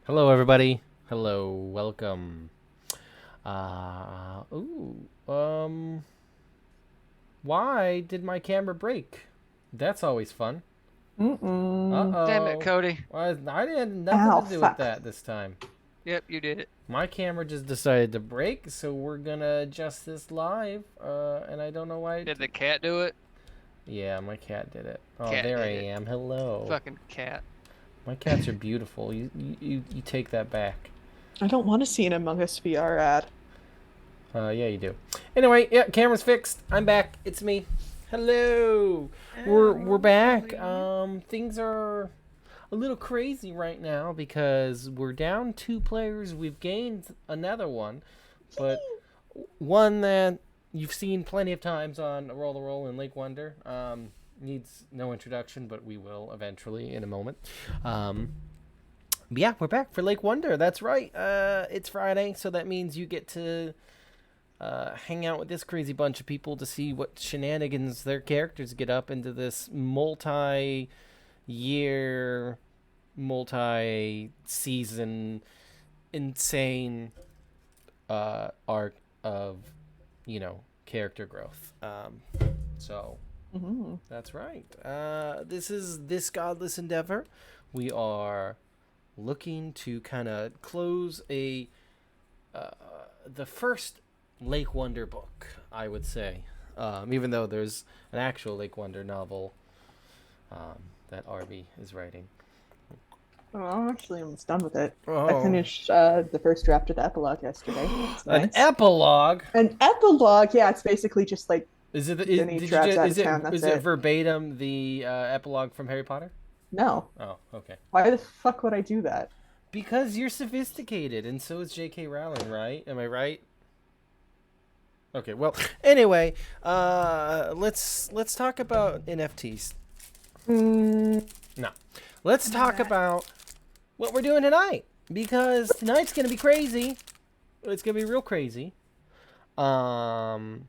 Hello, everybody. Hello, welcome. Ooh, why did my camera break? That's always fun. Mm-mm. Damn it, Uh-oh. Cody. Well, I didn't nothing Ow, to do with fuck. that this time. Yep, you did it. My camera just decided to break, so we're gonna adjust this live. And I don't know why. Did the cat do it? Yeah, my cat did it. Oh, Cat there I did it. am. Hello. Fucking cat. My cats are beautiful. You take that back. I don't want to see an Among Us VR ad. Yeah, you do. Anyway, yeah, camera's fixed. I'm back. It's me. Hello. We're back. Things are a little crazy right now because we're down 2 players. We've gained another one, but one that you've seen plenty of times on Roll the Roll and Lake Wonder. Needs no introduction, but we will eventually in a moment. Yeah, we're back for Lake Wonder. That's right. It's Friday, so that means you get to hang out with this crazy bunch of people to see what shenanigans their characters get up into this multi-year, multi-season, insane arc of, character growth. So Mm-hmm. that's right. This is this godless endeavor. We are looking to kind of close the first Lake Wonder book, I would say. Even though there's an actual Lake Wonder novel that Arby is writing. Oh, actually, I'm almost done with it. I Oh, finished the first draft of the epilogue yesterday. It's an nice. epilogue. An epilogue, yeah, it's basically just like Is it? then he Did you drives just? out of town. That's Is it it. verbatim the epilogue from Harry Potter? No, Oh, okay. why the fuck would I do that? Because you're sophisticated, and so is J.K. Rowling, right? Am I right? Okay. Well, anyway, let's talk about NFTs. Mm, No, let's talk about what we're doing tonight because tonight's gonna be crazy. It's gonna be real crazy. Um,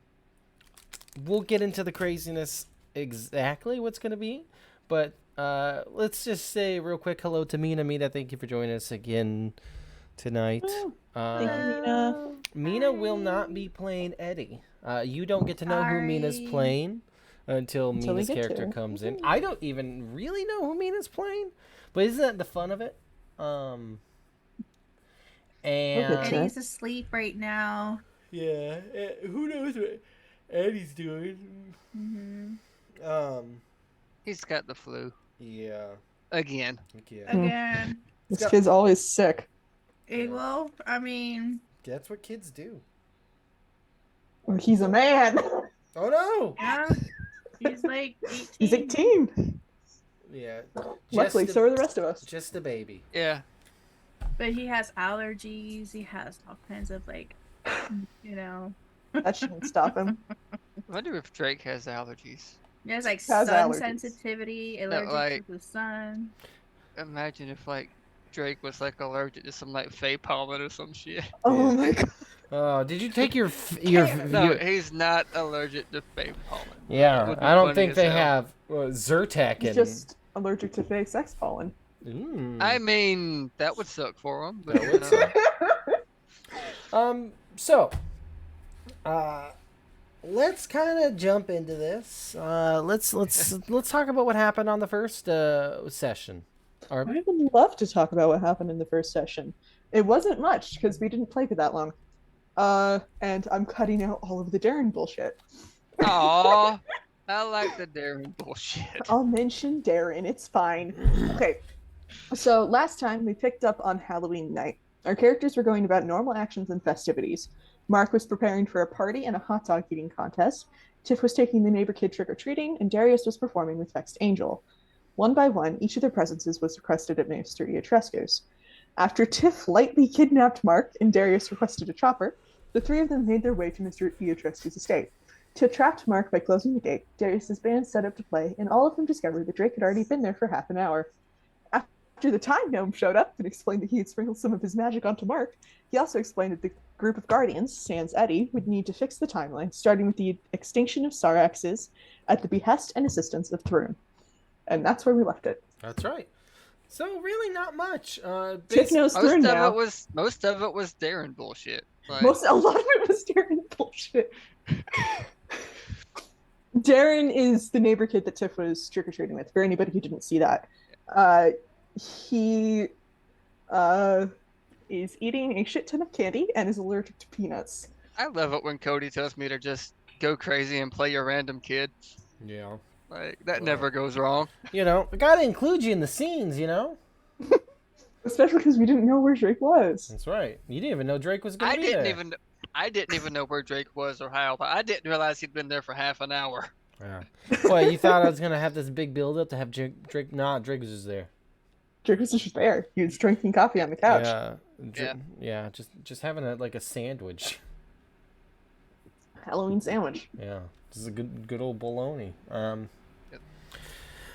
we'll get into the craziness exactly what's gonna be, but let's just say real quick hello to Mina. Mina, thank you for joining us again tonight. oh, thank you, Uh, Mina. Mina will not be playing Eddie. You don't get to know who Mina's Sorry. playing until Until we Mina's get character to. comes in. I don't even really know who Mina's playing, but isn't that the fun of it? We'll get to And it. Eddie's asleep right now. yeah, who knows what Eddie's doing? Hmm. Um, He's got the flu. yeah, Again. yeah. Again. This Got- kid's always sick. Well, I mean, That's what kids do. Or he's a man. Oh no! yeah. He's like 18. He's 18. Yeah, Luckily, so are the rest of us. just a baby. Yeah. But he has allergies. He has all kinds of you know. That shouldn't stop him. I wonder if Drake has allergies. He has like Has sun allergies. sensitivity, allergic like- to the sun. Imagine if Drake was allergic to some fey pollen or some shit. Oh my god. Oh, did you take your your? No, he's not allergic to fey pollen. Yeah, Would be I don't funny think as they hell. have Zyrtec He's and. just allergic to fake sex pollen. I mean, that would suck for him. But, That would suck. So, let's kind of jump into this. Let's talk about what happened on the first session. I would love to talk about what happened in the first session. It wasn't much because we didn't play for that long. And I'm cutting out all of the Darren bullshit. Aw, I like the daring bullshit. I'll mention Darren, it's fine. Okay, so last time we picked up on Halloween night. Our characters were going about normal actions and festivities. Mark was preparing for a party and a hot dog eating contest. Tiff was taking the neighbor kid trick-or-treating, and Darius was performing with Vexed Angel. One by one, each of their presences was requested at Mr. Iotrescu's. After Tiff lightly kidnapped Mark and Darius requested a chopper, the three of them made their way to Mr. Iotrescu's estate. Tiff trapped Mark by closing the gate. Darius's band set up to play, and all of them discovered that Drake had already been there for half an hour. After the time gnome showed up and explained that he had sprinkled some of his magic onto Mark, he also explained that the group of guardians, sans Eddie, would need to fix the timeline, starting with the extinction of Saraxes at the behest and assistance of Thrun. And that's where we left it. That's right. So really not much. Tiff knows through now. Most of it was Darren bullshit. Like, A lot of it was Darren bullshit. Darren is the neighbor kid that Tiff was trick-or-treating with, for anybody who didn't see that. He is eating a shit ton of candy and is allergic to peanuts. I love it when Cody tells me to just go crazy and play a random kid. Yeah. Like, that never goes wrong. You know, I gotta include you in the scenes, you know? Especially because we didn't know where Drake was. That's right. You didn't even know Drake was gonna be there. I didn't even know where Drake was or how, but I didn't realize he'd been there for half an hour. Yeah. Well, you thought I was gonna have this big build up to have Drake? Nah, Drake was just there. Drake was just there. He was drinking coffee on the couch. Yeah. Just having a sandwich. Halloween sandwich. Yeah, this is a good old bologna.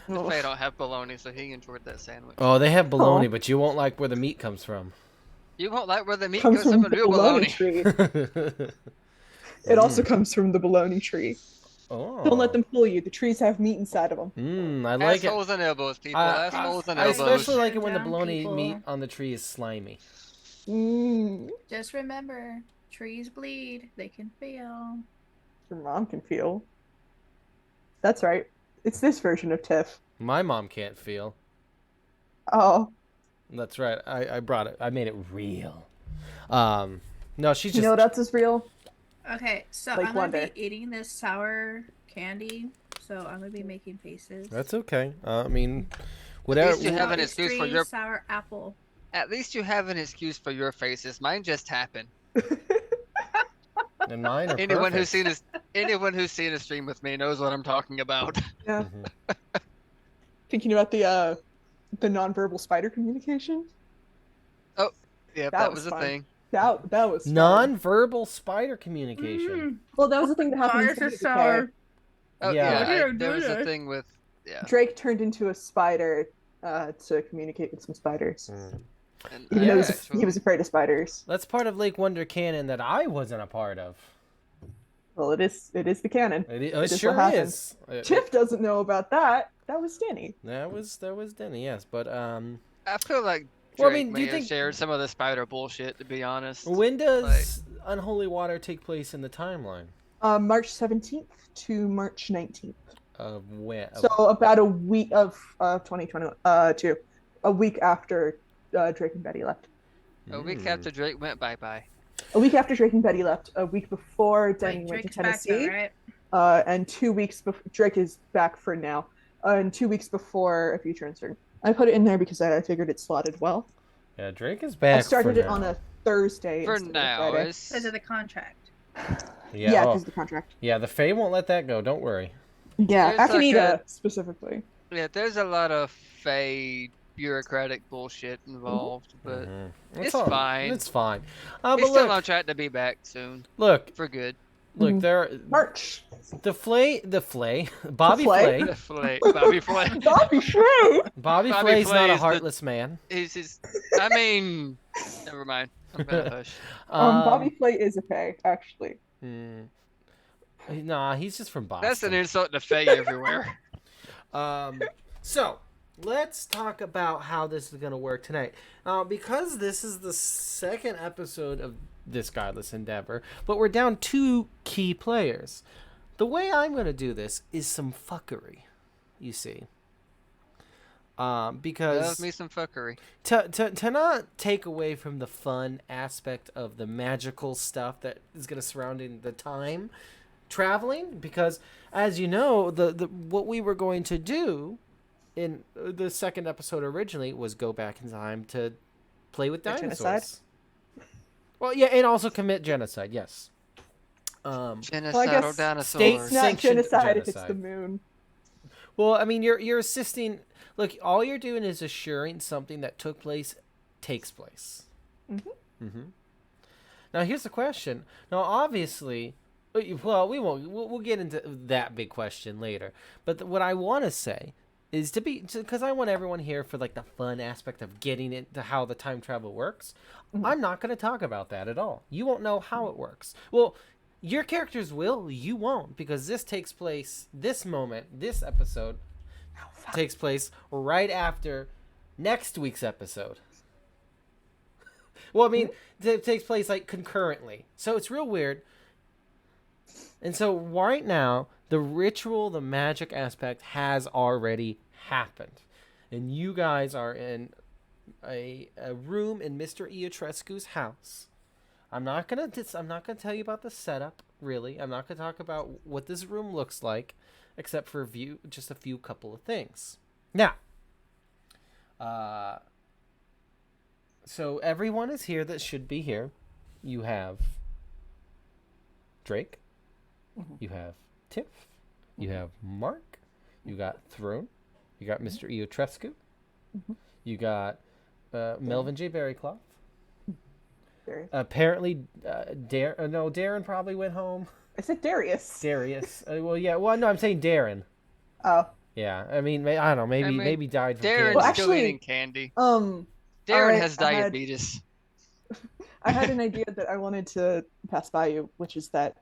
They don't have bologna, so he enjoyed that sandwich. Oh, they have bologna, but you won't like where the meat comes from. You won't like where the meat Comes goes from from the real bologna bologna. tree. It also comes from the bologna tree. Oh. Don't let them fool you. The trees have meat inside of them. I like Assholes and elbows, people. Assholes and I elbows. especially like it when the Down, bologna people. meat on the tree is slimy. Just remember, trees bleed. They can feel. Your mom can feel. That's right. It's this version of Tiff. My mom can't feel. Oh. That's right. I brought it. I made it real. No, she's just. You know what else is real? Okay, so Like I'm gonna be eating this sour candy. So I'm gonna be making faces. That's okay. I mean, whatever. At least you have an excuse for your sour apple. At least you have an excuse for your faces. Mine just happened. And mine are Anyone perfect. anyone who's seen a stream with me knows what I'm talking about. Yeah. Mhm. Thinking about the nonverbal spider communication. Yeah, That that was was a fun. thing. That was fun. Non-verbal spider communication. Well, that was the thing that happened. in Spider is Syndicate. sour. Oh Yeah. yeah, What did I there do was a there? thing with Drake turned into a spider to communicate with some spiders. and Even though I he was afraid of spiders. That's part of Lake Wonder canon that I wasn't a part of. Well, it is the canon. It is sure what is. Tiff doesn't know about that. That was Danny. That was Denny, yes, but I feel like Drake Well, I mean, do may you have think- shared some of the spider bullshit, to be honest. when does Unholy Water take place in the timeline? March 17th to March 19th. Of when? So about a week of 2022. A week after Drake and Betty left. A week after Drake went bye-bye. A week after Drake and Betty left. A week before Denny Wait, went to Drake's back Tennessee. though, right? And 2 weeks before Drake is back for now. And 2 weeks before A Future Uncertain. I put it in there because I figured it slotted well. Yeah, Drake is back. I started for it now. on a Thursday. For instead of now, Friday. it's Because of the contract. Yeah, Yeah, oh, because of the contract. yeah, the Fae won't let that go. Don't worry. Yeah, There's like Akanita specifically. yeah. There's a lot of fake bureaucratic bullshit involved, but Mhm. it's fine. It's fine. he's But still look, on track to be back soon look, for good. look. Mhm. There, March. the Flay, Bobby Flay? Flay. Bobby Flay. Bobby Flay! Bobby Bobby Flay's Flay not a is the- heartless man. I mean, never mind. I'm gonna hush. Bobby Flay is a Fae, actually. hmm. Nah, he's just from Boston. That's an insult to Faye everywhere. So let's talk about how this is going to work tonight. Because this is the second episode of this Godless endeavor, but we're down 2 key players. The way I'm going to do this is some fuckery, you see. Because Love me some fuckery. to not take away from the fun aspect of the magical stuff that is going to surround in the time traveling, because as you know, the what we were going to do in the second episode originally was go back in time to play with dinosaurs. Genocide? Well, yeah, and also commit genocide. Yes. Genocidal dinosaurs. It's not Sanctioned genocide if it's the genocide. moon. Well, I mean, you're assisting. Look, all you're doing is assuring something that took place takes place. Mm-hmm. Now, here's the question. Now, obviously, well, we won't. We'll get into that big question later. But what I want to say is because I want everyone here for like the fun aspect of getting into how the time travel works. Mhm. I'm not going to talk about that at all. You won't know how it works. Well, your characters will. You won't, because this takes place. This moment, this episode takes place right after next week's episode. Well, I mean, it takes place like concurrently, so it's real weird. And so right now, the ritual, the magic aspect has already happened, and you guys are in a room in Mr. Iotrescu's house. I'm not gonna tell you about the setup. Really, I'm not gonna talk about what this room looks like, except for just a few couple of things. Now, so everyone is here that should be here. You have Drake. You have Tiff. You have Mark. You got Throne. You got Mr. Iotrescu. You got Melvin J. Berrycloth. Apparently, Darren probably went home. I said Darius. Darius. Well, yeah. Well, no, I'm saying Darren. Oh. Yeah. I mean, I don't know. Maybe died from Darren's cancer. Well, still actually, eating candy. Darren Darren has diabetes. I had an idea that I wanted to pass by you, which is that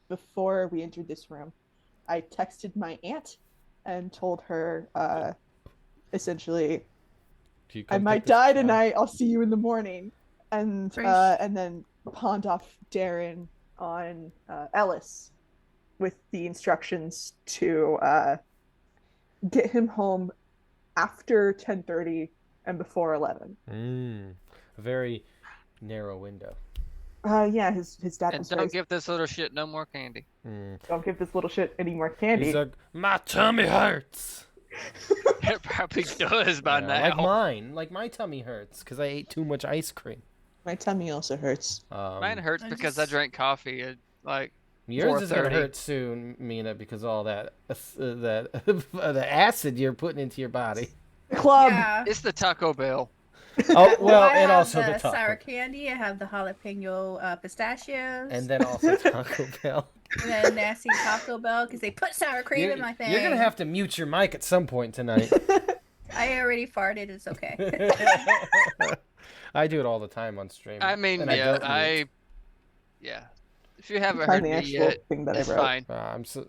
before we entered this room, I texted my aunt and told her essentially, I might die tonight. I'll see you in the morning, and then pawned off Darren on Ellis with the instructions to get him home after 10:30 and before 11. A very narrow window. Yeah, his dad And was don't give this little shit no more candy. Don't give this little shit any more candy. He's like, my tummy hurts. It probably does by now. Like mine. Like my tummy hurts because I ate too much ice cream. My tummy also hurts. Mine hurts because I drank coffee at like Yours is gonna 4:30. hurt soon, Mina, because all that the acid you're putting into your body. Club. Yeah. It's the Taco Bell. Oh well, I and have also the taco. sour candy. I have the jalapeno pistachios. And then also Taco Bell. And then nasty Taco Bell because they put sour cream in my thing. You're gonna have to mute your mic at some point tonight. I already farted. It's okay. I do it all the time on stream. I mean, and yeah, don't mute. yeah. If you haven't Find heard the me actual yet, thing that it's I wrote. fine. I'm so,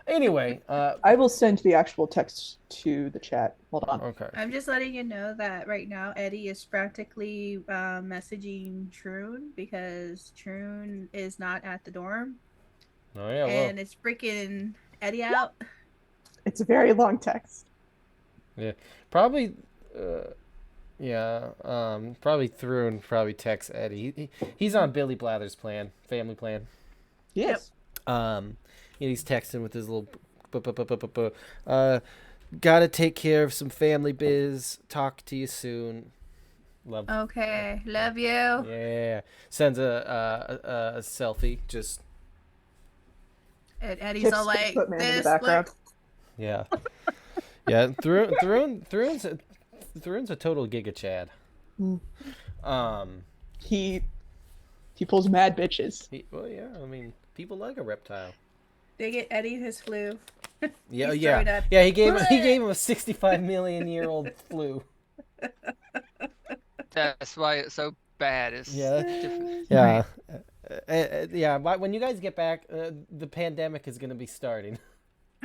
anyway, I will send the actual text to the chat. Hold on. okay. I'm just letting you know that right now Eddie is practically messaging Troon because Troon is not at the dorm. Oh yeah, well, And it's freaking Eddie out. It's a very long text. probably. Probably through and probably text Eddie. He's on Billy Blather's family plan. Yes. He's texting with his little gotta take care of some family biz. Talk to you soon. Love. Okay, love you. Yeah. Sends a selfie. Just And Eddie's Tips all like, Footman in the this, background. look. yeah. Yeah. Thrun's a total Giga Chad. He pulls mad bitches. Well, yeah. I mean, people like a reptile. They get Eddie his flu. Yeah, He's yeah, throwing up. yeah. He gave him a 65 million year old flu. That's why it's so bad. It's Yeah. different. Yeah, yeah. When you guys get back, the pandemic is gonna be starting.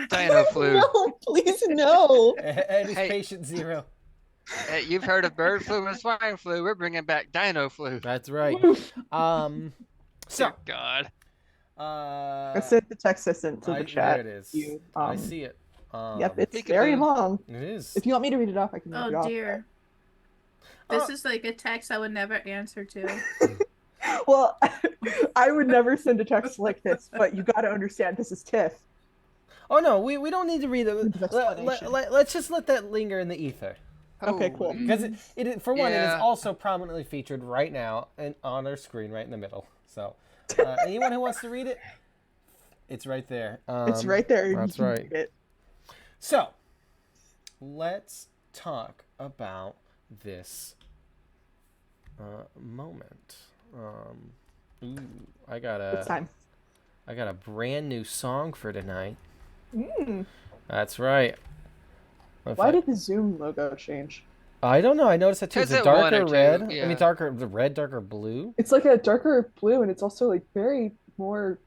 Dino flu. No, please no. And it's Hey. patient zero. Hey, you've heard of bird flu and swine flu. We're bringing back dino flu. That's right. So, Dear God. I sent the text I sent to the chat. There it is. You, I see it. Yep, it's Peekaboo. very long. It is. If you want me to read it off, I can read it Oh off. dear. This is like a text I would never answer to. Well, I would never send a text like this, but you got to understand this is Tiff. Oh no, we don't need to read it. Explanation. Let's just let that linger in the ether. Okay, cool. Because for one, it is Yeah. also prominently featured right now and on our screen, right in the middle. So, anyone who wants to read it, it's right there. It's right there. You That's can right. read it. So, let's talk about this moment. I got It's time. a brand new song for tonight. Mm. That's right. Why did the Zoom logo change? I don't know. I noticed that too. Is 'Cause it it wanted darker to, red? I yeah. mean, darker blue. It's like a darker blue, and it's also like very more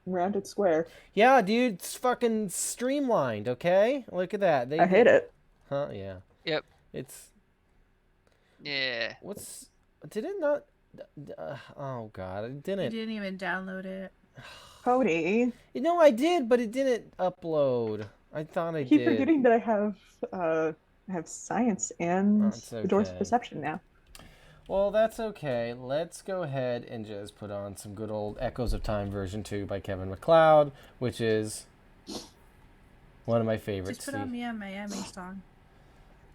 rounded square. Yeah, dude, it's fucking streamlined. Okay, look at that. I hate it. Huh? Yeah. Yep. It's Yeah. What's... Did it not... oh, God. It You didn't... didn't even download it. Cody, You know, I did, but it didn't upload. I thought I I keep did. forgetting that I have science and That's the doors of okay. perception now. Well, that's okay. Let's go ahead and just put on some good old Echoes of Time version 2 by Kevin MacLeod, which is one of my favorites. Just put on Mia Miami song.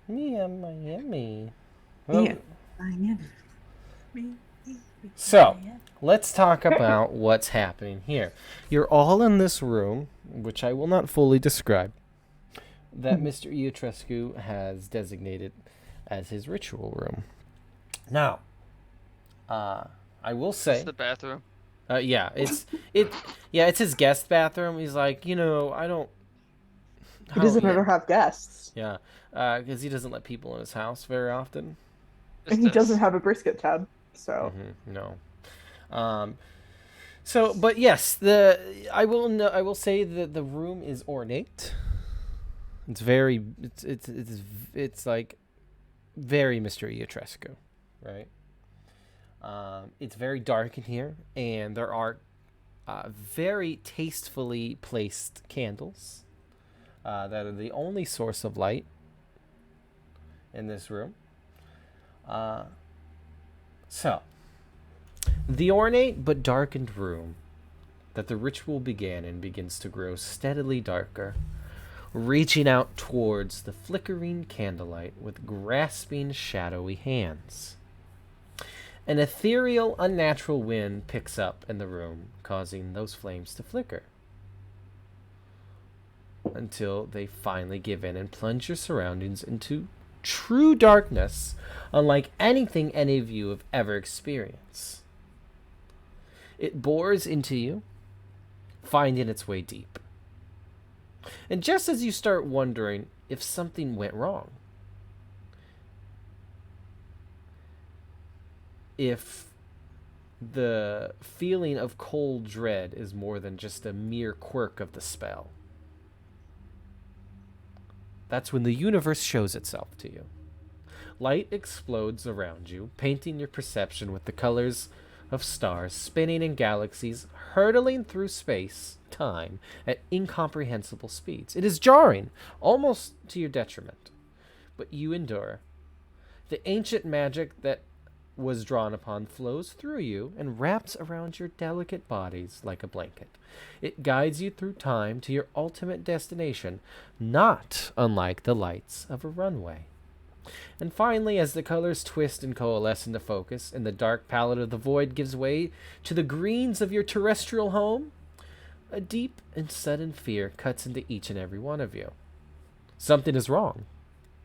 Mia Miami. Yeah. So, let's talk about what's happening here. You're all in this room, which I will not fully describe, that Mr. Iotrescu has designated as his ritual room. Now, I will say... It's the bathroom. Yeah, it's his guest bathroom. He's like, I don't... He doesn't ever have guests. Yeah, because he doesn't let people in his house very often. And he doesn't have a brisket tub, so... No. But yes, I will say that the room is ornate. It's very... It's like very Mr. Iotrescu, right? It's very dark in here, and there are very tastefully placed candles that are the only source of light in this room. So, the ornate but darkened room that the ritual began in begins to grow steadily darker, reaching out towards the flickering candlelight with grasping, shadowy hands. An ethereal, unnatural wind picks up in the room, causing those flames to flicker, until they finally give in and plunge your surroundings into true darkness, unlike anything any of you have ever experienced. It bores into you, finding its way deep. And just as you start wondering if something went wrong, if the feeling of cold dread is more than just a mere quirk of the spell, that's when the universe shows itself to you. Light explodes around you, painting your perception with the colors of stars spinning in galaxies, hurtling through space, time, at incomprehensible speeds. It is jarring, almost to your detriment, but you endure. The ancient magic that was drawn upon flows through you and wraps around your delicate bodies like a blanket. It guides you through time to your ultimate destination, not unlike the lights of a runway. And finally, as the colors twist and coalesce into focus, and the dark palette of the void gives way to the greens of your terrestrial home, a deep and sudden fear cuts into each and every one of you. Something is wrong.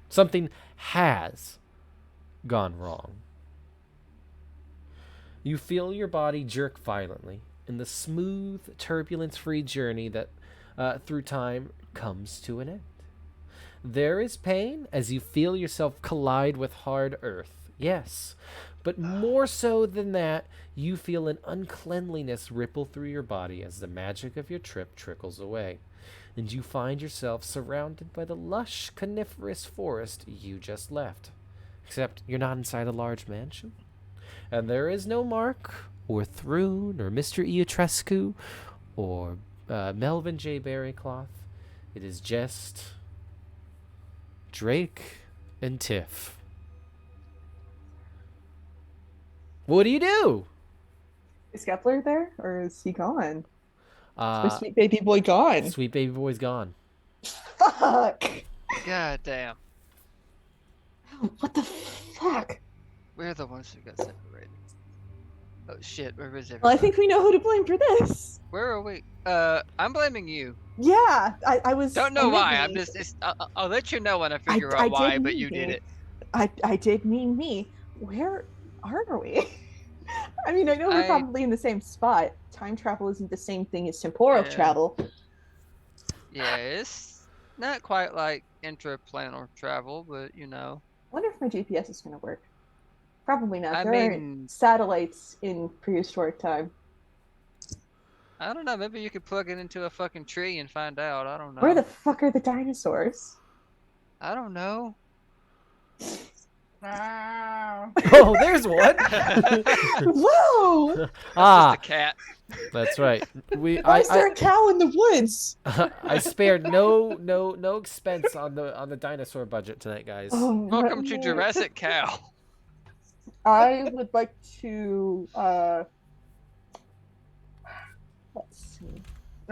Something has gone wrong. You feel your body jerk violently, and the smooth, turbulence-free journey that through time comes to an end. There is pain as you feel yourself collide with hard earth, yes, but more so than that, you feel an uncleanliness ripple through your body as the magic of your trip trickles away, and you find yourself surrounded by the lush, coniferous forest you just left. Except you're not inside a large mansion. And there is no Mark, or Thrune, or Mr. Iotrescu, or Melvin J. Berrycloth. It is just Drake and Tiff. What do you do? Is Kepler there, or is he gone? Is my sweet baby boy gone? Sweet baby boy's gone. Fuck! God damn. Oh, what the fuck? We're the ones who got separated. Oh shit, where is everybody? Well, I think we know who to blame for this. Where are we? I'm blaming you. Yeah, I was. Don't know why. I'm admittedly- just. I'll let you know when I figure out why, did but mean you did me. it. I did mean me. Where are we? I mean, I know we're probably in the same spot. Time travel isn't the same thing as temporal Yeah. travel. Yeah, it's not quite like intraplanar travel, but you know. I wonder if my GPS is going to work. Probably not. I There mean- aren't satellites in prehistoric time. I don't know. Maybe you could plug it into a fucking tree and find out. I don't know. Where the fuck are the dinosaurs? I don't know. Oh, there's one. Whoa! That's Ah, just a cat. that's right. Why is there a cow in the woods? I spared no expense on the dinosaur budget tonight, guys. Welcome to Jurassic Cow. I would like to let's see.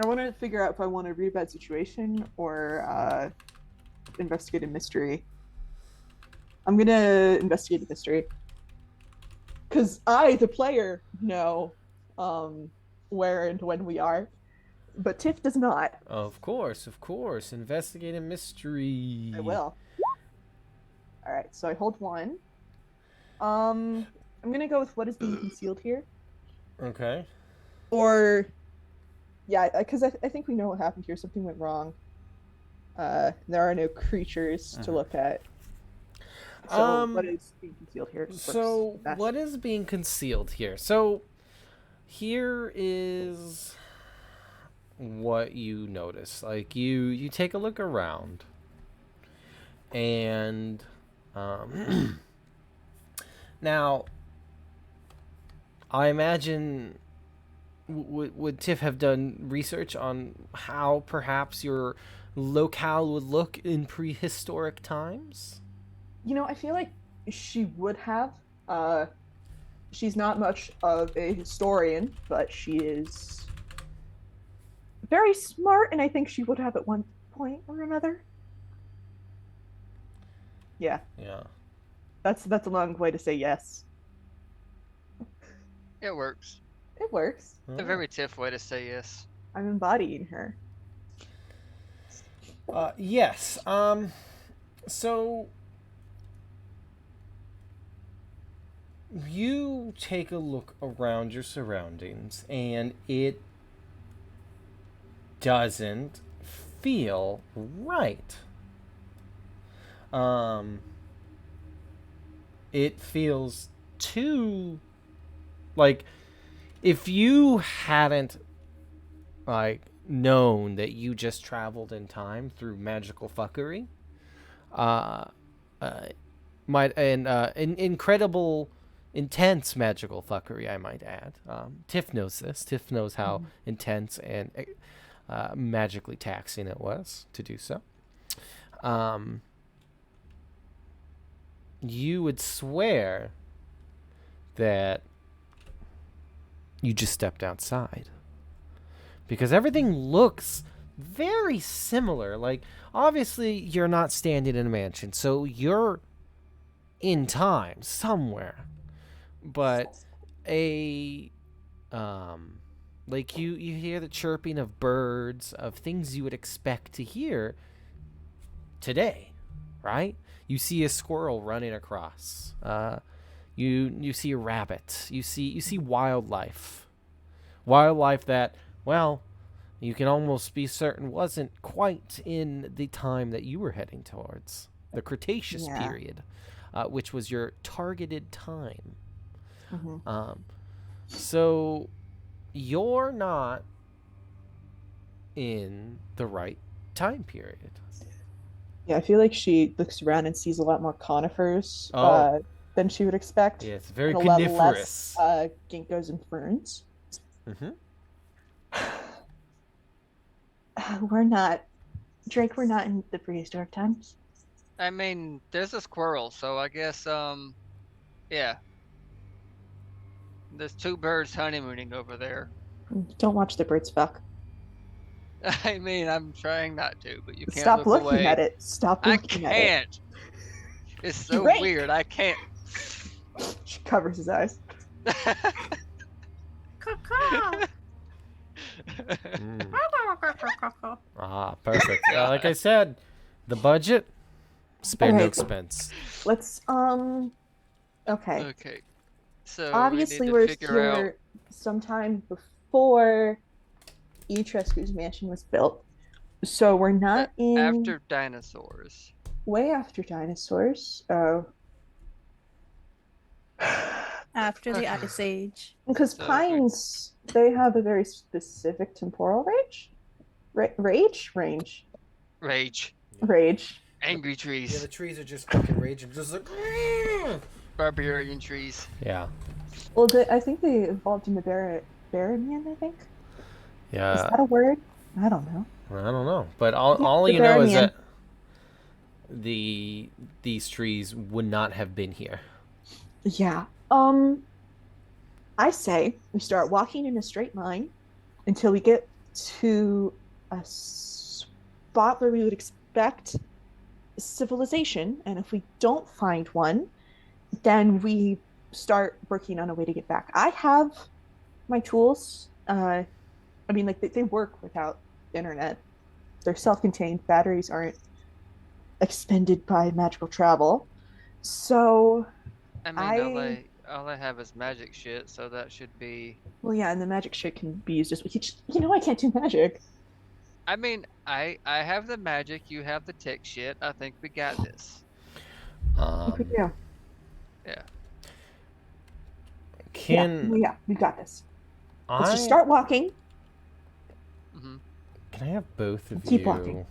I want to figure out if I want to read a bad situation or investigate a mystery. I'm gonna investigate a mystery because I, the player, know where and when we are, but Tiff does not. Of course. Investigate a mystery. I will. All right, so I hold one. I'm gonna go with what is being concealed here, Okay. or yeah, because I think we know what happened here. Something went wrong. There are no creatures to look at. So what is being concealed here? So what is being concealed here? So here is what you notice. Like you take a look around, and now I imagine would Tiff have done research on how perhaps your locale would look in prehistoric times? You know, I feel like she would have. She's not much of a historian, but she is very smart, and I think she would have at one point or another. Yeah, Yeah. that's a long way to say yes. It works. It works. It's a very Tiff way to say yes. I'm embodying her. Yes. So you take a look around your surroundings, and it doesn't feel right. It feels too like if you hadn't like known that you just traveled in time through magical fuckery, incredible, intense magical fuckery, I might add. Tiff knows this. Tiff knows how intense and magically taxing it was to do so. You would swear that you just stepped outside, because everything looks very similar. Like, obviously you're not standing in a mansion, so you're in time somewhere, but like you hear the chirping of birds, of things you would expect to hear today, right? You see a squirrel running across. You see a rabbit. You see wildlife that, well, you can almost be certain wasn't quite in the time that you were heading towards, the Cretaceous period, which was your targeted time. So you're not in the right time period. Yeah, I feel like she looks around and sees a lot more conifers than she would expect. Yeah, it's very and a lot coniferous. less ginkgos and ferns. We're not, Drake. We're not in the prehistoric times. I mean, there's a squirrel, so I guess, yeah. There's two birds honeymooning over there. Don't watch the birds fuck. I mean, I'm trying not to, but you can't Stop look looking away. at it. Stop I looking at it. can't. It's so Drake! weird. I can't. She covers his eyes. Perfect. Like I said, the budget, spare no Okay. expense. Let's okay. Okay. So Obviously, we we're need to figure out. here sometime before Etrescu's mansion was built, so we're not in After dinosaurs. way after dinosaurs. Oh, After the Ice Age. because So pines, they have a very specific temporal range. Range. Rage. Rage. Angry Yeah, trees. the trees are just fucking raging, just like barbarian trees. Yeah. Well, I think they evolved into Baronian, I think. Is Yeah. that a word? I don't know. I don't know, but Yeah, all the you know is Baronian. that these trees would not have been here. Yeah. I say we start walking in a straight line until we get to a spot where we would expect civilization, and if we don't find one, then we start working on a way to get back. I have my tools. I mean, like they work without internet. They're self-contained. Batteries aren't expended by magical travel. So I mean, I, all I have is magic shit, so that should be. well, yeah, and the magic shit can be used as I can't do magic. I mean, I have the magic, you have the tech shit. I think we got this. Yeah, Yeah. Can yeah, we got this. Let's just I start walking. Mm-hmm. can I have both of Keep you walking.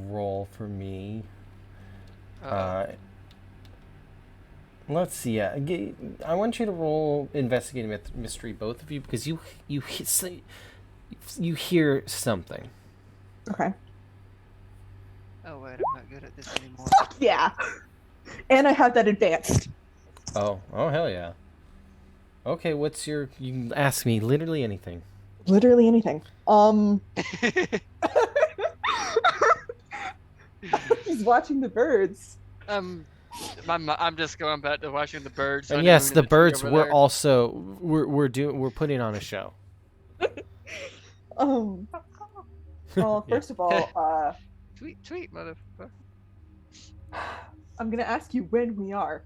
roll for me? Uh-oh. Let's see. I want you to roll investigating mystery, both of you, because you hear something. Okay. Oh wait, I'm not good at this anymore. Yeah. And I have that advanced. Oh hell yeah. Okay, what's your? You can ask me literally anything. Literally anything. He's watching the birds. I'm just going back to watching the birds. And honeymoon yes, in the tree birds. over We're there. also we're putting on a show. Well, Yeah. first of all, Tweet, motherfucker. I'm gonna ask you when we are,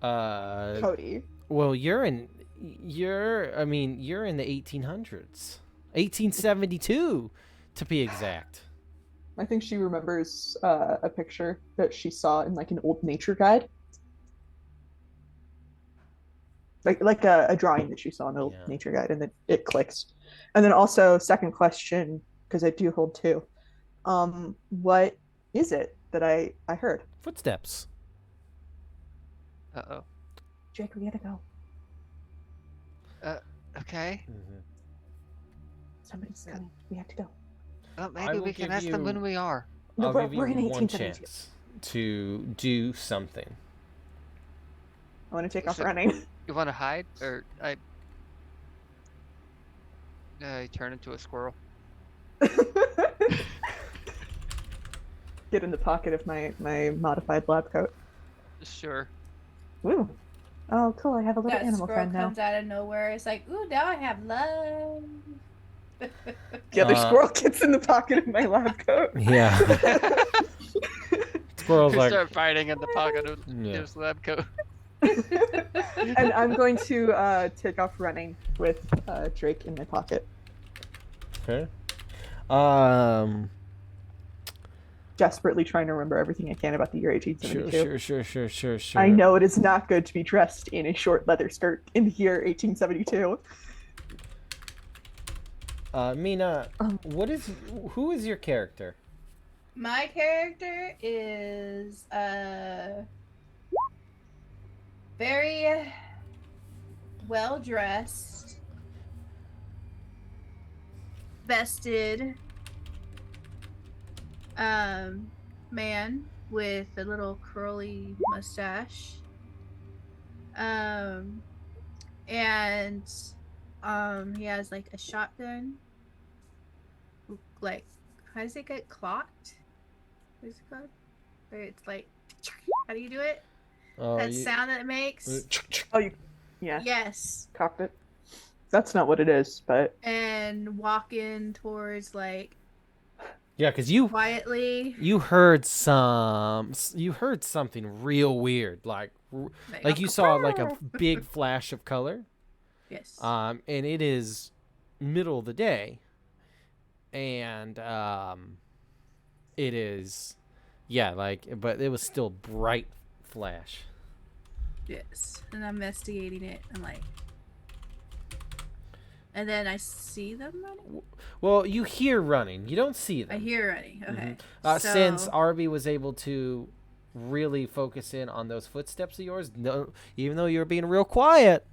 Cody. Well, you're in the 1800s. 1872 to be exact. I think she remembers a picture that she saw in like an old nature guide, like a drawing that she saw in an old Yeah. nature guide, and then it clicks. And then also, second question, because I do hold two. What is it that I heard? Footsteps. Uh-oh. Jake, we gotta go. Okay. Mm-hmm. Somebody's coming. We have to go. Well, I maybe will we can give ask them when you- we are. No, I'll we're, give you we're in one 1872. chance to do something. I want to take off So- running. You want to hide, or I turn into a squirrel? Get in the pocket of my modified lab coat. Sure. Ooh. Oh, cool. I have a little That animal squirrel friend now. comes out of nowhere. It's like, ooh, now I have love. The other Uh, squirrel gets in the pocket of my lab coat. Yeah. Squirrel's We like, start fighting in the pocket of Yeah. his lab coat. And I'm going to take off running with Drake in my pocket. okay. Desperately trying to remember everything I can about the year 1872. Sure. I know it is not good to be dressed in a short leather skirt in the year 1872. Mina, Um. who is your character? My character is very well dressed, vested man with a little curly mustache. And he has like a shotgun. Like, how does it get clocked? What is it called? Where it's like, how do you do it? Oh, That sound that it makes. Oh, yeah, Yes. cockpit. That's not what it is, but And walking towards like yeah, because you quietly. heard something real weird, like you saw like a big flash of color. Yes. And it is middle of the day, and it is, but it was still bright flash. Yes. And I'm investigating it. I'm like, and then I see them running. Well, you hear running, you don't see I them. hear running. Okay. Since So- Arby was able to really focus in on those footsteps of yours. No, even though you're being real quiet.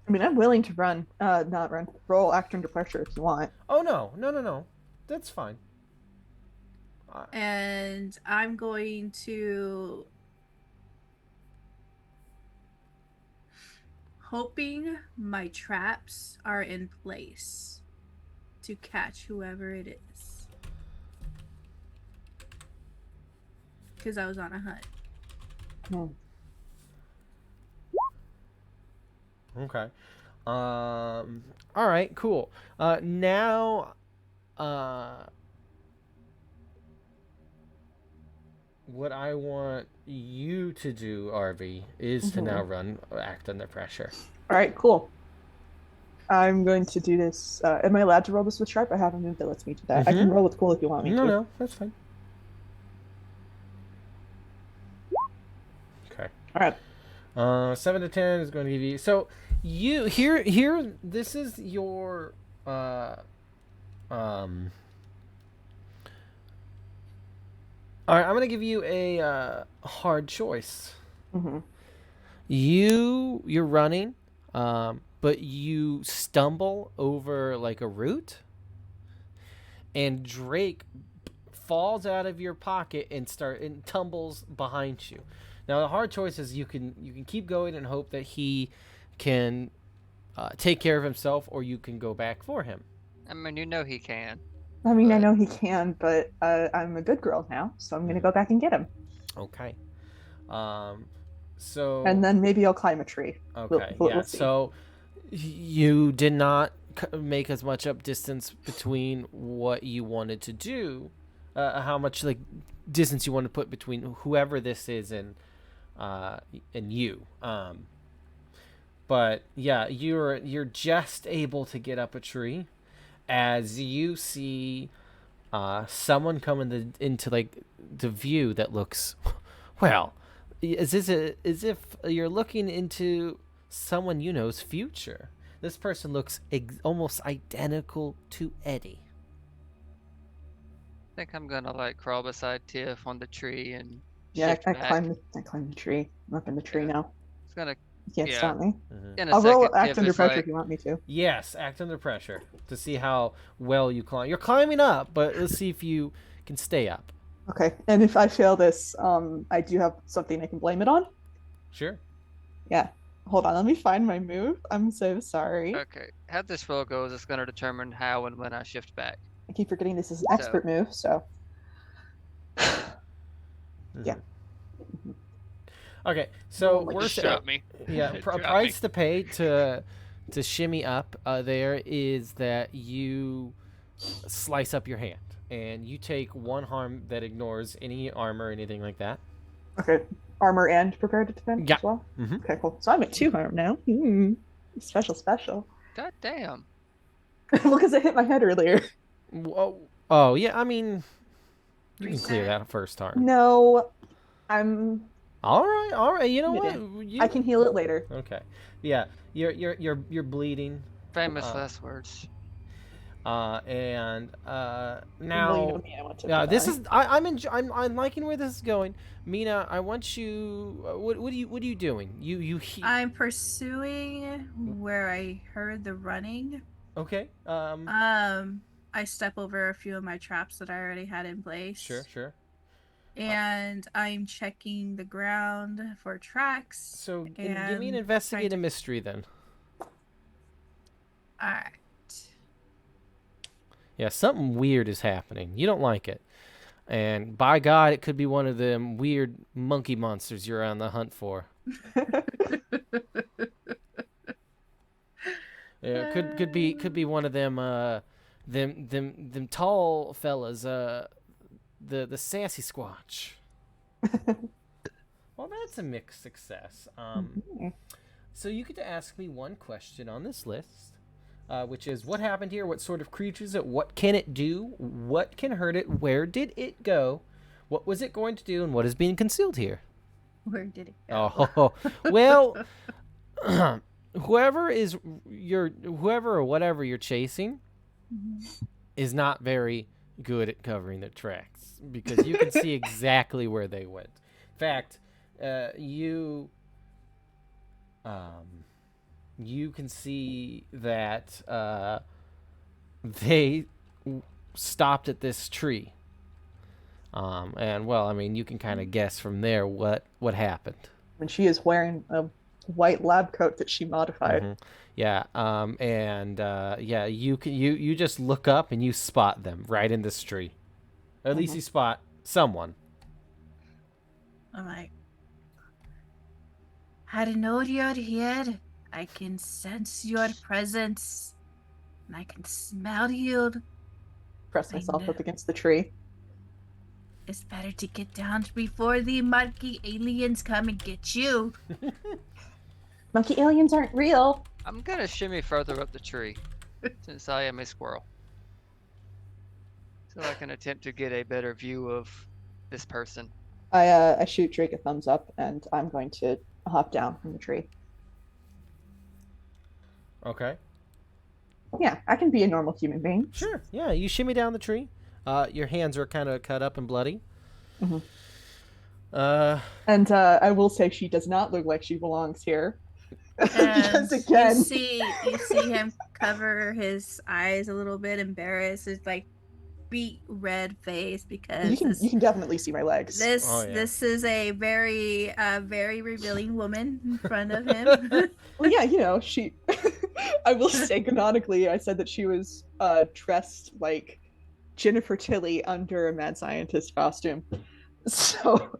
I mean, I'm willing to run, not run, roll act under pressure if you want. Oh, no. That's fine. And I'm going to, hoping my traps are in place to catch whoever it is. Because I was on a hunt. Okay. All right, cool. Now, what I want you to do, RV, is to now run act under pressure. All right, cool. I'm going to do this. Am I allowed to roll this with sharp? I have a move that lets me do that. I can roll with cool if you want me to. No, that's fine. Okay. All right. 7 to 10 is going to give you. So you here. This is your All right, I'm gonna give you a hard choice. You're running, but you stumble over like a root, and Drake falls out of your pocket and tumbles behind you. Now the hard choice is you can keep going and hope that he can take care of himself, or you can go back for him. I mean, you know he can. I mean, I know he can, but I'm a good girl now, so I'm going to go back and get him. Okay. So. And then maybe I'll climb a tree. Okay. We'll see. So you did not make as much up distance between what you wanted to do, how much like distance you want to put between whoever this is and you. But yeah, you're just able to get up a tree as you see someone come into like the view that looks, well, as if you're looking into someone you know's future. This person looks almost identical to Eddie. I think I'm gonna like crawl beside Tiff on the tree and Yeah, shift I back. climb the tree. I'm up in the tree now. It's gonna You can't Yeah. stop me. in a I'll second. roll act Tiff under is pressure like, if you want me to. Yes, act under pressure to see how well you climb. You're climbing up, but let's see if you can stay up. Okay, and if I fail this, I do have something I can blame it on. Sure. Yeah. Hold on, let me find my move. I'm so sorry. Okay, how this roll goes is gonna determine how and when I shift back. I keep forgetting this is an expert move, so. Yeah. Okay, so Like, we're Shot me. yeah. Drop me. Price to pay to shimmy up there is that you slice up your hand and you take 1 harm that ignores any armor or anything like that. Okay, armor and prepared to defend Yeah. as well? Mhm. Okay, cool. So I'm at 2 harm now. Special. God damn. Well, because I hit my head earlier. Oh yeah, I mean, you can clear Reset. that first harm. No, I'm. All right. You know Yeah. what? I can heal it later. Okay. Yeah, you're bleeding. Famous last words. And Well, you now know me, I want to this die. is I'm liking where this is going. Mina, I want you. What are you doing? I'm pursuing where I heard the running. Okay. I step over a few of my traps that I already had in place. Sure. And I'm checking the ground for tracks. So give me an and investigate a trying mystery then. Alright. Yeah, something weird is happening. You don't like it. And by God, it could be one of them weird monkey monsters you're on the hunt for. Yeah, could be one of them them tall fellas, the sassy squatch. Well, that's a mixed success. So you get to ask me one question on this list, which is what happened here, what sort of creature is it, what can it do, what can hurt it, where did it go, what was it going to do, and what is being concealed here. Where did it go? Oh, well, whoever or whatever you're chasing is not very good at covering their tracks because you can see exactly where they went. In fact, you you can see that they stopped at this tree. And well, I mean, you can kind of guess from there what happened. And she is wearing a white lab coat that she modified. Mhm. Yeah. Yeah, you just look up and you spot them right in this tree. Or at least you spot someone. I'm like, I know you're here. I can sense your presence. And I can smell you. Press myself up against the tree. It's better to get down before the monkey aliens come and get you. Monkey aliens aren't real. I'm gonna shimmy further up the tree, since I am a squirrel. So I can attempt to get a better view of this person. I shoot Drake a thumbs up, and I'm going to hop down from the tree. Okay. Yeah, I can be a normal human being. Sure. Yeah, you shimmy down the tree. Your hands are kind of cut up and bloody. Mm-hmm. And I will say she does not look like she belongs here. And Because again, you see him cover his eyes a little bit, embarrassed. It's like beet red face because you can definitely see my legs. This is a very very revealing woman in front of him. Well, yeah, you know, she. I will say canonically, I said that she was dressed like Jennifer Tilly under a mad scientist costume. So,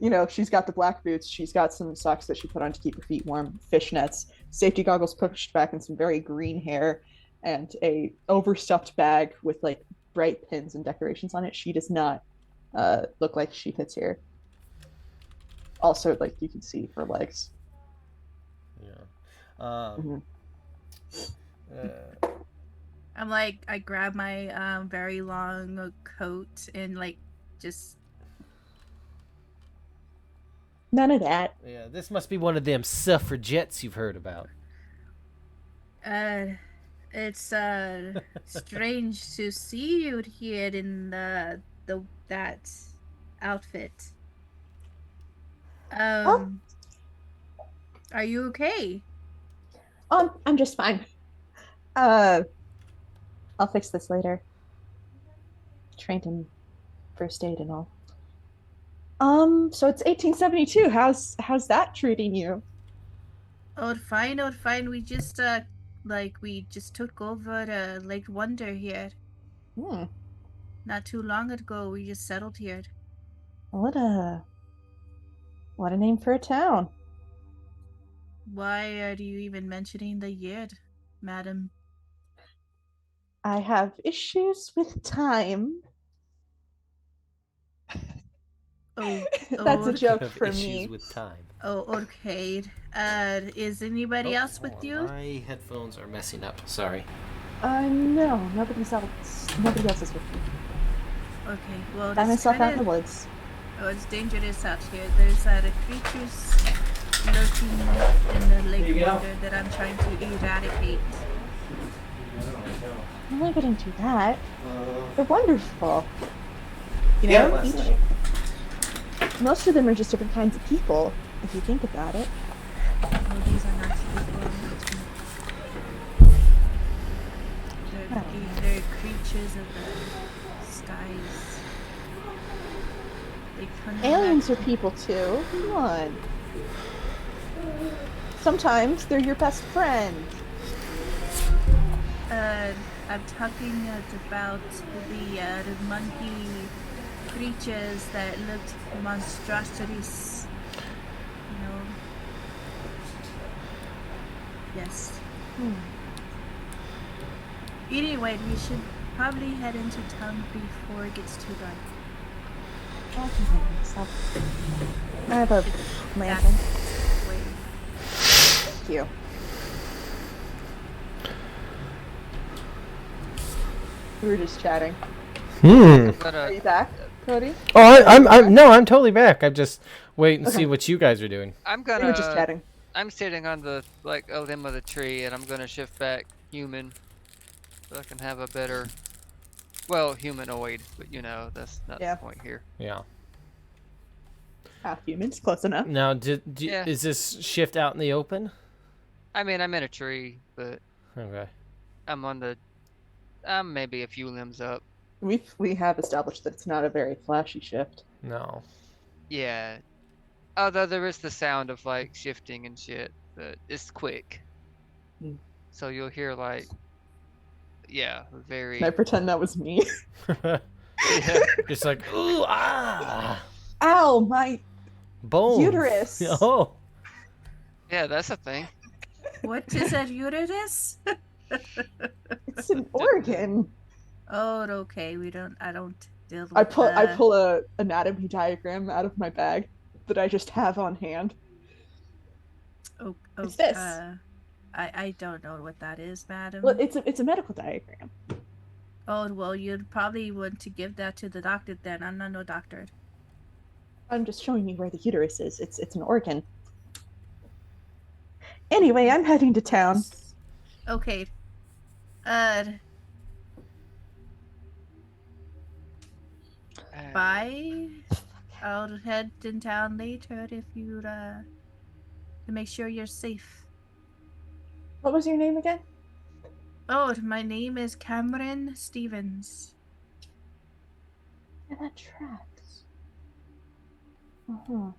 you know, she's got the black boots, she's got some socks that she put on to keep her feet warm, fishnets, safety goggles pushed back, and some very green hair, and a overstuffed bag with like bright pins and decorations on it. She does not look like she fits here. Also, like, you can see her legs. Yeah. I'm like, I grab my very long coat and like just. None of that. Yeah, this must be one of them suffragettes you've heard about. It's strange to see you here in that outfit. Are you okay? I'm just fine. I'll fix this later. Trained in first aid and all. So it's 1872. How's that treating you? Oh, fine, oh, fine. We just we just took over Lake Wonder here. Not too long ago, we just settled here. What a name for a town. Why are you even mentioning the year, madam? I have issues with time. That's a joke for issues me. With time. Oh, okay. Is anybody else with you? My headphones are messing up. Sorry. No, nobody else is with me. Okay, well, Find myself out in the woods. Oh, it's dangerous out here. There's creatures lurking in the lake water that I'm trying to eradicate. I'm not gonna do that. They're wonderful. You know, most of them are just different kinds of people, if you think about it. Oh, these are not people. They're creatures of the skies. Aliens are people too. Come on. Sometimes they're your best friend. I'm talking about the monkey creatures that looked monstrosities. You know. Yes. Anyway, we should probably head into town before it gets too dark. I can hang myself. I have a lantern. Thank you. We were just chatting. Are you back, Cody? Oh, I'm totally back. I'm just waiting to see what you guys are doing. We were just chatting. I'm sitting on the a limb of the tree, and I'm gonna shift back human, so I can have a better, well, humanoid. But you know, that's not the point here. Yeah. Half humans, close enough. Now, Yeah. is this shift out in the open? I mean, I'm in a tree, but Okay. I'm on the. I'm maybe a few limbs up. We have established that it's not a very flashy shift. No. Yeah. Although there is the sound of like shifting and shit, but it's quick. Hmm. So you'll hear like, yeah, very. Can I pretend that was me? Yeah. Just like, ooh, ah, Ow, my bones. uterus. Oh. Yeah, that's a thing. What is a uterus? It's an organ. Oh, okay. I don't deal with I pull a anatomy diagram out of my bag that I just have on hand. Oh, It's this. I don't know what that is, madam. Well, it's a medical diagram. Oh, well, you'd probably want to give that to the doctor then. I'm not no doctor. I'm just showing you where the uterus is. It's an organ. Anyway, I'm heading to town. Okay. Bye. I'll head in town later if you to make sure you're safe. What was your name again? Oh, my name is Cameron Stevens. Yeah, that tracks. Uh-huh.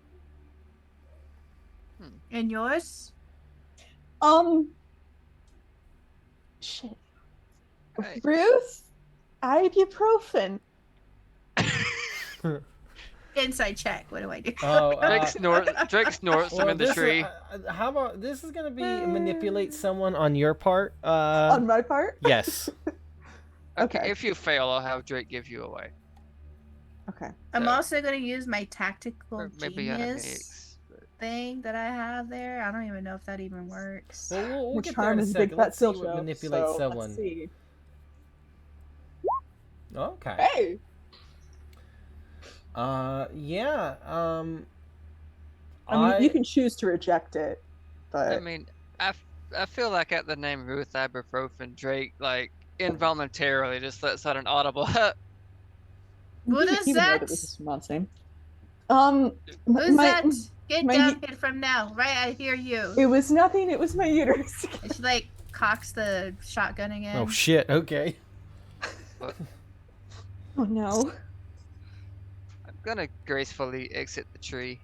And yours? Shit. Right. Ruth? Ibuprofen. Inside check. What do I do? Oh, Drake snorts them in the this tree. How about this is gonna be manipulate someone on your part? On my part? Yes. Okay. If you fail, I'll have Drake give you away. Okay. I'm So- also gonna use my tactical Or maybe genius thing that I have there. I don't even know if that even works. Well, we'll Your get there charm in a is a second. big Let's fat see still what show. manipulates so someone. Let's see. Okay. Hey. Yeah. I mean, you can choose to reject it, but I mean, I feel like at the name Ruth Ibuprofen, Drake like involuntarily just lets out an audible. What he is would know that? that was his mom's name. Who's my- that? Get my- down here from now, right? I hear you. It was nothing. It was my uterus. And she like cocks the shotgun again. Oh shit. Okay. Oh no. I'm gonna gracefully exit the tree,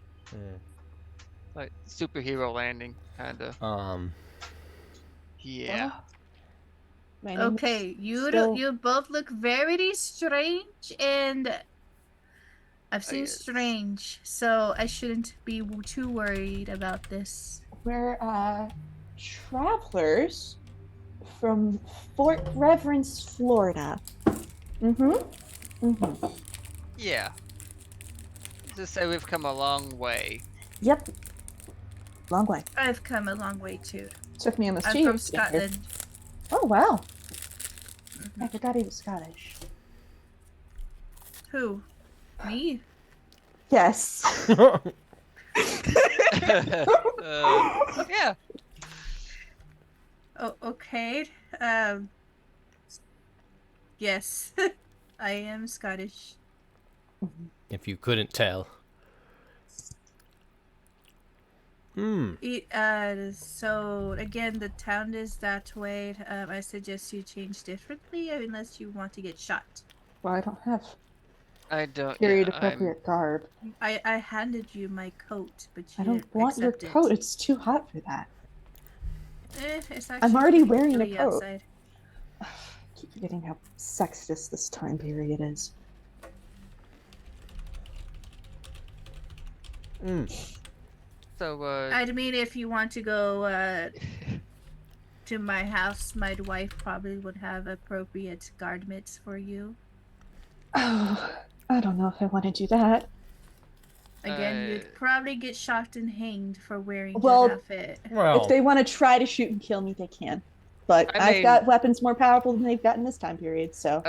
like superhero landing, kinda. Yeah. My name Okay, is you still- you both look very strange, and I've seen yes. strange, so I shouldn't be too worried about this. We're travelers from Fort Reverence, Florida. Yeah. Just say we've come a long way. Yep. Long way. I've come a long way too. Took me almost 2 I'm from years to get here. Scotland. Oh wow. I forgot he was Scottish. Who? Me? Yes. Yeah. Oh, okay. Yes, I am Scottish. If you couldn't tell. So again, the town is that way. I suggest you change differently unless you want to get shot. Well, I don't have I don't. period Yeah, appropriate garb. I handed you my coat, but you I don't didn't want your accept coat. It. It's too hot for that. It's I'm already actually wearing a chilly coat. outside. I keep forgetting how sexist this time period is. So I mean, if you want to go to my house, my wife probably would have appropriate garments for you. Oh, I don't know if I want to do that. Again, you'd probably get shot and hanged for wearing Well, that outfit. Well, If they want to try to shoot and kill me, they can. But I I've mean- got weapons more powerful than they've got in this time period, so.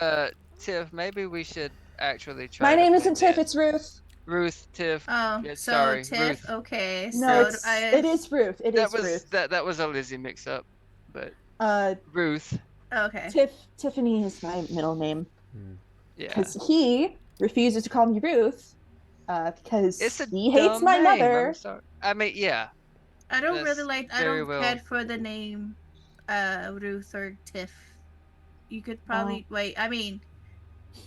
Tiff, maybe we should actually try. My to name blend isn't Tiff, in. it's Ruth. Ruth. Tiff. Oh, Yeah, so sorry, Tiff, Ruth. okay. No, so it is Ruth. It That is was Ruth. that was a Lizzie mix-up, but Ruth. Okay. Tiffany is my middle name. Yeah. Because he refuses to call me Ruth because It's a he hates dumb my name, mother. I'm sorry. I mean, yeah. I don't That's really like. I very don't well. care for the name, Ruth or Tiff. You could probably wait. I mean,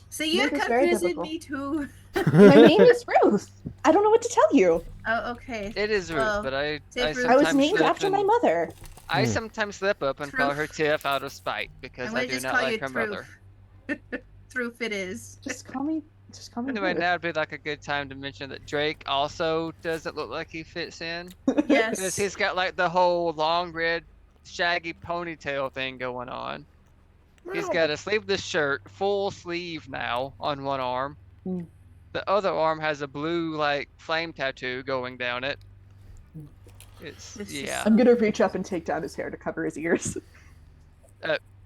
so you're Ruth is very confusing biblical. me too. My name is Ruth. I don't know what to tell you. Oh, okay. It is Ruth, Well, but I Tiff Ruth. I was sometimes named slip after my and- mother. I sometimes slip up and call her Truth. Tiff out of spite because I'm I gonna do just not call like you her mother. Truth. Truth it is. Just call me. Anyway, Ruth. now would be like a good time to mention that Drake also doesn't look like he fits in. Because Yes. he's got like the whole long red shaggy ponytail thing going on. He's Well, got a sleeveless shirt, full sleeve now on one arm. Hmm. The other arm has a blue like flame tattoo going down it. It's This is yeah. I'm gonna reach up and take down his hair to cover his ears.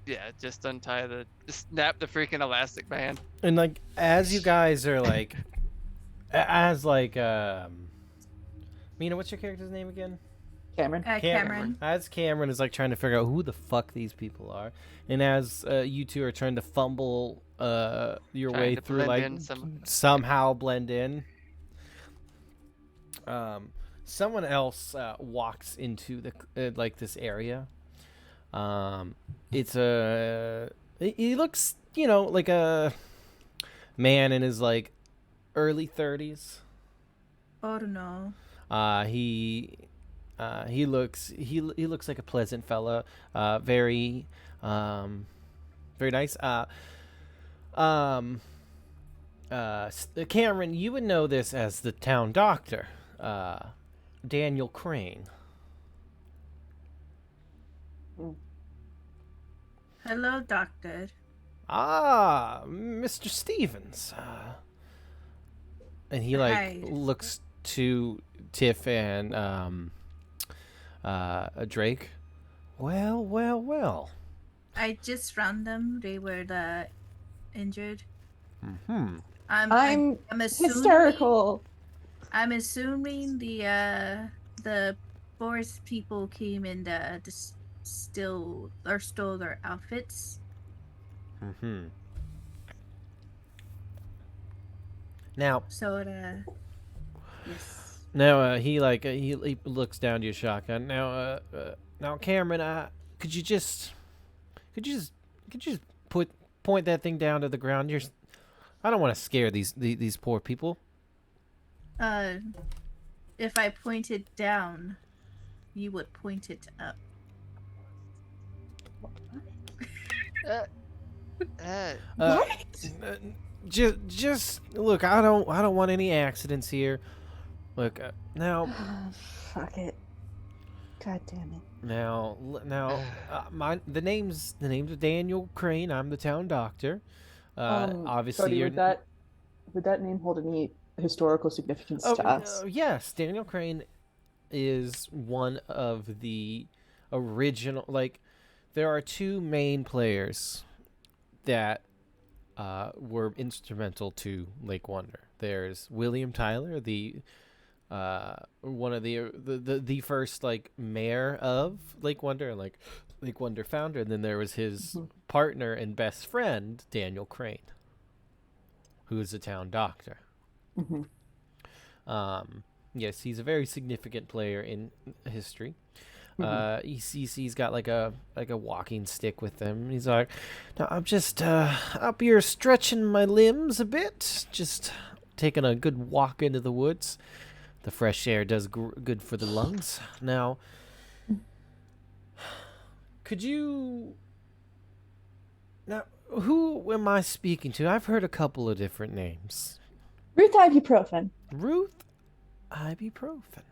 Yeah, just just snap the freaking elastic band. and like as you guys are like, as like Mina, what's your character's name again? Cameron. Cameron. As Cameron is like trying to figure out who the fuck these people are, and as you two are trying to fumble your Trying way to through, blend like in some- somehow blend in, someone else walks into the like this area. It's he looks, you know, like a man in his like early 30s. Oh no. He looks like a pleasant fella. Very very nice. Cameron, you would know this as the town doctor, Daniel Crane. Hello, doctor. Ah, Mr. Stevens. And he like Hi. looks to Tiff and Drake. Well. I just found them. They were injured. Mm-hmm. I'm assuming, hysterical. I'm assuming the forest people came and stole their outfits. Mm-hmm. Now, Yes. now he looks down to your shotgun. Now, Cameron, could you just point that thing down to the ground? I don't want to scare these poor people. If I pointed down, you would point it up. What? Just look. I don't want any accidents here. Look, now. Fuck it. God damn it. Now, the name's Daniel Crane. I'm the town doctor. Obviously, Cody, you're. would that name hold any historical significance to us? Yes, Daniel Crane is one of the original. Like, there are two main players that were instrumental to Lake Wonder. There's William Tyler, the one of the first like mayor of Lake Wonder and like Lake Wonder founder, and then there was his partner and best friend Daniel Crane, who is a town doctor. Mm-hmm. Yes, he's a very significant player in history. He's got like a walking stick with him. He's like, "Now I'm just up here stretching my limbs a bit, just taking a good walk into the woods. The fresh air does good for the lungs." Now, who am I speaking to? I've heard a couple of different names. Ruth Ibuprofen. Ruth Ibuprofen.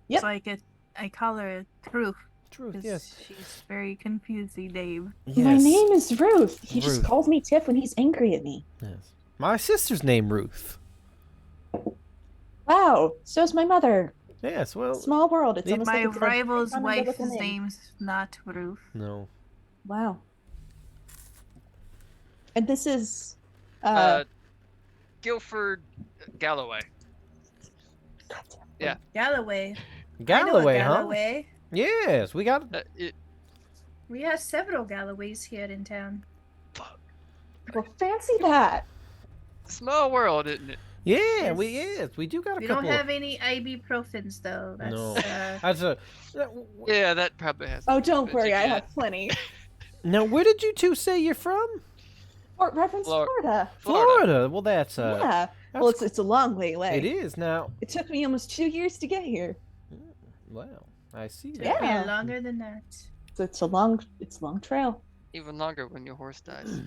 Yep. It's like I call her Truth. Truth, 'cause yes. She's very confusing name. My name is Ruth. He just Ruth. calls me Tiff when he's angry at me. Yes. My sister's name Ruth. Wow. So's my mother. Yes, well, Small world. It's almost My like it's a rival's common wife's biblical name. name's not Ruth. no. Wow. And this is Guilford Galloway. Yeah. Galloway. I know a Galloway, huh? Galloway. Yes, we got. We have several Galloways here in town. well, fancy that. Small world, isn't it? Yeah, Yes. we do got a We couple. don't have any ibuprofens though. That's No. That's a. Yeah, that probably has. Oh, don't worry, I yet. have plenty. Now, where did you two say you're from? Fort Reference, Flor- Florida. Florida. Well, that's Yeah. that's Well, it's a long way away. it is now. It took me almost 2 years to get here. Well, I see Took that. me Yeah. longer than that. So it's a long trail. Even longer when your horse dies.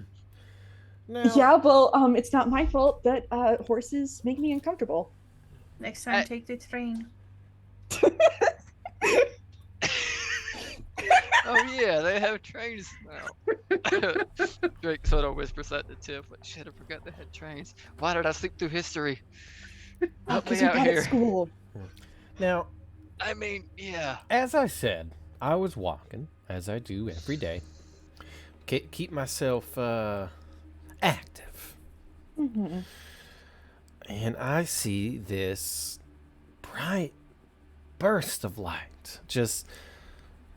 Now, Yeah, well, it's not my fault that horses make me uncomfortable. Next time, take the train. Oh yeah, they have trains now. Drake sort of whispers that to Tiff, like, shit, I forgot they had trains. Why did I sleep through history? Help Because me you're out bad here. at school. now, I mean, yeah. as I said, I was walking, as I do every day. Keep myself active. Mm-hmm. And I see this bright burst of light. Just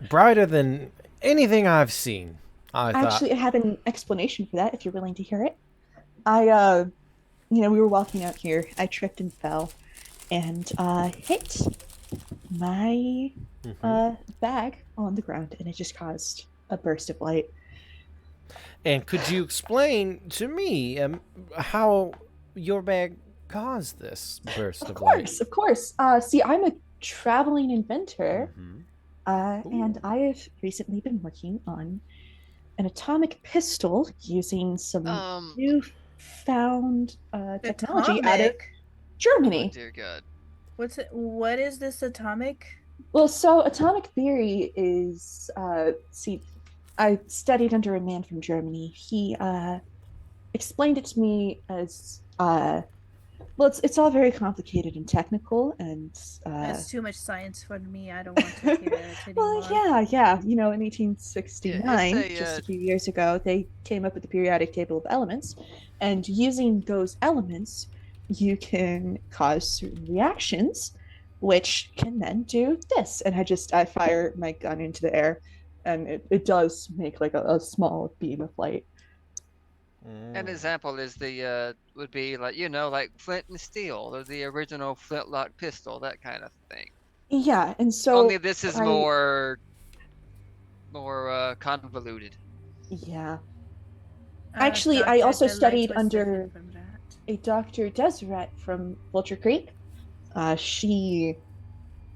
brighter than anything I've seen. I thought, Actually, I have an explanation for that if you're willing to hear it. We were walking out here. I tripped and fell and hit my bag on the ground, and it just caused a burst of light. and could you explain to me how your bag caused this burst of light? Of course. See, I'm a traveling inventor, Mhm. and I have recently been working on an atomic pistol using some newfound technology out of Atomic? Germany. Dear God. What is this atomic? Well, so atomic theory is I studied under a man from Germany. He explained it to me as it's all very complicated and technical, and That's too much science for me. I don't want to hear it anymore. well, yeah. In 1869, Yeah, it's just a few years ago, they came up with the periodic table of elements, and using those elements, you can cause certain reactions, which can then do this. And I fire my gun into the air, and it does make like a small beam of light. An example is would be like flint and steel, or the original flintlock pistol, that kind of thing. Yeah, and so Only this is more convoluted. Yeah. Actually, I Dr. also Delight studied was under different from that. a Dr. Deseret from Vulture Creek. She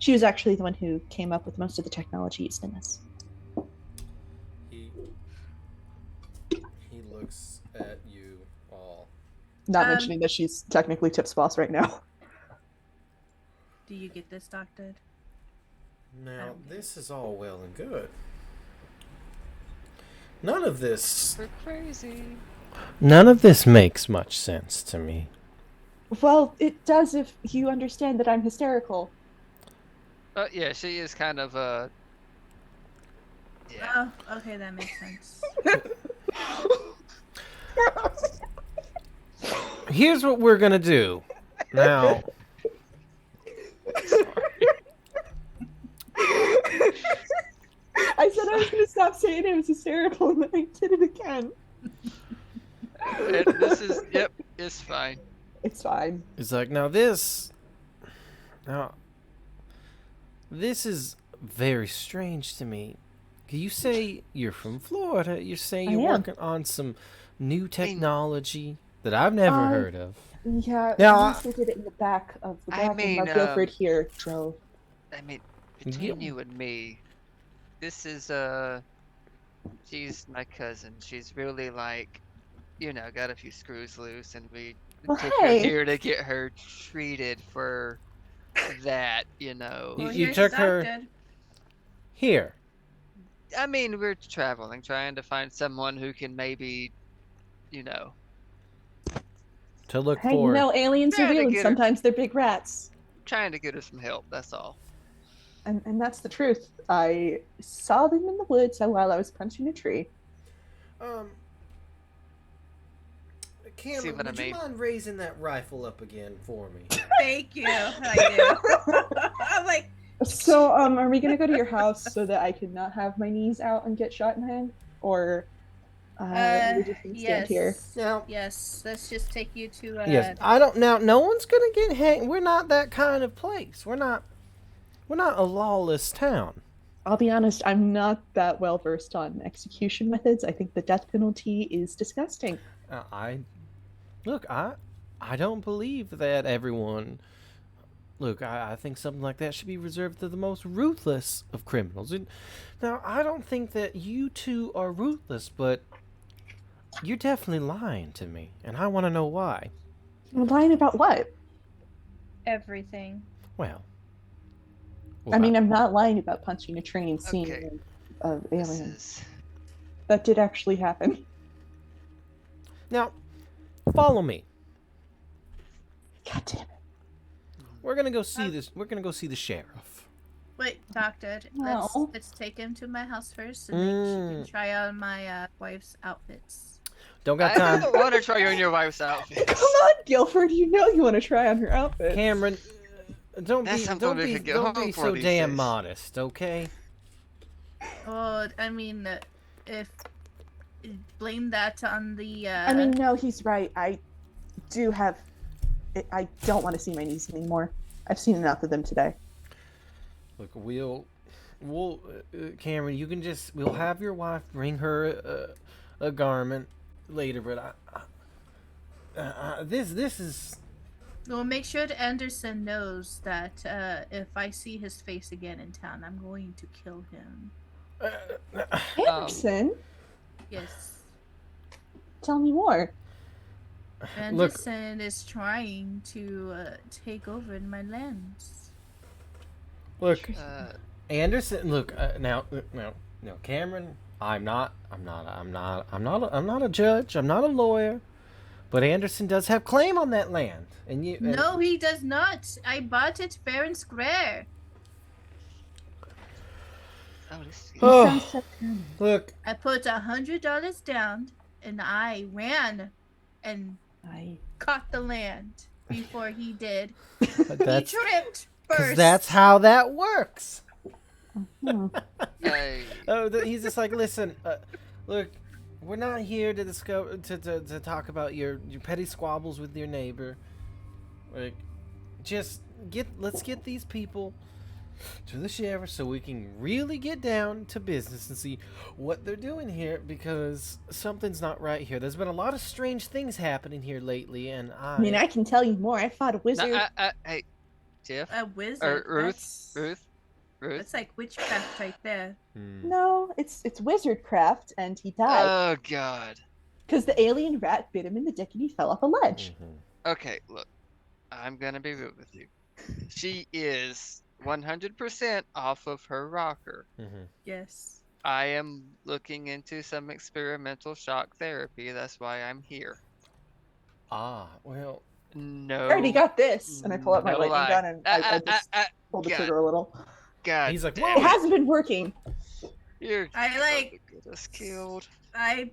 was actually the one who came up with most of the technology used in this. He looks at you all. Not mentioning that she's technically Tip's boss right now. Do you get this, Doctor? Now, this is all well and good. None of this We're crazy. makes much sense to me. Well, it does if you understand that I'm hysterical. Yeah, she is kind of yeah. Oh, okay, that makes sense. Here's what we're gonna do. Now, I said I was going to stop saying it was hysterical, and then I did it again. And this is it's fine. It's fine. it's like this is very strange to me. You say you're from Florida. You say I you're am. working on some new technology that I've never heard of. Yeah, Now, we did it in the back of the I wagon mean, while Guilford here drove. I mean, between you and me, this is she's my cousin. She's really like, got a few screws loose, and we Well, took hey. her here to get her treated for that. Well, You here's took the her- doctor. Here. I mean, we're traveling, trying to find someone who can maybe, To look Hey, for. aliens Yeah, are to real, and get her- sometimes they're big rats. trying to get her some help. That's all. And that's the truth. I saw them in the woods while I was punching a tree. Cameron, what I would you mean? mind raising that rifle up again for me? Thank you. I do. I'm like, So, are we gonna go to your house so that I can not have my knees out and get shot in the hand? Or, We just gonna stand here. Now, Yes, let's just take you to yes, I don't. Now, no one's gonna get hanged. We're not that kind of place. We're not a lawless town. I'll be honest, I'm not that well versed on execution methods. I think the death penalty is disgusting. I don't believe that everyone. Look, I think something like that should be reserved to the most ruthless of criminals. Now, I don't think that you two are ruthless, but you're definitely lying to me, and I want to know why. I'm lying about what? everything. Well, I mean, I'm not lying about punching a train scene Okay. of This aliens. is... That did actually happen. now, follow me. God damn it. We're gonna go see this. We're gonna go see the sheriff. Wait, doctor, No. let's take him to my house first and then she can try on my wife's outfits. Don't got I time. don't want to try on your wife's outfit. Come on, Guilford. You know you want to try on her outfit. Cameron, don't That's be something we could get don't home be for so these damn days. modest, okay? Oh, I mean, if blame that on the. I mean, no, he's right. I don't want to see my niece anymore. I've seen enough of them today. Look, we'll Cameron, you can we'll have your wife bring her a garment later, but this is Well, make sure that Anderson knows that if I see his face again in town, I'm going to kill him. Anderson, Yes. tell me more. Look. Anderson is trying to take over in my lands. look, Uh, Anderson. Look, now, Cameron. I'm not a judge. I'm not a lawyer, but Anderson does have claim on that land, and you. No, he does not. I bought it fair and square. oh, this is... Oh, Sounds so good. look, I put $100 down, and I ran and caught the land before he did. that's He tripped because first. that's how that works. Hey, He's just like, listen, look, we're not here to discover to talk about your petty squabbles with your neighbor. Like, let's get these people to the sheriff so we can really get down to business and see what they're doing here, because something's not right here. There's been a lot of strange things happening here lately, and I mean, I can tell you more. I fought a wizard. hey, Tiff, A wizard. Ruth, That's Ruth. like witchcraft right there. No, it's wizardcraft, and he died Oh God. because the alien rat bit him in the dick and he fell off a ledge. Okay, look, I'm gonna be real with you. She is 100% off of her rocker. Yes. I am looking into some experimental shock therapy. That's why I'm here. Well, No. I already got this, and I pull out my no lightning lie. gun and I just pull the God. trigger a little. God. He's like, damn It hasn't been working. You're I about like- to get us killed. I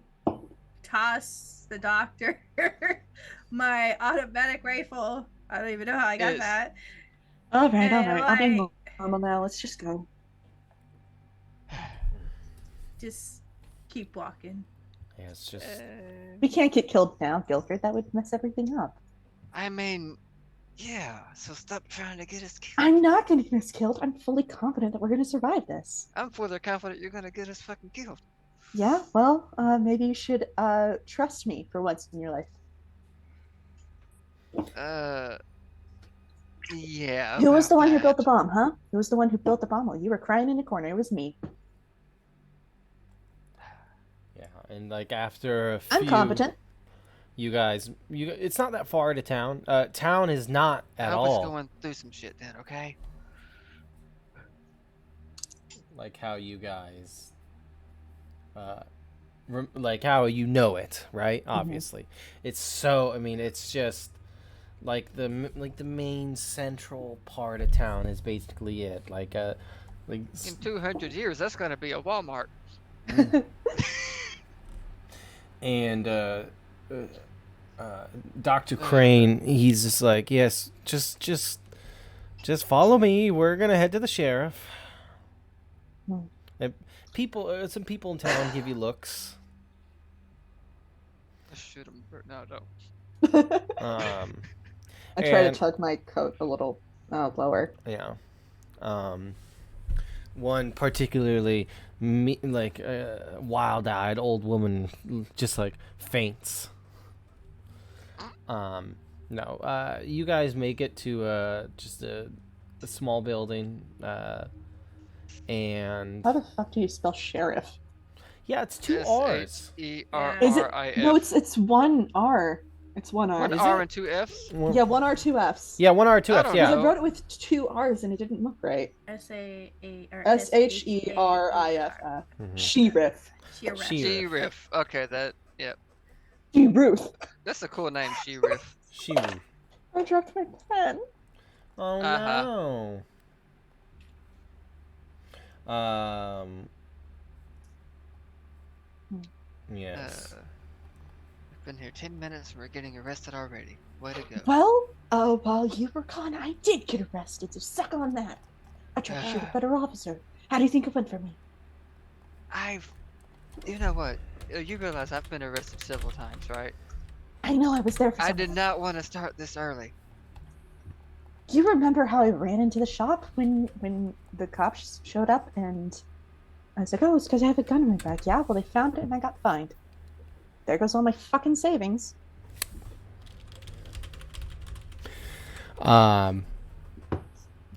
toss the doctor my automatic rifle. I don't even know how I got Yes. that. All right. And I'm being like, normal now. Let's just go. just keep walking. yeah, it's just. We can't get killed now, Guilford. That would mess everything up. I mean, yeah. So stop trying to get us killed. I'm not going to get us killed. I'm fully confident that we're going to survive this. I'm further confident you're gonna get us fucking killed. Yeah, well, maybe you should trust me for once in your life. Yeah. Who was the about one who built the that. bomb, huh? Who was the one who built the bomb while you were crying in the corner? It was me. Yeah, and like after a few, I'm competent. You guys, it's not that far to town. Town is not at I was all going through some shit then, okay? like how you guys, like how you know it, right? Obviously, it's so. I mean, it's just like the main central part of town is basically it. Like In 200 years, that's gonna be a Walmart. and Dr. Crane, he's just like, yes, just follow me. We're gonna head to the sheriff. Hmm. And some people in town give you looks. Just shoot him. No, don't. I try to and- tug my coat a little lower. Yeah. One particularly wild-eyed old woman just like faints. No. You guys make it to just a small building. And How the fuck do you spell sheriff? yeah, it's 2 R's. Is it? SHERRIF. No, it's one R. It's one R. One Is R it? and 2 Fs. Yeah, one R, 2 Fs. Yeah, 1 R, 2 I Fs. don't Yeah. Because I know. wrote it with 2 R's and it didn't look right. SHERIFF. Mhm. Sheriff. Sheriff. Sheriff. Okay, yep. Sheriff. That's a cool name, Sheriff. Sheriff. I dropped my pen. Oh Uh-huh. no. Yes. We've been here 10 minutes and we're getting arrested already. Way to go. Well, while you were gone, I did get arrested, so suck on that. I tried to shoot a better officer. How do you think it went for me? You know what? You realize I've been arrested several times, right? I know I was there for I some did of it. not want to start this early. You remember how I ran into the shop when the cops showed up and I was like, oh, it's because I have a gun in my bag. Yeah, well, they found it and I got fined. There goes all my fucking savings.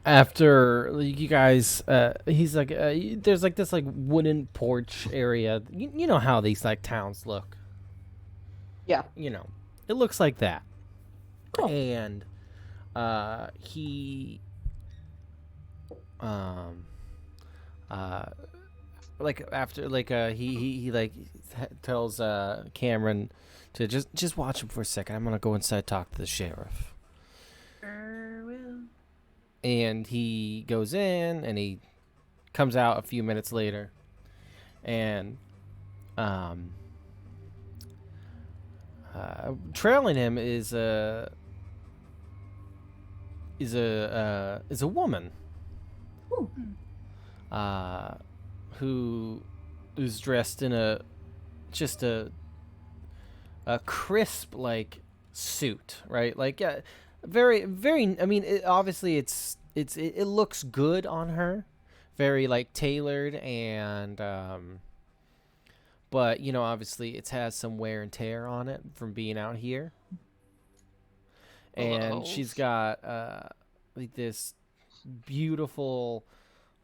After you guys, he's like, there's like this like wooden porch area. You know how these like towns look. Yeah. You know, it looks like that. Cool. And he like after like he like tells Cameron to just watch him for a second. I'm gonna go inside and talk to the sheriff. Will. And he goes in and he comes out a few minutes later, and trailing him is a woman Ooh. who is dressed in a crisp like suit, right? Like very I mean, obviously it looks good on her, very like tailored, and but you know, obviously it has some wear and tear on it from being out here. And Holes. she's got like this beautiful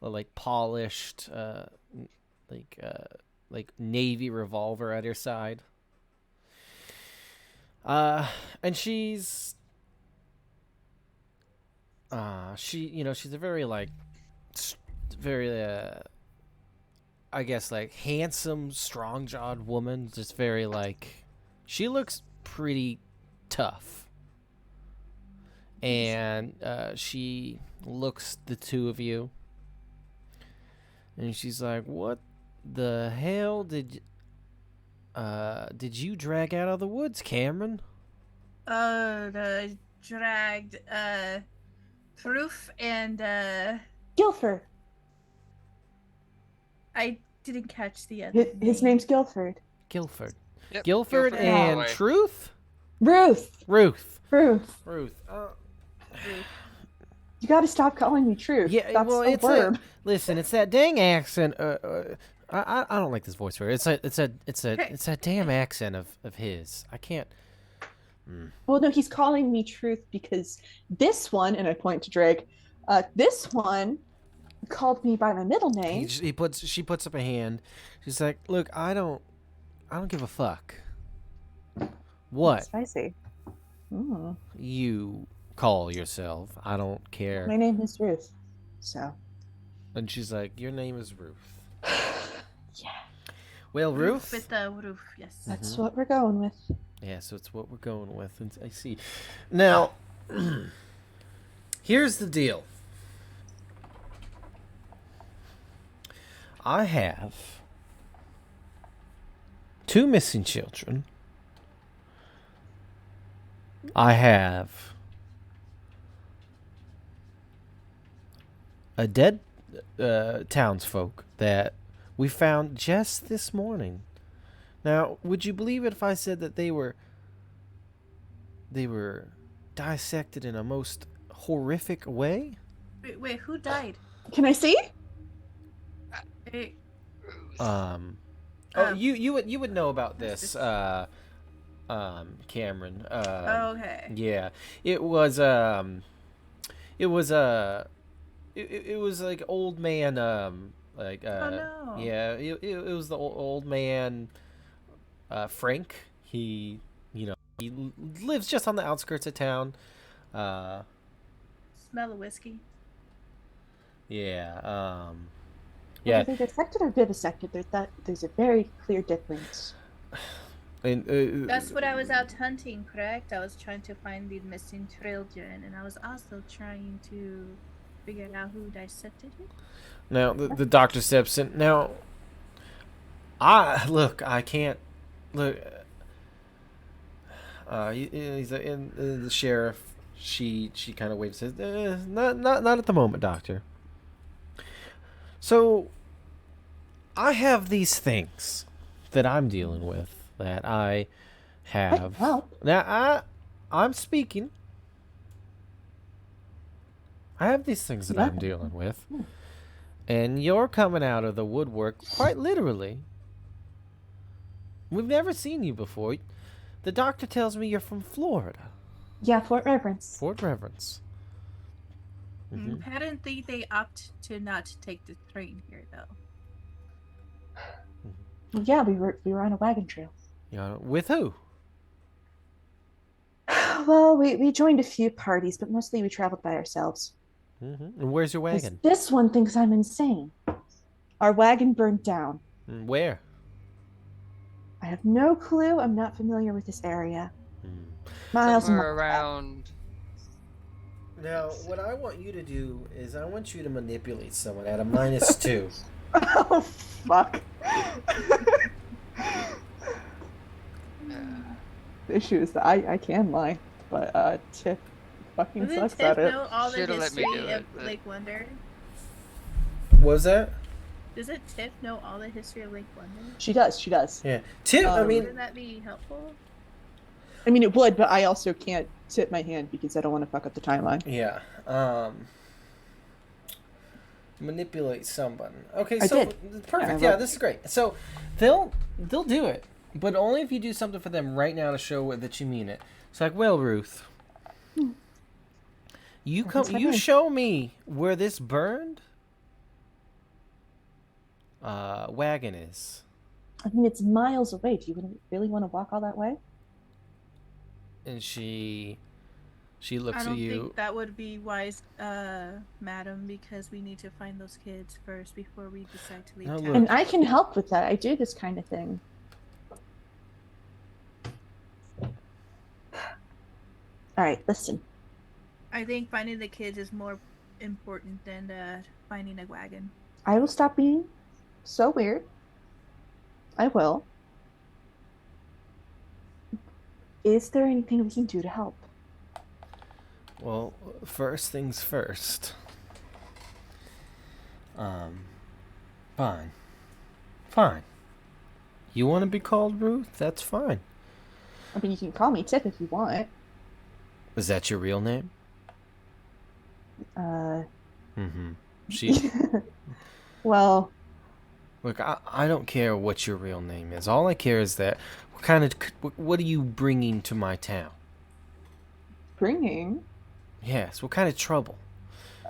like polished like navy revolver at her side. And she's she's a very like very I guess like handsome, strong-jawed woman, just very like she looks pretty tough. And she looks the two of you and she's like, "What the hell did you drag out of the woods, Cameron?" Dragged Proof and Guilford. I didn't catch the other His name. name's Guilford. Guilford. Yep, Guilford Guilford and Holloway. Truth? Ruth. Ruth. Ruth. You gotta stop calling me Truth. Yeah, That's well, a it's verb. listen, it's that dang accent. I don't like this voice for it. It's that damn accent of his. I can't. Well, no, he's calling me Truth because this one, and I point to Drake, this one called me by my middle name. She puts up a hand. She's like, "Look, I don't give a fuck what Spicy. you call yourself. I don't care." My name is Ruth. So. And she's like, "Your name is Ruth." Yeah. Well, Ruth. With the roof, yes. That's what we're going with. Yeah, so it's what we're going with. And I see. Now, here's the deal. I have 2 missing children. I have a dead townsfolk that we found just this morning. Now, would you believe it if I said that they were dissected in a most horrific way? Wait, who died? Can I see? Hey, You would know about this, Cameron. okay. Yeah, it was like old man, like Oh no. yeah, it was the old man, Frank. He lives just on the outskirts of town. Smell of whiskey. Yeah, Whether they're dissected or vivisected, there's a very clear difference. and That's what I was out hunting, correct? I was trying to find the missing children, and I was also trying to figure out who dissected it. now the doctor steps in. Now, I can't look. He's in the sheriff. She kind of waves, says, not at the moment, doctor. So, I have these things that I'm dealing with that I have. Help. Now I'm speaking. I have these things that I'm dealing with, and you're coming out of the woodwork quite literally. We've never seen you before. The doctor tells me you're from Florida. Yeah, Fort Reverence. Fort Reverence. Mm-hmm. Apparently, they opt to not take the train here, though. Well, yeah, we were on a wagon trail. With who? Well, we joined a few parties, but mostly we traveled by ourselves. Mm-hmm. And where's your 'Cause wagon? this one thinks I'm insane. Our wagon burned down. Where? I have no clue. I'm not familiar with this area. Mm. Miles and Somewhere around. Now, what I want you to do is I want you to manipulate someone at a -2. Oh, fuck. The issue is that I can lie, but Tiff fucking Doesn't sucks Tiff at it. know all the Should've let me history do of it, but- Lake Wonder? What was that? Doesn't Tiff know all the history of Lake Wonder? She does. Yeah. Tip, I mean, Wouldn't that be helpful? I mean, it would, but I also can't tip my hand because I don't want to fuck up the timeline. yeah. Manipulate someone. Okay, I so did. perfect. Yeah, Yeah, this is great. So they'll do it, but only if you do something for them right now to show that you mean it. It's like, well, Ruth, you show me where this burned wagon is. I mean, it's miles away. Do you really want to walk all that way? And she looks I at don't you. think that would be wise, madam, because we need to find those kids first before we decide to leave No, town. look. And I can help with that. I do this kind of thing. All right, listen. I think finding the kids is more important than finding a wagon. I will stop being so weird. I will. Is there anything we can do to help? Well, first things first. Fine. You want to be called Ruth? That's fine. I mean, you can call me Tiff if you want. Is that your real name? Mm-hmm. She. Well, Look, I don't care what your real name is. All I care is that what are you bringing to my town? bringing Yes, what kind of trouble?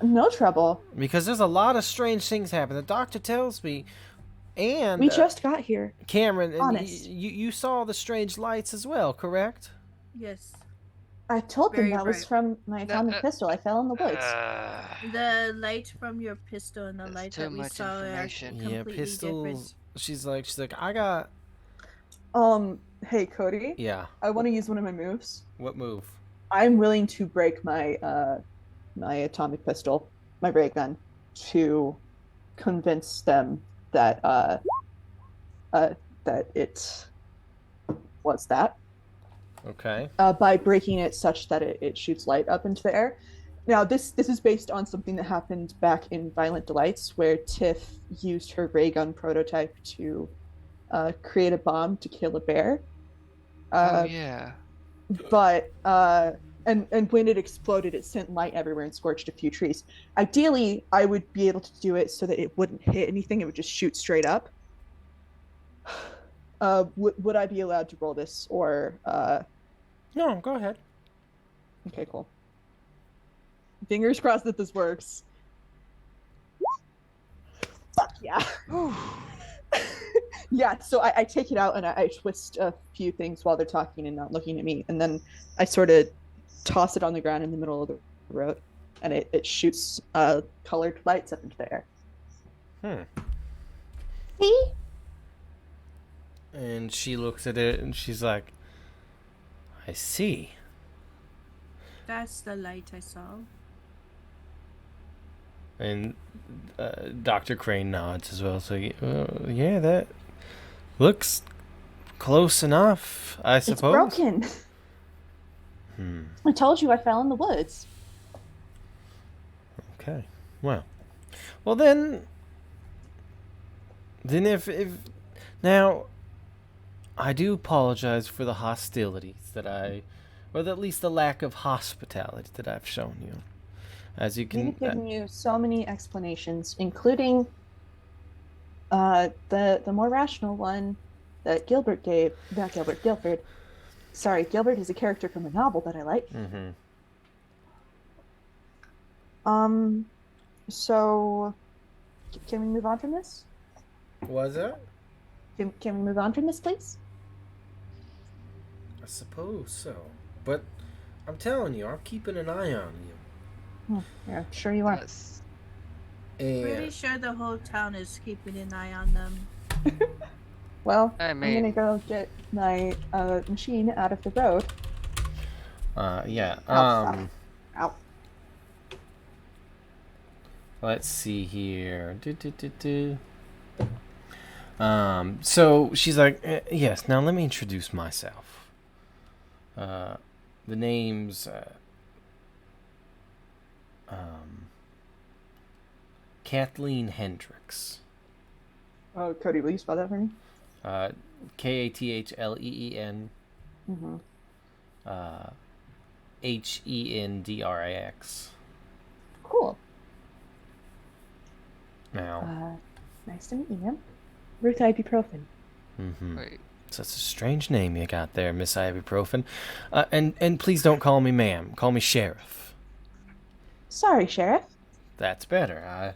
no trouble. Because there's a lot of strange things happening. The doctor tells me, and We just got here. Cameron, and Honest. you saw the strange lights as well, correct? Yes. I told them Very that was bright. from my atomic pistol. I fell in the woods. The light from your pistol and the That's light too that we much saw are information. Yeah, completely pistols. different. She's like, I got. Hey Cody. Yeah. I want to use one of my moves. What move? I'm willing to break my my atomic pistol, my ray gun, to convince them that that it was that. Okay. By breaking it such that it shoots light up into the air. Now, this is based on something that happened back in Violent Delights, where Tiff used her ray gun prototype to create a bomb to kill a bear. Oh yeah. But and when it exploded, it sent light everywhere and scorched a few trees. Ideally, I would be able to do it so that it wouldn't hit anything; it would just shoot straight up. Would I be allowed to roll this, or? No, go ahead. Okay, cool. Fingers crossed that this works. Fuck yeah. Yeah, so I take it out and I twist a few things while they're talking and not looking at me, and then I sort of toss it on the ground in the middle of the road, and it shoots colored lights up into the air. See? And she looks at it and she's like, I see. That's the light I saw. And Dr. Crane nods as well. So, yeah, that looks close enough, I suppose. It's broken. I told you I fell in the woods. Okay. Well, then if now, I do apologize for the hostilities that or at least the lack of hospitality that I've shown you. As you can, We've given you so many explanations, including the more rational one that Gilbert gave. Not Gilbert, Guilford. Sorry, Gilbert is a character from a novel that I like. So, can we move on from this? Was that? Can we move on from this, please? I suppose so. But I'm telling you, I'm keeping an eye on you. Yeah, sure you are. Yes. Pretty sure the whole town is keeping an eye on them. Well, I I'm mean- gonna go get my machine out of the road. Yeah. Ow. Let's see here. So she's like, yes, now let me introduce myself. The name's Kathleen Hendricks. Oh, Cody, will you spell that for me? Kathleen Hendrix. Cool. Now. Nice to meet you, ma'am. Ruth Ibuprofen. Wait. Such a strange name you got there, Miss Ibuprofen. And please don't call me ma'am. Call me Sheriff. Sorry, Sheriff. That's better.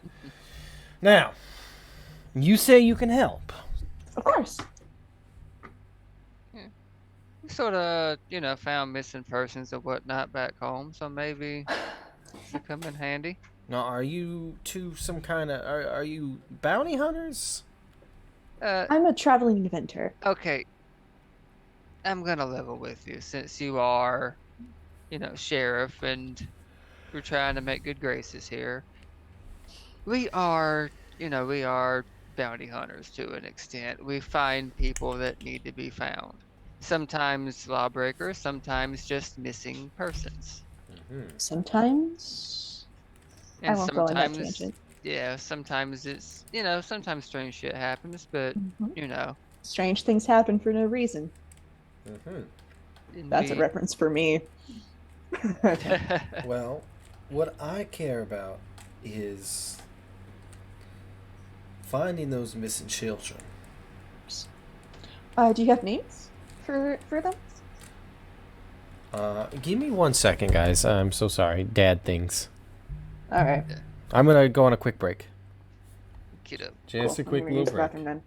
Now, you say you can help. Of course. We sort of, found missing persons and whatnot back home, so maybe it come in handy. Now, are you two some kind of... Are you bounty hunters? I'm a traveling inventor. Okay. I'm gonna level with you, since you are, sheriff, and we're trying to make good graces here. We are bounty hunters to an extent. We find people that need to be found. Sometimes lawbreakers, sometimes just missing persons. Sometimes. And I won't go on that tangent. Yeah, sometimes it's, sometimes strange shit happens, but, Strange things happen for no reason. That's a reference for me. Well, what I care about is finding those missing children. Do you have names for them? Give me 1 second, guys. I'm so sorry. Dad things. All right. I'm gonna go on a quick break. Get up. Just Cool. a quick I'm gonna little use the break. bathroom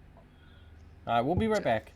then. We'll be right back.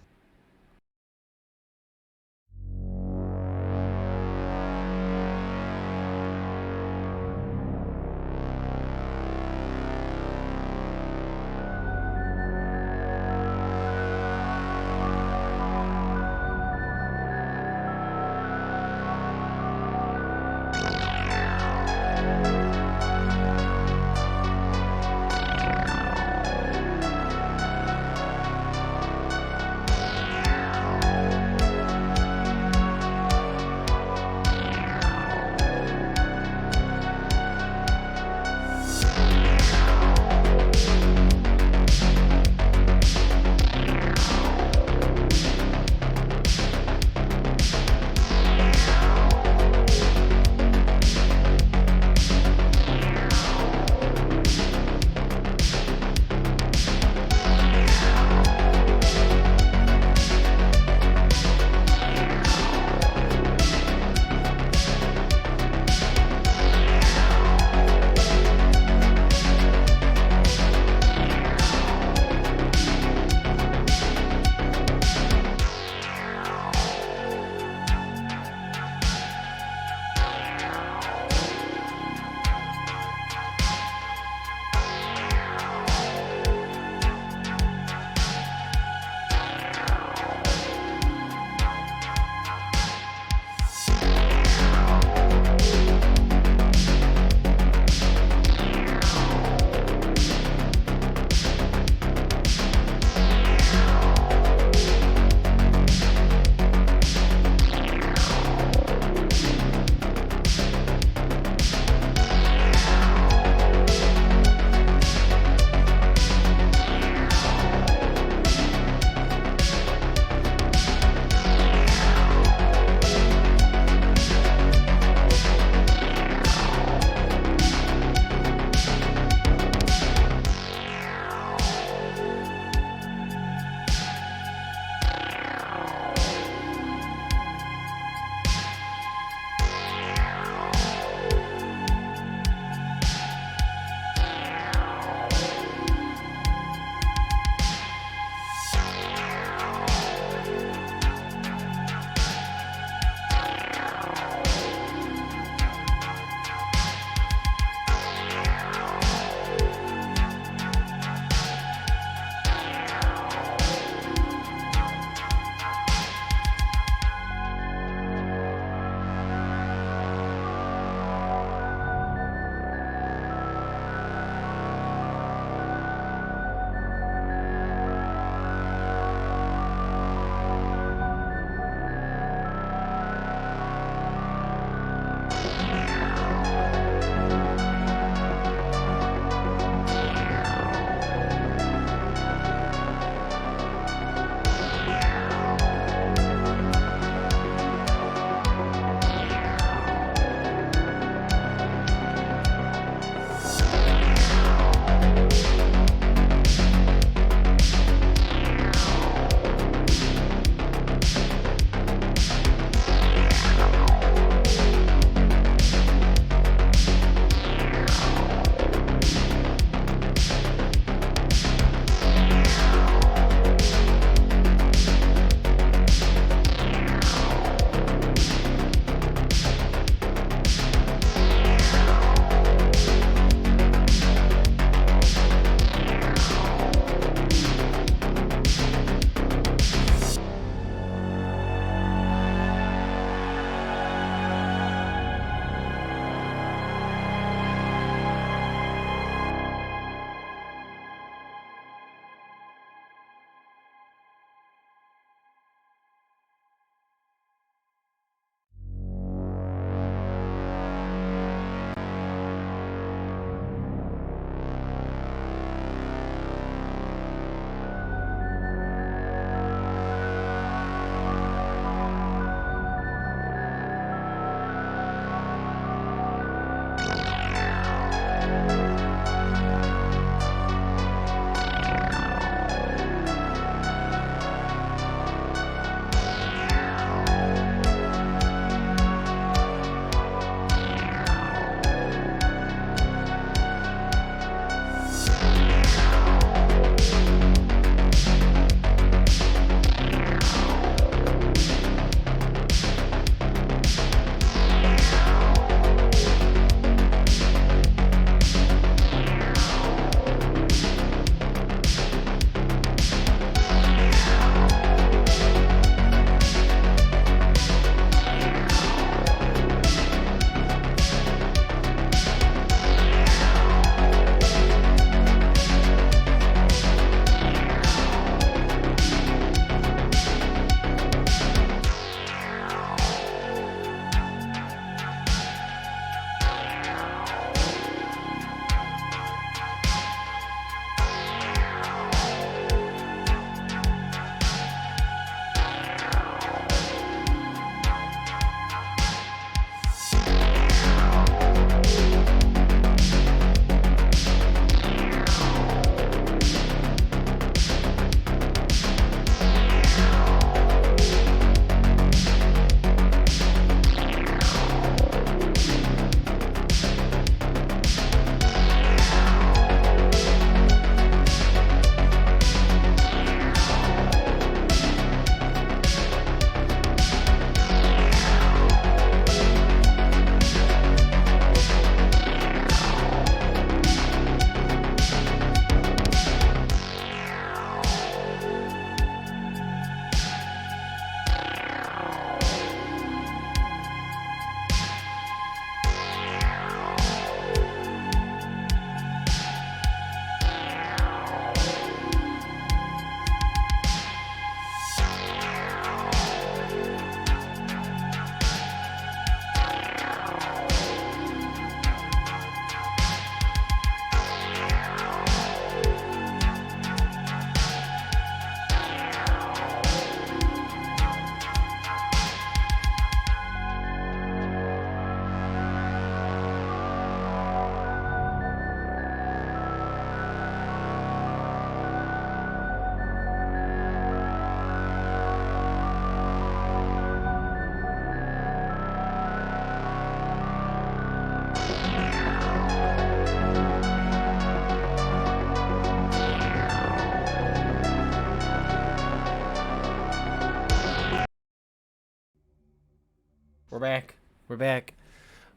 We're back. We're back.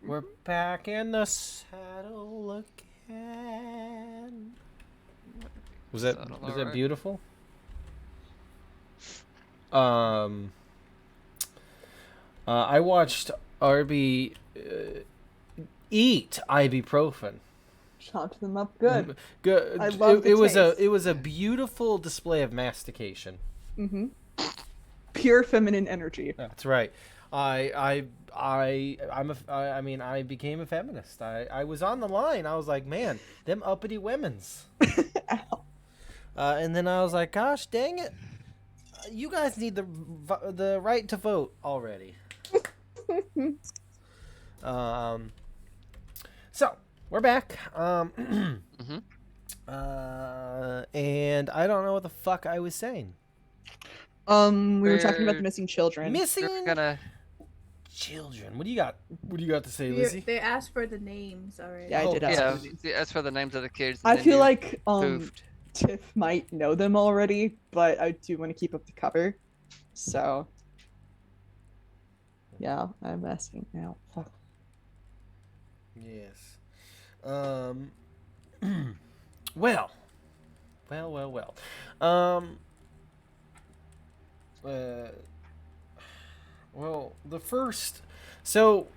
We're back in the saddle again. Was that beautiful? I watched Arby eat ibuprofen. Chomped them up good. Good. I love it. the It was a beautiful display of mastication. Mm-hmm. Pure feminine energy. That's right. I became a feminist. I was on the line. I was like, man, them uppity women's. And then I was like, gosh, dang it, you guys need the right to vote already. So we're back. And I don't know what the fuck I was saying. We were talking about the missing children. Children. What do you got? What do you got to say, Lizzie? They asked for the names already. Yeah, I did ask for the names. That's for the names of the kids. I feel like Tiff might know them already, but I do want to keep up the cover. So yeah, I'm asking now. Fuck. Yes. Well. Well, the first... So,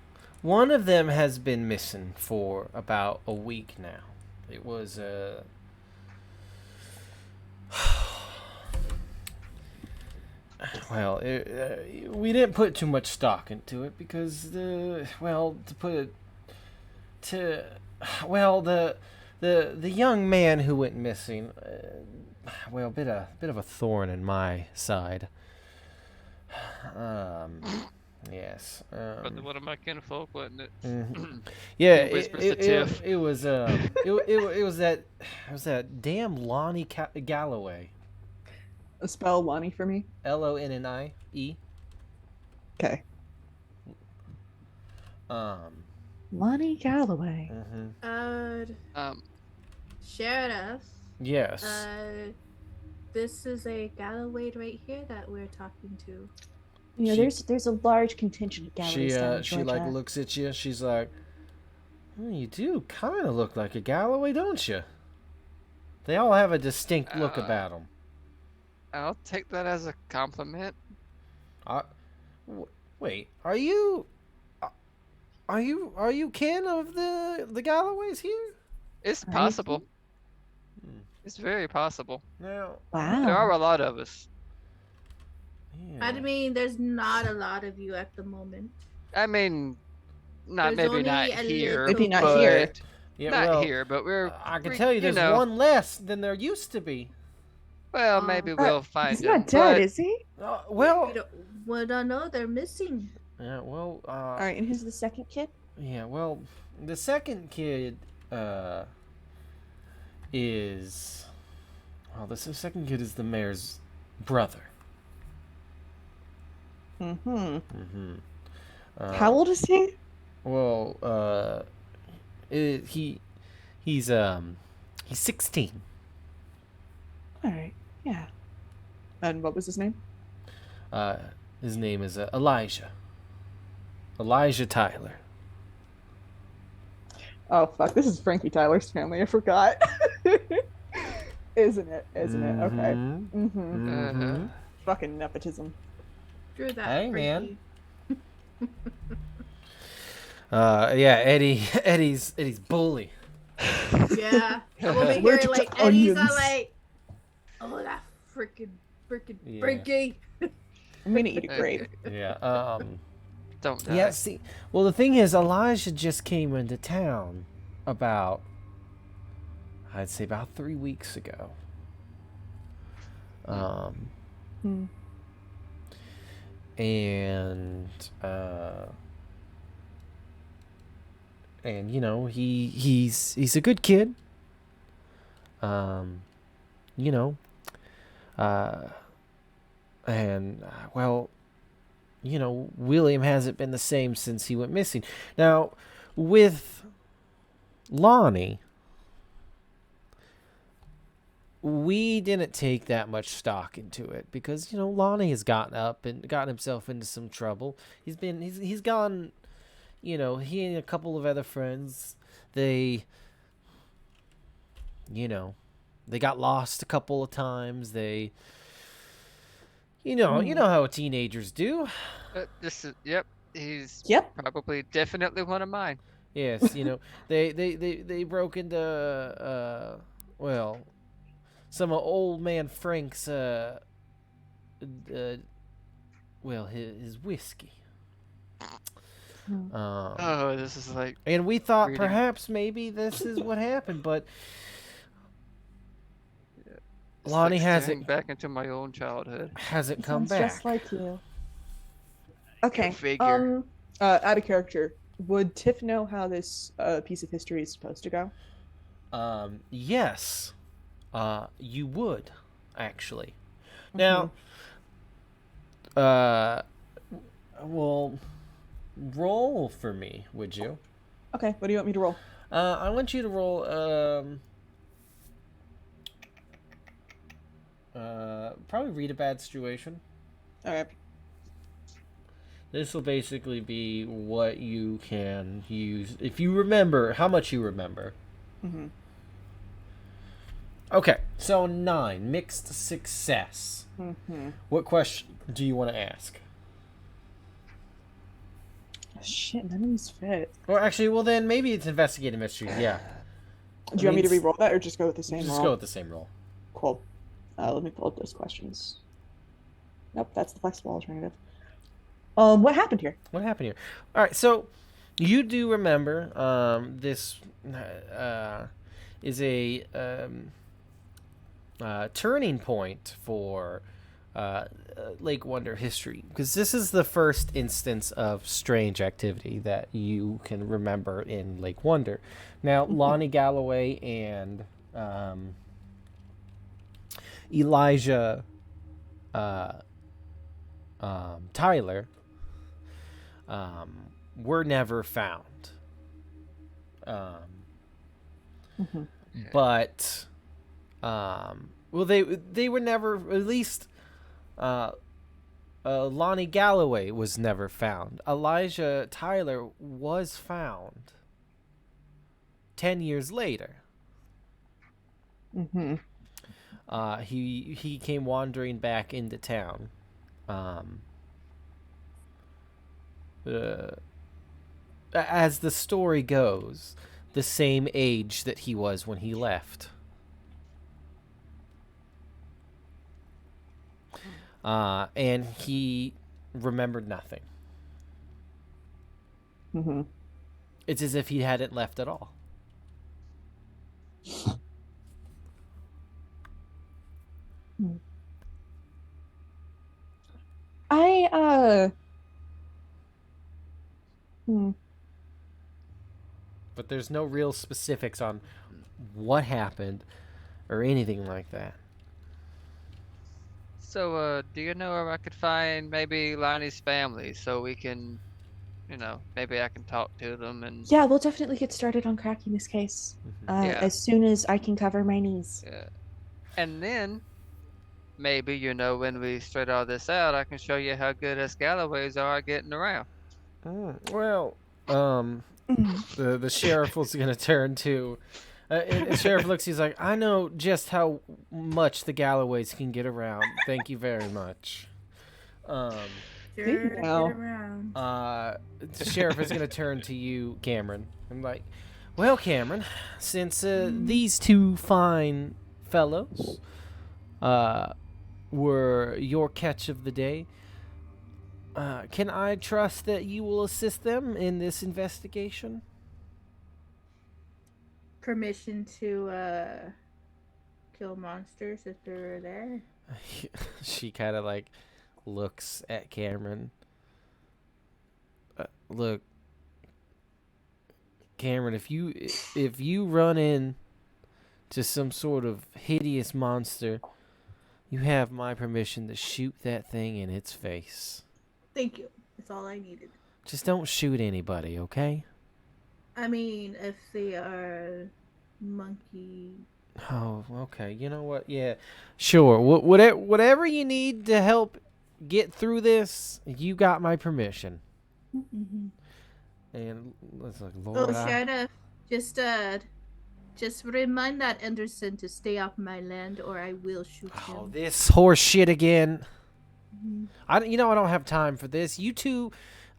one of them has been missing for about a week now. It was, Well, we didn't put too much stock into it because the young man who went missing, bit of a thorn in my side. Yes. But one of my kinfolk, wasn't it? Mm-hmm. Yeah, it was that damn Lonnie Galloway. Spell Lonnie for me. Lonnie. Okay. Lonnie Galloway. Mm-hmm. Sheriff. Yes. This is a Galloway right here that we're talking to. Yeah, there's a large contingent of Galloways down in she Georgia. like looks at you. She's like, you do kind of look like a Galloway, don't you? They all have a distinct look about them. I'll take that as a compliment. Wait, are you kin of the Galloways here? It's possible. It's very possible. Now, wow. There are a lot of us. Yeah. I mean, there's not a lot of you at the moment. I mean, not There's maybe not only a here. Maybe not but- here. Yeah, not well, here, but I can tell you there's one less than there used to be. Well, maybe we'll find He's him. not dead, is he? Well, We don't know. They're missing. yeah, well, All right, and who's the second kid? yeah, well, the second kid is the second kid is the mayor's brother. Mm-hmm. Mm-hmm. How old is he? Well, he's 16. All right, yeah. And what was his name? His name is Elijah. Elijah Tyler. Oh fuck! This is Frankie Tyler's family. I forgot. Isn't it? Isn't it? Okay. Mm-hmm. Mm-hmm. Fucking nepotism. Drew that. Hey, man. Frankie. Yeah, Eddie's bully. Yeah. I'm over here Allergic to like Eddie's all onions. like, oh that freaking Yeah. Frankie. I'm gonna eat a grape. Yeah. Don't die. Yeah. See, well, the thing is, Elijah just came into town I'd say about 3 weeks ago. And you know he's a good kid. You know, well, you know, William hasn't been the same since he went missing. Now, with Lonnie, we didn't take that much stock into it because Lonnie has gotten up and gotten himself into some trouble. He's gone. He and a couple of other friends, they got lost a couple of times. They, you know how teenagers do. Yep. He's Yep. probably definitely one of mine. Yes, they broke into some of old man Frank's his whiskey. This is like. And we thought reading. perhaps maybe this is what happened, but It's Lonnie like hasn't staring back into my own childhood. come Sounds back. just like you. Okay. Figure. Out of character, would Tiff know how this piece of history is supposed to go? Yes, you would actually. Now, well, roll for me, would you? Okay. What do you want me to roll? I want you to roll. Probably read a bad situation. All right. This will basically be what you can use if you remember how much you remember. Mm-hmm. Okay, so 9, mixed success. Mm-hmm. What question do you want to ask? Shit, none of these fit. Or actually, well then maybe it's investigate a mystery. Yeah. Do you want me to re-roll that or just go with the same Just roll? go with the same roll. Cool. Let me pull up those questions. Nope, that's the flexible alternative. What happened here? What happened here? All right, so you do remember this is a turning point for Lake Wonder history, because this is the first instance of strange activity that you can remember in Lake Wonder. Now, Lonnie Galloway and Elijah Tyler were never found. But they were never, at least Lonnie Galloway was never found. Elijah Tyler was found 10 years later. He came wandering back into town. As the story goes, the same age that he was when he left. And he remembered nothing. It's as if he hadn't left at all. But there's no real specifics on what happened or anything like that. So, do you know where I could find maybe Lonnie's family so we can, maybe I can talk to them and. Yeah, we'll definitely get started on cracking this case as soon as I can cover my knees. Yeah. And then, maybe, when we straight all this out, I can show you how good us Galloways are at getting around. Well, the sheriff was going to turn to... and the sheriff looks, he's like, I know just how much the Galloways can get around. Thank you very much. Get around. The sheriff is going to turn to you, Cameron. I'm like, well, Cameron, since these two fine fellows were your catch of the day, can I trust that you will assist them in this investigation? Permission to kill monsters if they're there. She kind of like looks at Cameron. Look, Cameron, if you run in to some sort of hideous monster, you have my permission to shoot that thing in its face. Thank you. That's all I needed. Just don't shoot anybody, okay? I mean, if they are monkey Oh, okay. You know what? Yeah, sure. Whatever you need to help get through this, you got my permission. Mm-hmm. And let's look, Oh, Lord, Sheriff, just remind that Anderson to stay off my land, or I will shoot oh, him. this horse shit again. Mhm. I don't have time for this. You two,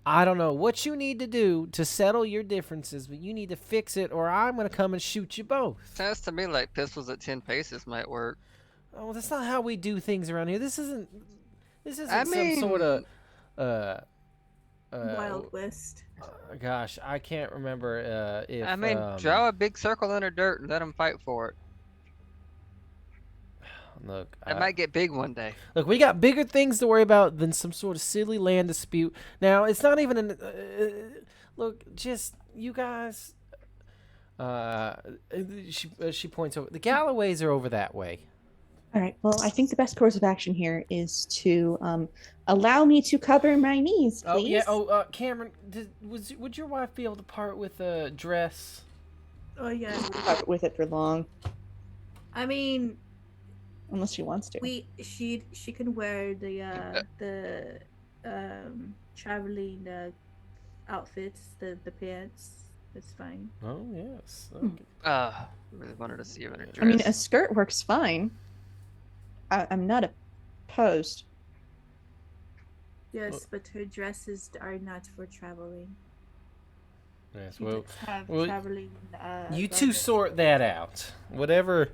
I don't know what you need to do to settle your differences, but you need to fix it, or I'm gonna come and shoot you both. Sounds to me like pistols at 10 paces might work. Oh, that's not how we do things around here. This isn't I some sort of mean, uh Wild West. gosh, I can't remember if draw a big circle in the dirt and let them fight for it. look, It might get big one day. look, we got bigger things to worry about than some sort of silly land dispute. Now, it's not even an look, just you guys she points over. The Galloways are over that way. All right. Well, I think the best course of action here is to allow me to cover my knees, please. Oh yeah. Oh, Cameron, would your wife be able to part with a dress? Oh yeah. Cover with it for long, I mean, unless she wants to. she can wear the traveling outfits, the pants. It's fine. Oh yes. Hmm. Okay. Really wanted to see her in a dress. I mean, a skirt works fine. I'm not opposed. Yes, but her dresses are not for traveling. Yes. She Well, does have well, traveling. you two garments. sort that out. Whatever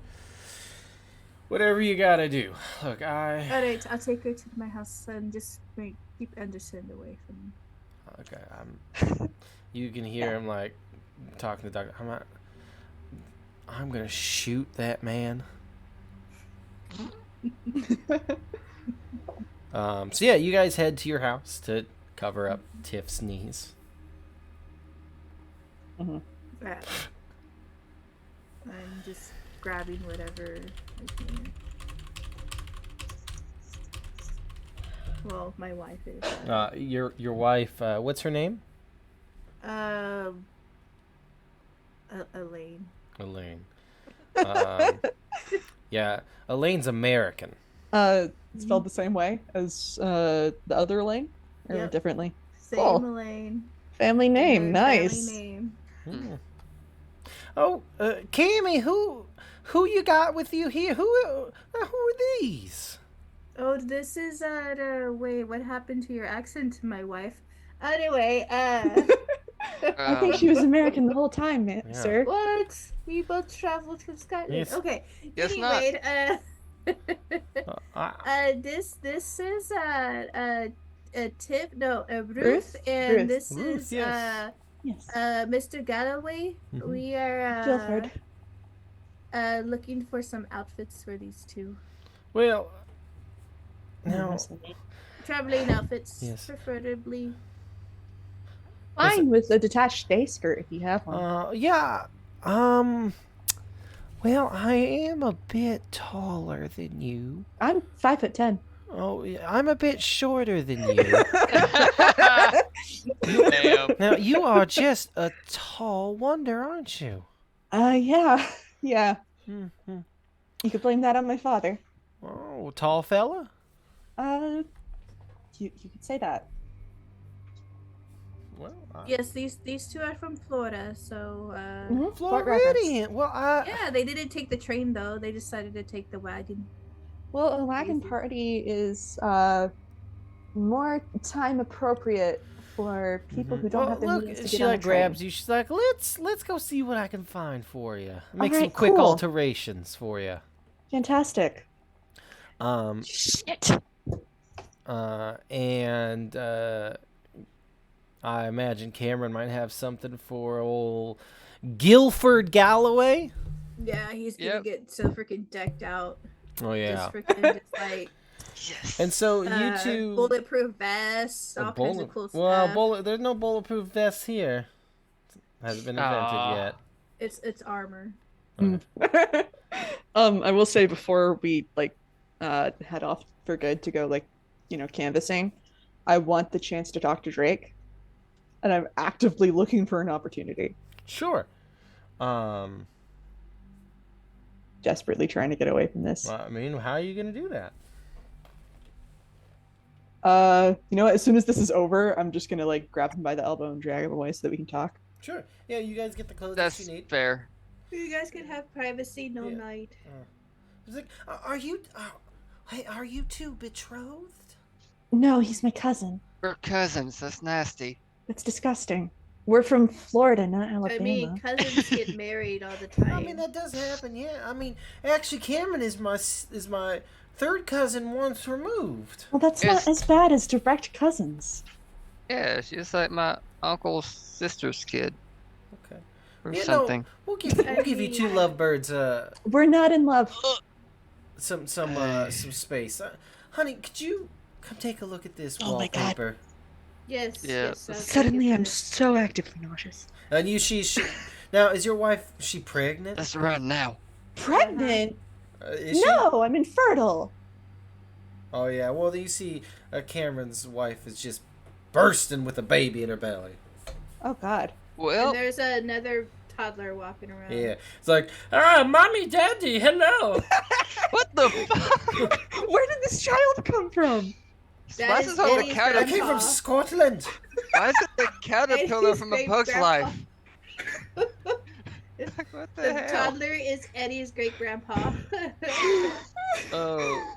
you gotta do. Look, All right, I'll take her to my house and just keep Anderson away from me. Okay. You can hear him like talking to the doctor. I'm gonna shoot that man. So yeah, you guys head to your house to cover up Tiff's knees. Mm-hmm. Yeah. I'm just grabbing whatever I can. Well, my wife is. Your wife, what's her name? Elaine. Elaine. Yeah, Elaine's American. Spelled the same way as the other Elaine, or Yep. differently. Same Cool. Elaine. Family name, Her nice. Family name. Hmm. Oh, Cammy, who you got with you here? Who are these? Oh, this is wait, what happened to your accent, my wife? Anyway, I think she was American the whole time, Yeah. sir. what? We both traveled from Scotland. Yes. Okay. Guess not. Anyway, I, this is Tiff, no, Ruth, Ruth? and Ruth. this Ruth, is yes. Yes. Mr. Galloway. Mhm. We are Guilford. looking for some outfits for these two. well, now Traveling outfits, Yes. preferably. Fine with a detached day skirt if you have one. yeah. Well, I am a bit taller than you. I'm 5'10". Oh, yeah, I'm a bit shorter than you. Damn. Now, you are just a tall wonder, aren't you? Yeah. Yeah. Mm-hmm. You could blame that on my father. Oh, tall fella? You could say that. Well, Yes, these two are from Florida, so Mhm. Fort reference. Floridian. Well, yeah, they didn't take the train though. They decided to take the wagon. Well, a wagon Easy. party is more time appropriate for people who don't well, have the look, means to she get on a like train. grabs you. She's like, let's go see what I can find for you. Make some Alright, quick cool. alterations for you. Fantastic. Shit. And I imagine Cameron might have something for old Guilford Galloway. Yeah, he's gonna Yep. get so freaking decked out. Oh yeah. Just freaking just like Yes. And so you two bulletproof vests, all kinds of cool stuff. there's no bulletproof vests here. Hasn't been invented Aw. yet. It's armor. I will say before we head off for good to go canvassing, I want the chance to talk to Drake, and I'm actively looking for an opportunity. Sure. desperately trying to get away from this. Well, I mean, how are you gonna do that? You know what? As soon as this is over, I'm just gonna like grab him by the elbow and drag him away so that we can talk. Sure. Yeah, you guys get the clothes That's that you need. fair. You guys can have privacy, no Yeah. night. It's like, are you? Hey, are you two betrothed? No, he's my cousin. We're cousins. That's nasty. That's disgusting. We're from Florida, not Alabama. I mean, cousins get married all the time. I mean, that does happen. Yeah. I mean, actually, Cameron is my third cousin once removed. Well, that's Yes. not as bad as direct cousins. Yeah, she's like my uncle's sister's kid Okay. or Yeah, something. no, we'll give you two lovebirds We're not in love. some space. Honey, could you come take a look at this Oh my God. wallpaper? Yes. Yeah. Yes, I'll Suddenly, take I'm it. so actively nauseous. And she now is your wife? She pregnant? Let's run now. Pregnant? Is she? No, I'm infertile. Oh yeah. Well, you see, Cameron's wife is just bursting with a baby in her belly. Oh God. Well, And there's another toddler walking around. Yeah. It's like, mommy, daddy, hello. what the fuck? Where did this child come from? That Why is is this all the Eddie's I came caterpillar? from Scotland. Why is it the caterpillar Eddie's from A great Bug's grandpa. Life? Like, what the The hell? toddler is Eddie's great grandpa. Oh.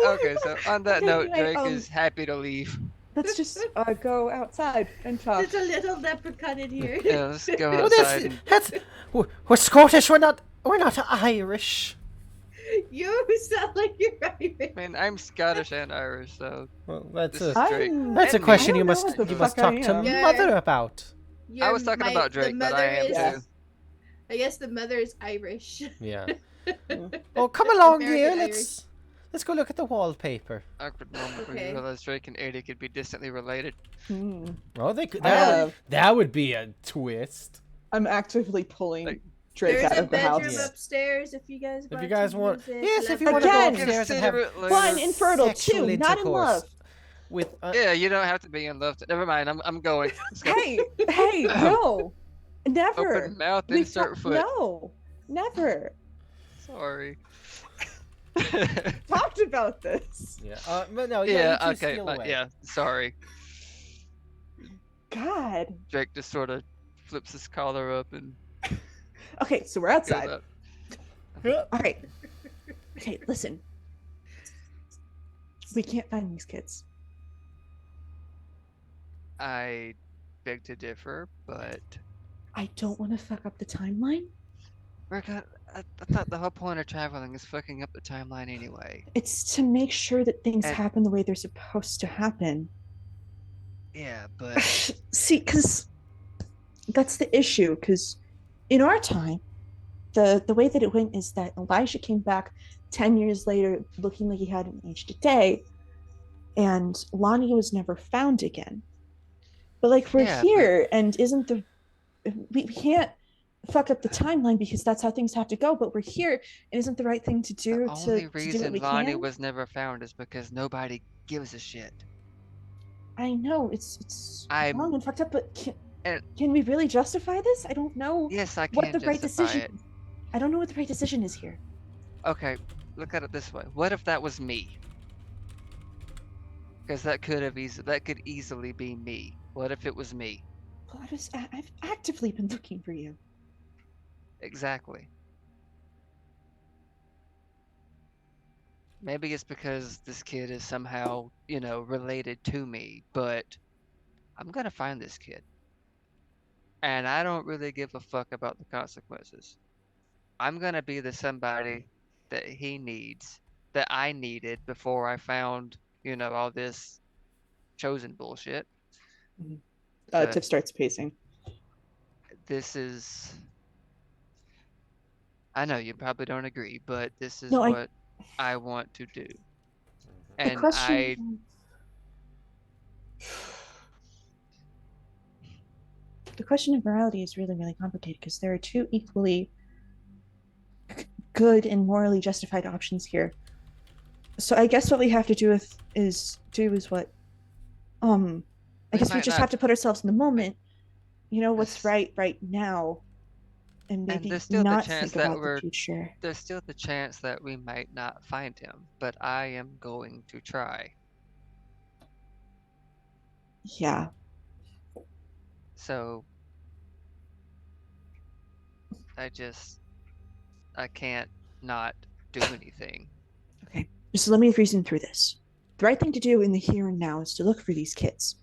Okay, so on that note, Anyway, Drake is happy to leave. Let's just go outside and talk. There's a little leprechaun in here. Yeah, let's go Well, outside. that's we're Scottish. We're not Irish. You sound like you're Irish. I mean, I'm Scottish and Irish, so Well, that's this is a Drake. that's a And me. question I you don't know must what the you must fuck I talk to am. Yeah. mother about. I was talking about Drake, but I am Yeah. too. I guess the mother is Irish. Yeah. Oh, come along here. American Let's go look at the wallpaper. Awkward moment where Okay. you realize Drake and Eddie could be distantly related. Oh, they could. Uh, That would be a twist. I'm actively pulling Like, Drake There's out a of the bedroom house. upstairs if you guys If want you guys to want, use it. yes, if you want to Again. go upstairs and have Consider it later. Fine, infertile sexual too, not in intercourse love. with. Yeah, you don't have to be in love. Never mind, I'm going. Let's go. Hey, no, never. Open mouth, We've insert ta- foot. No, never. Sorry. Talked about this. Yeah. But no. Yeah. Yeah, you two okay, steal but away. yeah, sorry. God. Drake just sort of flips his collar up and Okay, so we're goes outside. up. All right. Okay, listen. We can't find these kids. I beg to differ, but I don't want to fuck up the timeline. I thought the whole point of traveling is fucking up the timeline anyway. It's to make sure that things And- happen the way they're supposed to happen. Yeah, but See, because that's the issue. Because in our time, the way that it went is that Elijah came back 10 years later looking like he hadn't aged a day, and Lonnie was never found again. But like we're Yeah, here, and isn't the we can't fuck up the timeline because that's how things have to go. But we're here, and isn't the right thing to do the to only do what reason we Lonnie can? was never found is because nobody gives a shit. I know it's I'm- wrong and fucked up, but And- can we really justify this? I don't know Yes, I what can the right justify decision. it. I don't know what the right decision is here. Okay, look at it this way. What if that was me? Because that could easily be me. What if it was me? Well, I've actively been looking for you. Exactly. Maybe it's because this kid is somehow, related to me, but I'm gonna find this kid. And I don't really give a fuck about the consequences. I'm gonna be the somebody that he needs, that I needed before I found, all this chosen bullshit. But- Tiff starts pacing. This is. I know you probably don't agree, but this is No, what I want to do. The And question. The question of morality is really, really complicated because there are two equally good and morally justified options here. So I guess what we have to do is what I We guess we might just not- have to put ourselves in the moment. You know what's Yes. right now. and maybe there's still the not chance think that about the future. there's still the chance that we might not find him, but I am going to try. Yeah. So I can't not do anything. Okay. So let me reason through this. The right thing to do in the here and now is to look for these kids,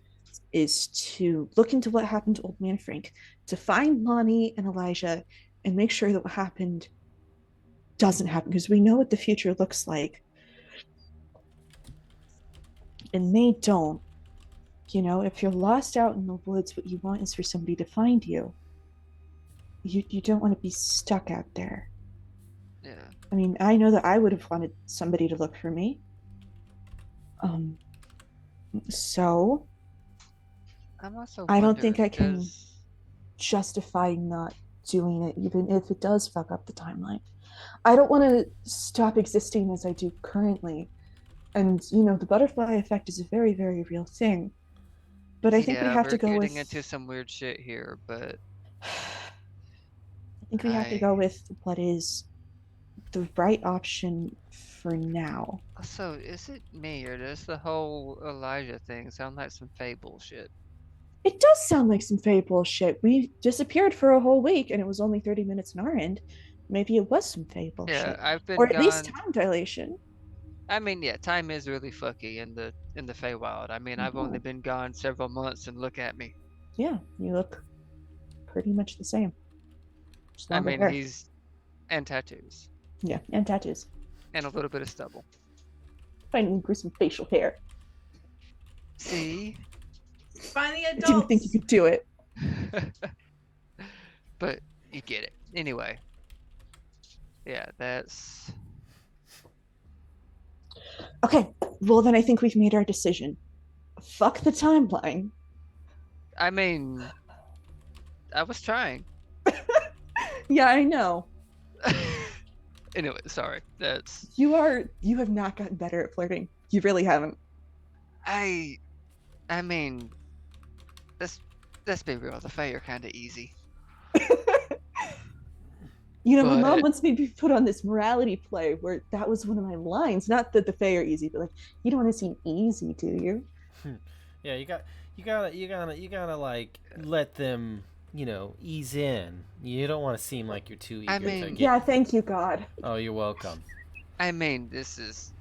is to look into what happened to Old Man Frank, to find Lonnie and Elijah, and make sure that what happened doesn't happen, because we know what the future looks like. And they don't. You know, if you're lost out in the woods, what you want is for somebody to find you. You don't want to be stuck out there. Yeah. I mean, I know that I would have wanted somebody to look for me. So I'm also I don't think I wondering, can justify not doing it, even if it does fuck up the timeline. I don't want to stop existing as I do currently. And, you know, the butterfly effect is a very, very real thing. But I think we have to go we're with. getting into some weird shit here, but I think we have to go with what is the right option for now. So, is it me, or does the whole Elijah thing sound like some Faye bullshit? It does sound like some Faye bullshit. We disappeared for a whole week and it was only 30 minutes on our end. Maybe it was some Faye bullshit. Yeah, I've been or at gone. least time dilation. I mean, yeah, time is really fucky in the Feywild. I mean, I've only been gone several months, and look at me. Yeah, you look pretty much the same. I mean, hair. he's and tattoos. Yeah, and tattoos. And a little bit of stubble. I grew some facial hair. See? Finding adults. I didn't think you could do it. But you get it. Anyway. Yeah, that's... Okay, well then I think we've made our decision. Fuck the timeline. I mean, I was trying. Yeah, I know. Anyway, sorry. That's... You have not gotten better at flirting. You really haven't. I mean, let's be real. The Fae are kind of easy. You know, my mom once made me put on this morality play where that was one of my lines. Not that the Fae are easy, but like, you don't want to seem easy, do you? Yeah, you gotta like let them, you know, ease in. You don't want to seem like you're too eager to get... Yeah, thank you, God. Oh, you're welcome. I mean, this is...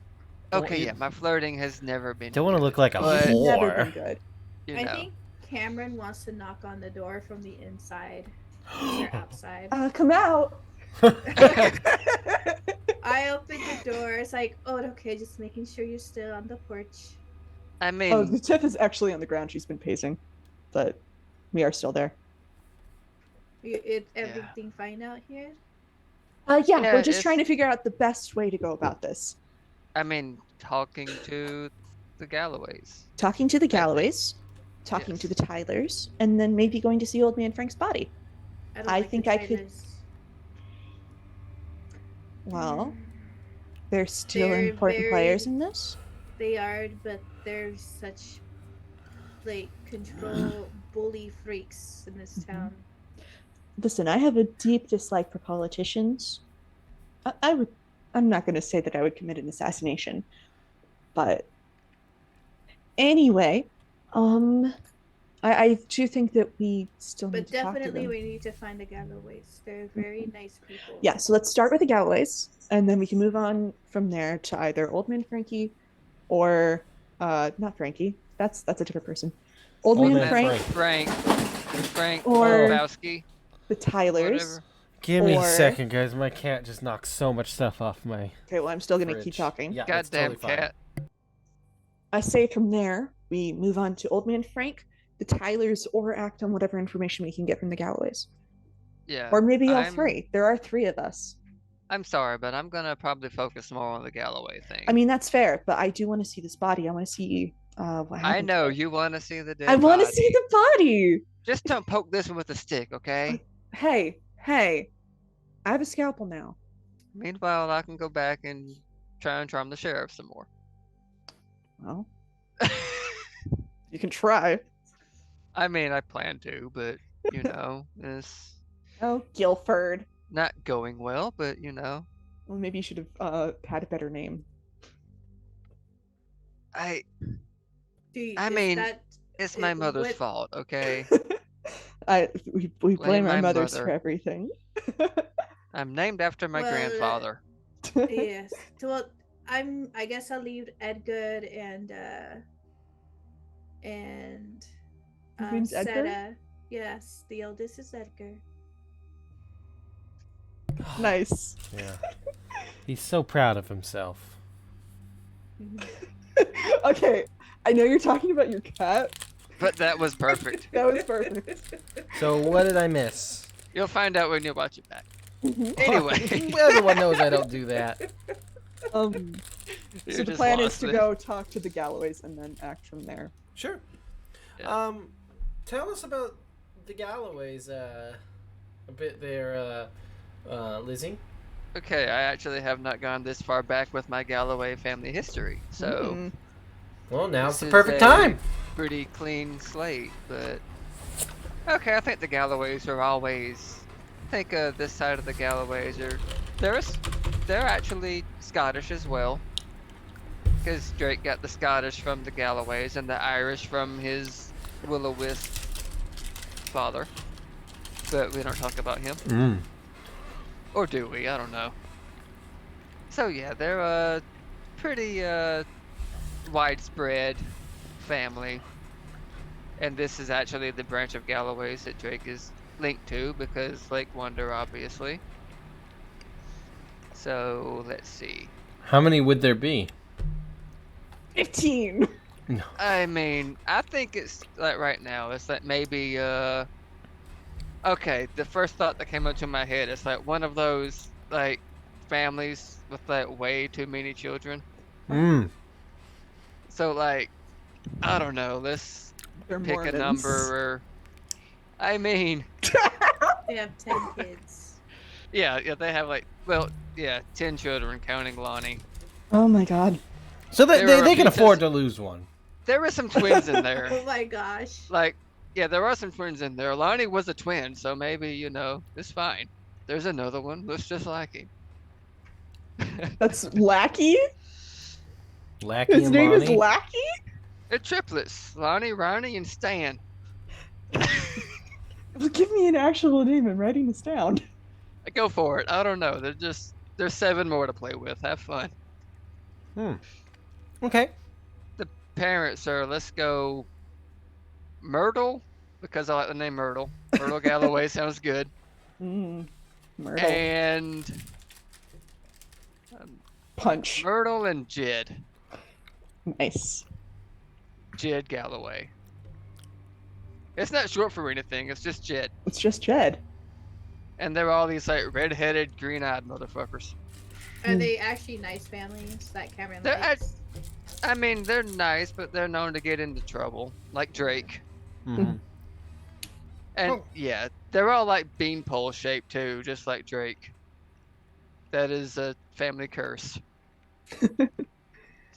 Okay, yeah, my flirting has never been Don't want to look like a It's whore. never been good. You I know. think Cameron wants to knock on the door from the inside. You're outside. Come out. I opened the door. It's like, oh, okay, just making sure you're still on the porch. I mean... Oh, the Tiff is actually on the ground. She's been pacing. But we are still there. Everything fine out here? Yeah, we're just trying to figure out the best way to go about this. I mean, talking to the Galloways. Talking to the Galloways, talking to the Tylers, and then maybe going to see Old Man Frank's body. I think I could... Well, they're still important players in this. They are, but they're such, like, control bully freaks in this town. Listen, I have a deep dislike for politicians. I'm not going to say that I would commit an assassination, but anyway, I do think that we still need to talk to them. But definitely we need to find the Galloways. They're very nice people. Yeah, so let's start with the Galloways, and then we can move on from there to either Old Man Frankie or, not Frankie. That's a different person. Old Man Frank. Frank or Lebowski. The Tylers. Whatever. Give me a second, guys. My cat just knocked so much stuff off my... Okay, well, I'm still going to fridge. keep talking. Yeah, Goddamn totally cat. I say from there, we move on to Old Man Frank, the Tylers, or act on whatever information we can get from the Galloways. Yeah. Or maybe all three. There are three of us. I'm sorry, but I'm going to probably focus more on the Galloway thing. I mean, that's fair, but I do want to see this body. I want to see what happened. I know, you want to see the dead I want to body. see the body! Just don't poke this one with a stick, okay? Hey. I have a scalpel now. Meanwhile, I can go back and try and charm the sheriff some more. Well, you can try. I mean, I plan to, but, you know, Oh, Guilford. Not going well, but Well, maybe you should have had a better name. I Is mean, that it's my mother's what? fault, okay? We blame our my mothers mother. for everything. I'm named after my Well, grandfather. Yes. So well, I guess I'll leave Edgar and His name's Edgar? Sarah. Yes, the eldest is Edgar. Nice. Yeah. He's so proud of himself. Okay, I know you're talking about your cat. But that was perfect. That was perfect. So what did I miss? You'll find out when you watch it back. Anyway. Everyone knows I don't do that. So You're the just plan is lost to then. go talk to the Galloways and then act from there. Sure. Yeah. Tell us about the Galloways a bit there, Lizzie. Okay, I actually have not gone this far back with my Galloway family history, so Mm. Well, now's the This is perfect a time. pretty clean slate. But okay, I think the Galloways are always. I think this side of the Galloways are. They're actually Scottish as well, because Drake got the Scottish from the Galloways and the Irish from his will-o-wisp father. But we don't talk about him. Or do we? I don't know. So yeah, they're a pretty widespread family. And this is actually the branch of Galloways that Drake is linked to because Lake Wonder, obviously. So let's see. How many would there be? 15. I mean, I think it's like right now, it's like maybe okay, the first thought that came into my head is like one of those like families with like way too many children. So like I don't know, let's They're pick Mormons. a number or I mean They have 10 kids. yeah, they have like 10 children counting Lonnie. Oh my god. So There are they can a few afford to lose one. There were some twins in there. Oh my gosh. Like, yeah, there are some twins in there. Lonnie was a twin, so maybe, it's fine. There's another one. Looks just like him. That's Lackey? Lackey His and name is Lonnie? Lackey? They're triplets. Lonnie, Ronnie, and Stan. Give me an actual name. I'm writing this down. Go for it. I don't know. There's 7 more to play with. Have fun. Okay. The parents are, let's go Myrtle, because I like the name Myrtle. Myrtle Galloway sounds good. Myrtle. And Punch. Myrtle and Jed. Nice. Jed Galloway. It's not short for anything. It's just Jed. It's just Jed. And they're all these like red-headed, green-eyed motherfuckers. Are they actually nice families that Cameron They're likes? I mean, they're nice, but they're known to get into trouble, like Drake. Mhm. And yeah, they're all like beanpole shaped too, just like Drake. That is a family curse. It's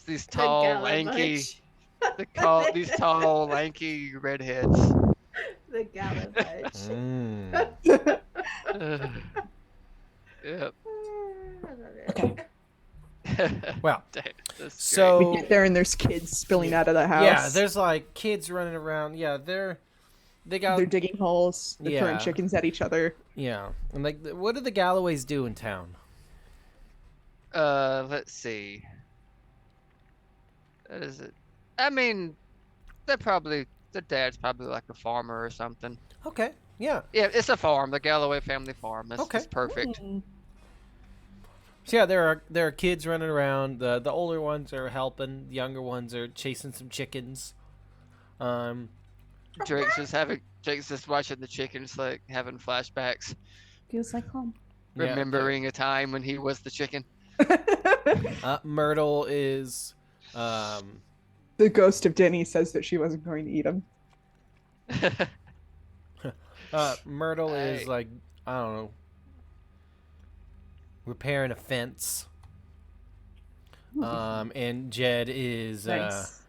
these tall, lanky, these tall, lanky redheads. The Galabudge. Yep. Okay. Well, That's so We get there and there's kids spilling out of the house. yeah, there's like kids running around. Yeah, they got They're digging holes. They're throwing Yeah. chickens at each other. yeah. And like, what do the Galloways do in town? Let's see. What is it? I mean, their dad's probably like a farmer or something. Okay. Yeah. Yeah, it's a farm, the Galloway family farm. That's Okay. It's perfect. So yeah, there are kids running around. The older ones are helping. The younger ones are chasing some chickens. Drake's just watching the chickens, like having flashbacks, Feels like home. Yeah. remembering a time when he was the chicken. Myrtle is The ghost of Denny says that she wasn't going to eat him. Myrtle is Hey. like, I don't know, repairing a fence. And Jed is Nice.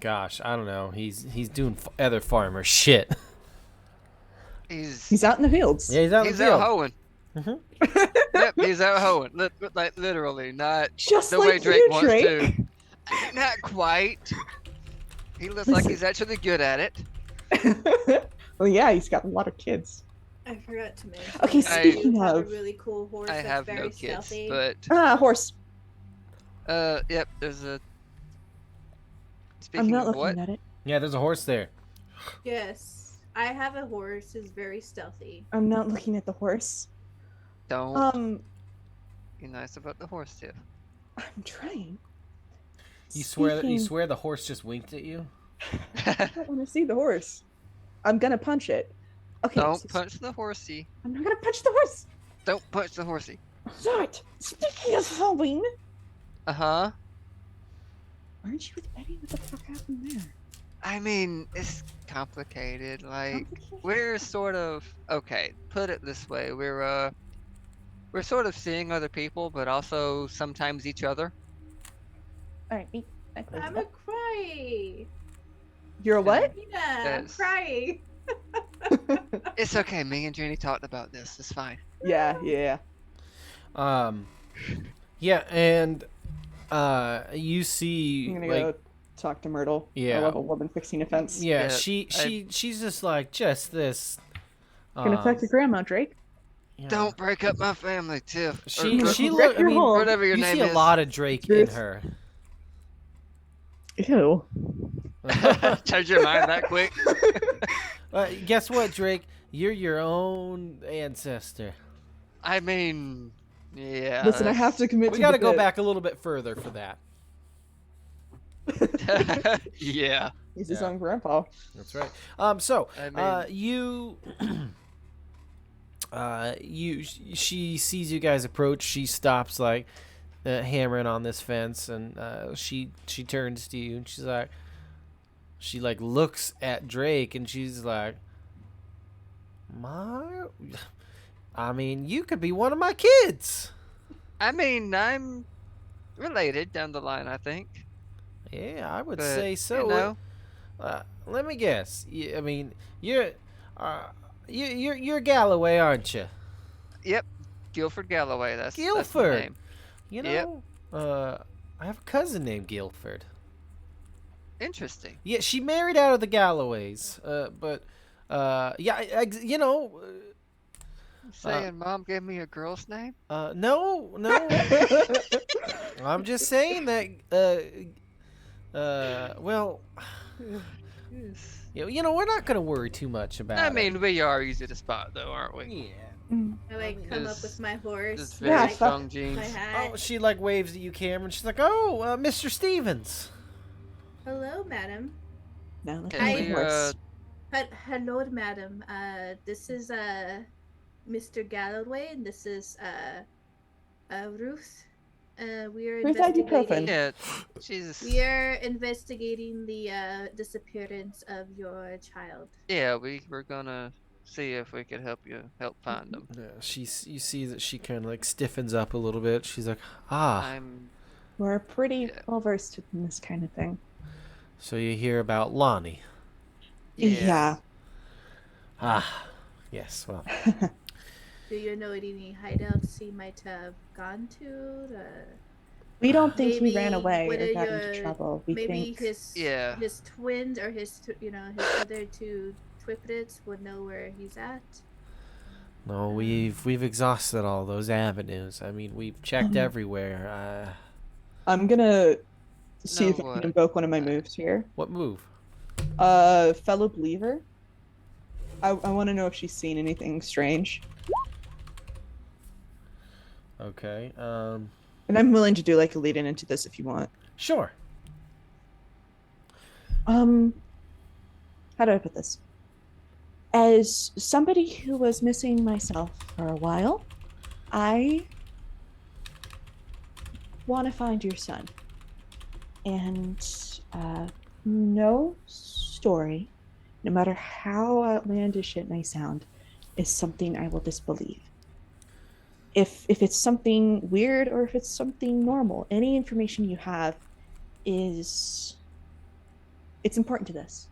gosh, I don't know. He's doing other farmer shit. He's out in the fields. Yeah, he's out in He's the field. out hoeing. Yep, he's out hoeing. Like literally, not Just the like way Drake you, wants Drake. to. Not quite. He looks like he's actually good at it. Well, yeah, he's got a lot of kids. I forgot to mention. Okay, that I speaking do have of- a really cool horse I that's have very no kids, stealthy. but Horse. yep. There's a. I'm Speaking not of looking what? at it. Yeah, there's a horse there. Yes, I have a horse. It's very stealthy. I'm not looking at the horse. Don't be nice about the horse, Tiff. I'm trying. You swear Speaking- the horse just winked at you? I don't want to see the horse. I'm gonna punch it. Okay. Don't so- punch the horsey. I'm not gonna punch the horse. Don't punch the horsey. Not. Speaking of Halloween, Uh-huh. aren't you with Betty? What the fuck happened there? I mean, it's complicated. Like, Complicated? we're sort of okay. Put it this way: we're sort of seeing other people, but also sometimes each other. All right, me. I'm a cry. You're a what? Yeah, I'm Yes. crying. It's okay. Me and Jeannie talked about this. It's fine. Yeah. Yeah, and you see, I'm gonna like, go talk to Myrtle. Yeah. I love a woman fixing a fence. yeah, Yeah, she's just like just this. Gonna talk to Grandma, Drake. you know, Don't break up my family, Tiff. She Or- she Wreck look. I your mean, home. whatever your you name see a is. lot of Drake in Truth. her. Ew. Change your mind that quick. Guess what, Drake? You're your own ancestor. I mean, yeah. Listen, I have to commit We to got to the go bit. back a little bit further for that. Yeah. He's his Yeah. own grandpa. That's right. So I mean, she sees you guys approach. She stops, like, hammering on this fence, and she turns to you, and she's like, she like looks at Drake, and she's like, I mean, you could be one of my kids. I'm related down the line, I think. Yeah, I would But, say so. You know, Let me guess. I mean, you're Galloway, aren't you? yep. Guilford Galloway. That's the Guilford. name. You Yep. know, I have a cousin named Guilford. Interesting. Yeah, she married out of the Galloways. But yeah, you know, Saying mom gave me a girl's name? no. I'm just saying that. Well, you know, we're not gonna worry too much about I it. mean, we are easy to spot, though, aren't we? Yeah. I like come up This- with my horse. This Yeah, very like, fuck. strong genes. my hat. Oh, she like waves at you, Cameron. She's like, "Oh, Mr. Stevens." Hello, madam. Now look Can at we, the horse. Hello, madam. This is Mr. Galloway, and this is Ruth. We are Ruth investigating. ibuprofen. Yeah, Jesus. We are investigating the disappearance of your child. Yeah, we're gonna see if we could help find them. Yeah, you see that she kind of like stiffens up a little bit. She's like, "Ah." I'm We're pretty Yeah. well versed in this kind of thing. So you hear about Lonnie? Yeah. Ah, yes. Well, Do you know any hideouts he might have gone to? We don't think Maybe he ran away one or of got into your- trouble. We Maybe think Yeah. his twins or his other two triplets would know where he's at. no, we've exhausted all those avenues. I mean, we've checked everywhere. I'm gonna see if I No, can invoke one of my moves here. What move? Fellow believer. I want to know if she's seen anything strange, Okay. and I'm willing to do like a lead in into this if you want. Sure. How do I put this? As somebody who was missing myself for a while, I want to find your son. And no story, no matter how outlandish it may sound, is something I will disbelieve. If it's something weird or if it's something normal, any information you have it's important to this.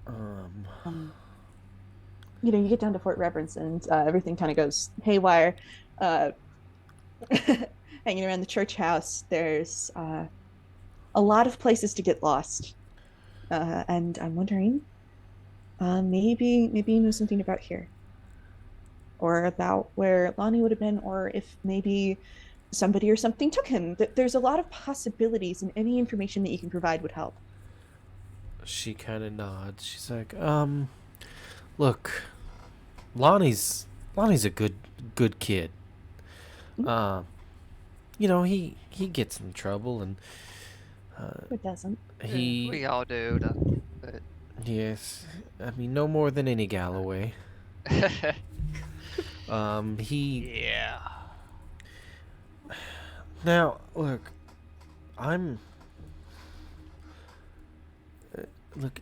Um, you get down to Fort Reverence and everything kind of goes haywire. Uh, hanging around the church house, there's a lot of places to get lost. And I'm wondering, maybe you know something about here, or about where Lonnie would have been, or if maybe somebody or something took him. There's a lot of possibilities, and any information that you can provide would help. She kind of nods. She's like, look, Lonnie's a good kid. He gets in trouble, and It doesn't. he We all do, but yes, I mean no more than any Galloway. He yeah. now look, I'm look,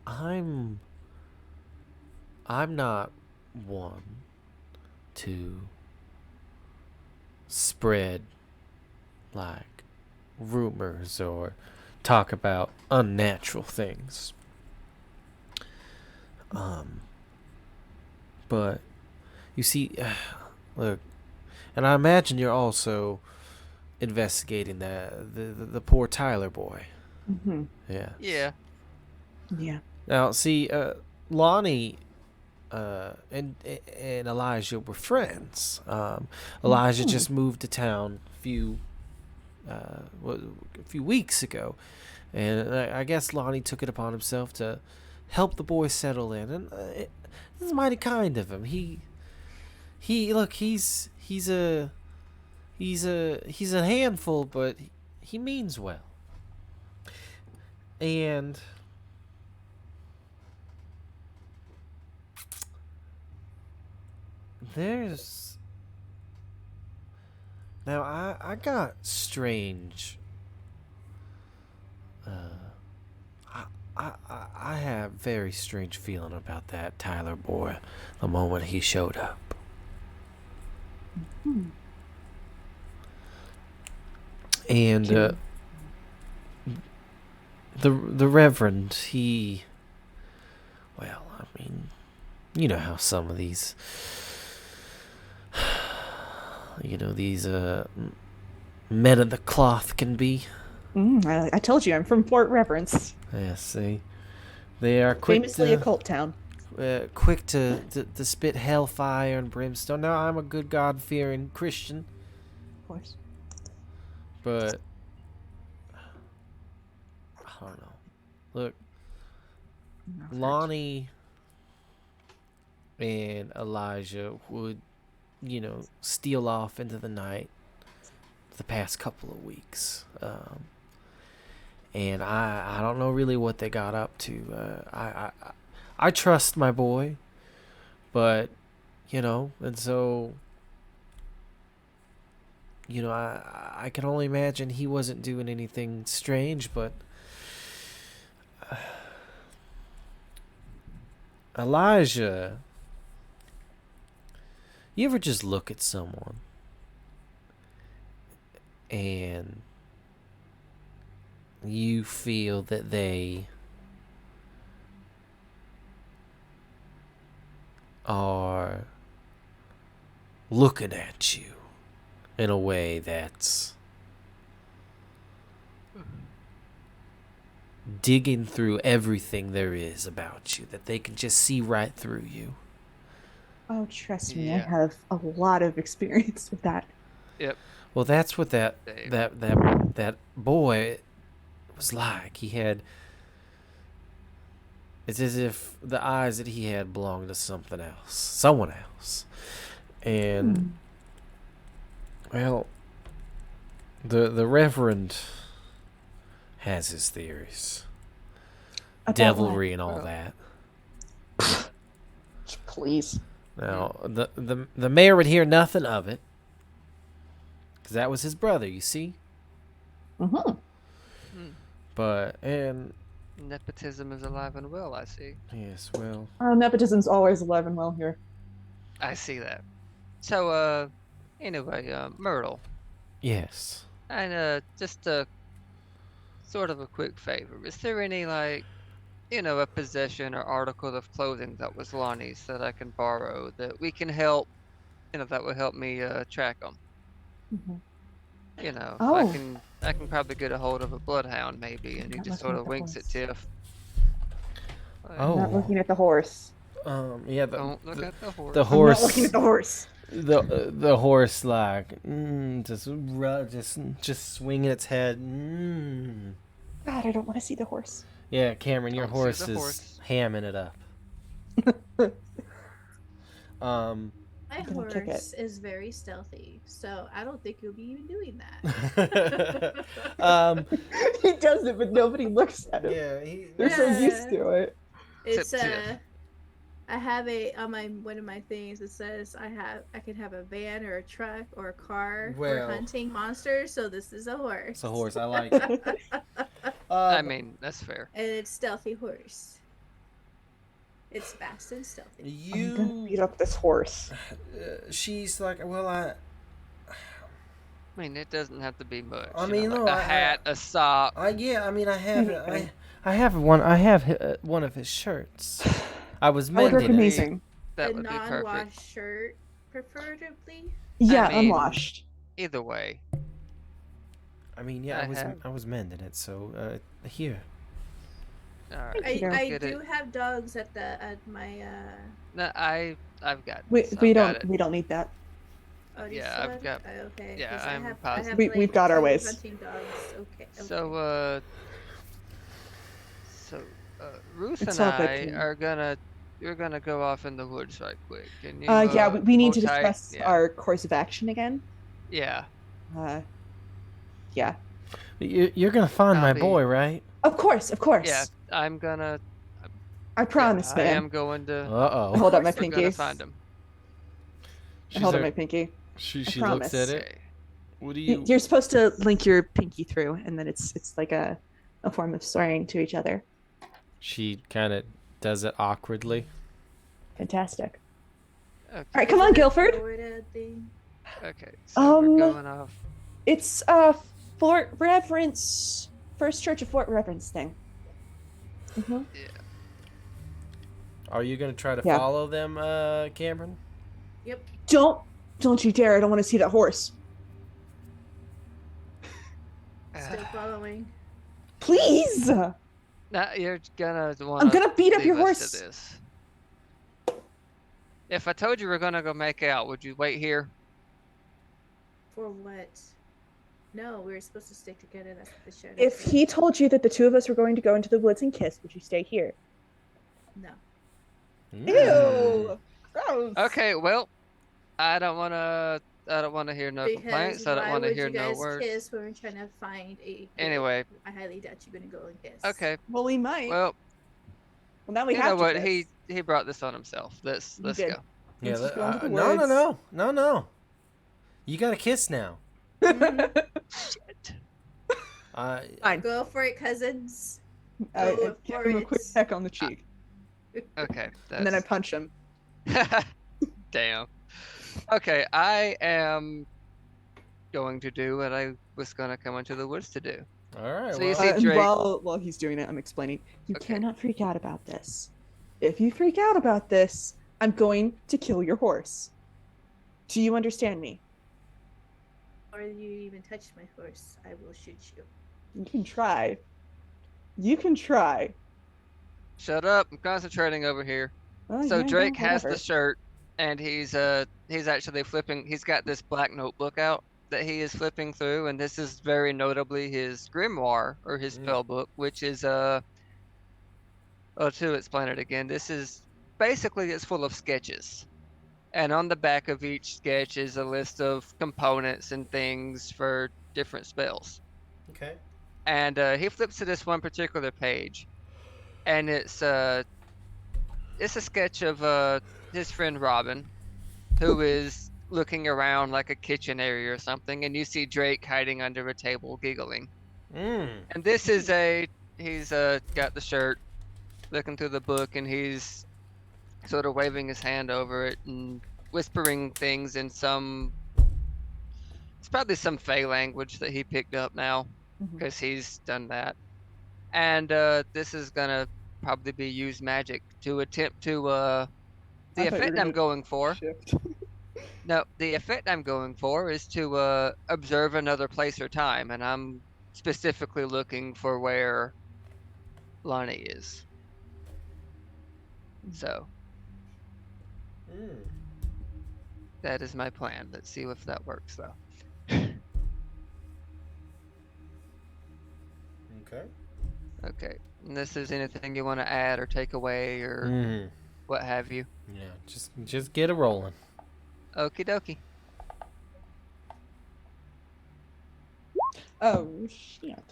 I'm not one to spread like rumors or talk about unnatural things. But you see, look, and I imagine you're also investigating the poor Tyler boy. Mm-hmm. Yeah. Yeah. Yeah. Now, see, Lonnie and Elijah were friends. Elijah just moved to town a few weeks ago, and I guess Lonnie took it upon himself to help the boy settle in, and this is mighty kind of him. He's a handful, but he means well, and there's now I got strange. I have very strange feeling about that Tyler boy the moment he showed up. And the Reverend, well, I mean, you know how some of these men of the cloth can be. I told you I'm from Fort Reverence. Yeah, see, they are quick Famously a cult town. quick to spit hellfire and brimstone. Now, I'm a good God-fearing Christian, Of course. but I don't know. Look, Lonnie and Elijah would, steal off into the night the past couple of weeks. And I don't know really what they got up to. I trust my boy, but, and so, I can only imagine he wasn't doing anything strange, but Elijah, you ever just look at someone and you feel that they are looking at you in a way that's digging through everything there is about you, that they can just see right through you? Oh, trust me, I Yeah. have a lot of experience with that. Yep. Well, that's what that boy was like. It's as if the eyes that he had belonged to someone else. And well, the Reverend has his theories, About devilry and all Well. that. Please. Now, the mayor would hear nothing of it, because that was his brother, you see. But Nepotism is alive and well, I see. yes, well, Nepotism's always alive and well here. I see that. So, anyway, Myrtle, a possession or article of clothing that was Lonnie's that I can borrow that we can help, that will help me track them. Mhm. I Oh. can probably get a hold of a bloodhound maybe, and he Not just looking sort at of the winks at horse. Tiff. Like, Oh. I'm not looking at the horse. Yeah. Don't look at the horse. The I'm horse. not looking at the horse. The horse like just swinging its head. God, I don't want to see the horse. Yeah, Cameron, your Don't see horse the is horse. hamming it up. My gonna kick horse is very stealthy, so I don't think you'll be even doing that. He does it, but nobody looks at him. Yeah, They're so Yeah. used to it. It's Tip, tip. I have on one of my things. It says I could have a van or a truck or a car Well. for hunting monsters. So this is a horse. It's a horse. I like it. I mean, that's fair. And it's stealthy horse. It's fast and stealthy. I'm gonna beat up this horse. She's like, well, I mean, it doesn't have to be much. I mean, like no, a hat, a sock. I have one of his shirts. I was That would work mending it. amazing. That a would be non-washed perfect. shirt, preferably. Yeah, mean- unwashed. Either way. I mean, yeah, I I was mending it. So here. All right. you. I Get do it. have dogs at my No, I've got. We this. we I've got don't it. we don't need that. Oh, do you Yeah, still I've have got- it? Okay. yeah, 'cause I'm I positive. have We've got our two ways. hunting dogs. Okay. So Ruth It's and all good, I Kim. we're gonna go off in the woods right quick. Can you? Yeah, we need to hold tight? discuss Yeah. our course of action again. Yeah. Yeah. You're gonna find my Copy. boy, right? Of course. Yeah. I'm gonna. I promise, I man. am going to. Uh Hold up my We're We're pinky. gonna find him. Hold up my pinky. She I looks promise. at it. Okay. What do you? You're supposed to link your pinky through, and then it's like a form of swearing to each other. She kind of does it awkwardly. Fantastic. Okay. All right, come on, Guilford. Okay. So we're Um, going off. It's Fort Reverence, First Church of Fort Reverence thing. Mhm. Yeah. Are you gonna try to Yeah. follow them, Cameron? Yep. Don't you dare! I don't want to see that horse. Still following. Please. Now you're gonna want. I'm gonna beat up your horse. This. If I told you we're gonna go make out, would you wait here? For what? No, we were supposed to stick together. That's what the show. If he told you that the two of us were going to go into the woods and kiss, would you stay here? No. Ew. Gross. Okay. Well, I don't wanna hear no complaints. I don't why wanna would hear you no guys words. kiss when we're trying to find a? Anyway. I highly doubt you're gonna go and kiss. Okay. Well, we might. Well, now we you have know to what? kiss. He brought this on himself. Let's He did. go. Yeah. Let's just go into the No. You gotta kiss now. Shit. Fine. Go for it, cousins. I Go give for him a quick it. peck on the cheek, Okay. and then I punch him. Damn. Okay, I am going to do what I was gonna come into the woods to do. All right. So you well, see- And Drake. while he's doing it, I'm explaining. You Okay. cannot freak out about this. If you freak out about this, I'm going to kill your horse. Do you understand me? Or you even touch my horse, I will shoot you. You can try. You can try. Shut up! I'm concentrating over here. Oh, So yeah, Drake yeah, has the whatever. shirt, and he's actually flipping. He's got this black notebook out that he is flipping through, and this is very notably his grimoire or his spell book, which is Oh, to explain it again, this is basically it's full of sketches, and on the back of each sketch is a list of components and things for different spells. okay. And he flips to this one particular page, and it's a sketch of his friend Robin, who is looking around like a kitchen area or something, and you see Drake hiding under a table giggling. And this is he's got the shirt, looking through the book, and he's sort of waving his hand over it and whispering things in it's probably some Fey language that he picked up now, Mhm. because he's done that. And this is gonna probably be use magic to attempt to the I thought you were effect I'm gonna going for. shift. No, the effect I'm going for is to observe another place or time, and I'm specifically looking for where Lonnie is. So that is my plan. Let's see if that works though. Okay. Okay. And this is anything you want to add or take away or what have you. Yeah, just get it rolling. Okie dokie. Oh shit.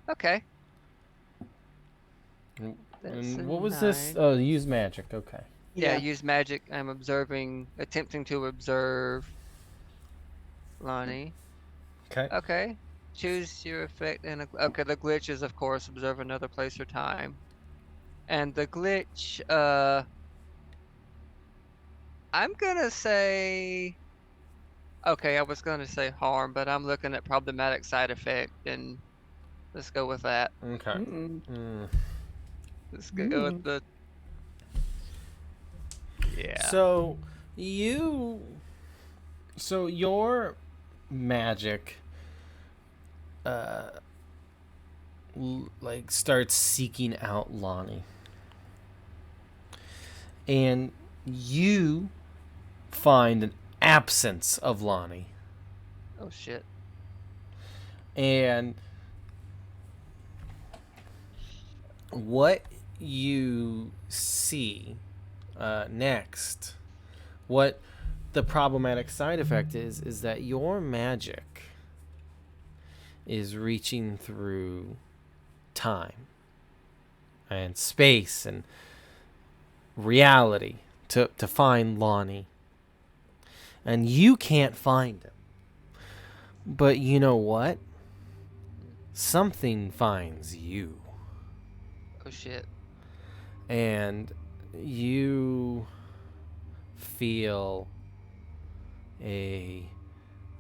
Okay. And That's what was 9. this? Oh, use magic. Okay. Yeah, use magic. I'm attempting to observe Lonnie. Okay. Okay. Choose your effect and okay, the glitch is of course observe another place or time. And the glitch, I'm gonna say okay, I was gonna say harm, but I'm looking at problematic side effect and let's go with that. Okay. Let's go with the yeah. So your magic like starts seeking out Lonnie. And you find an absence of Lonnie. Oh shit. And what you see next, what the problematic side effect is that your magic is reaching through time and space and reality to find Lonnie. And you can't find him. But you know what? Something finds you. Oh shit. And you feel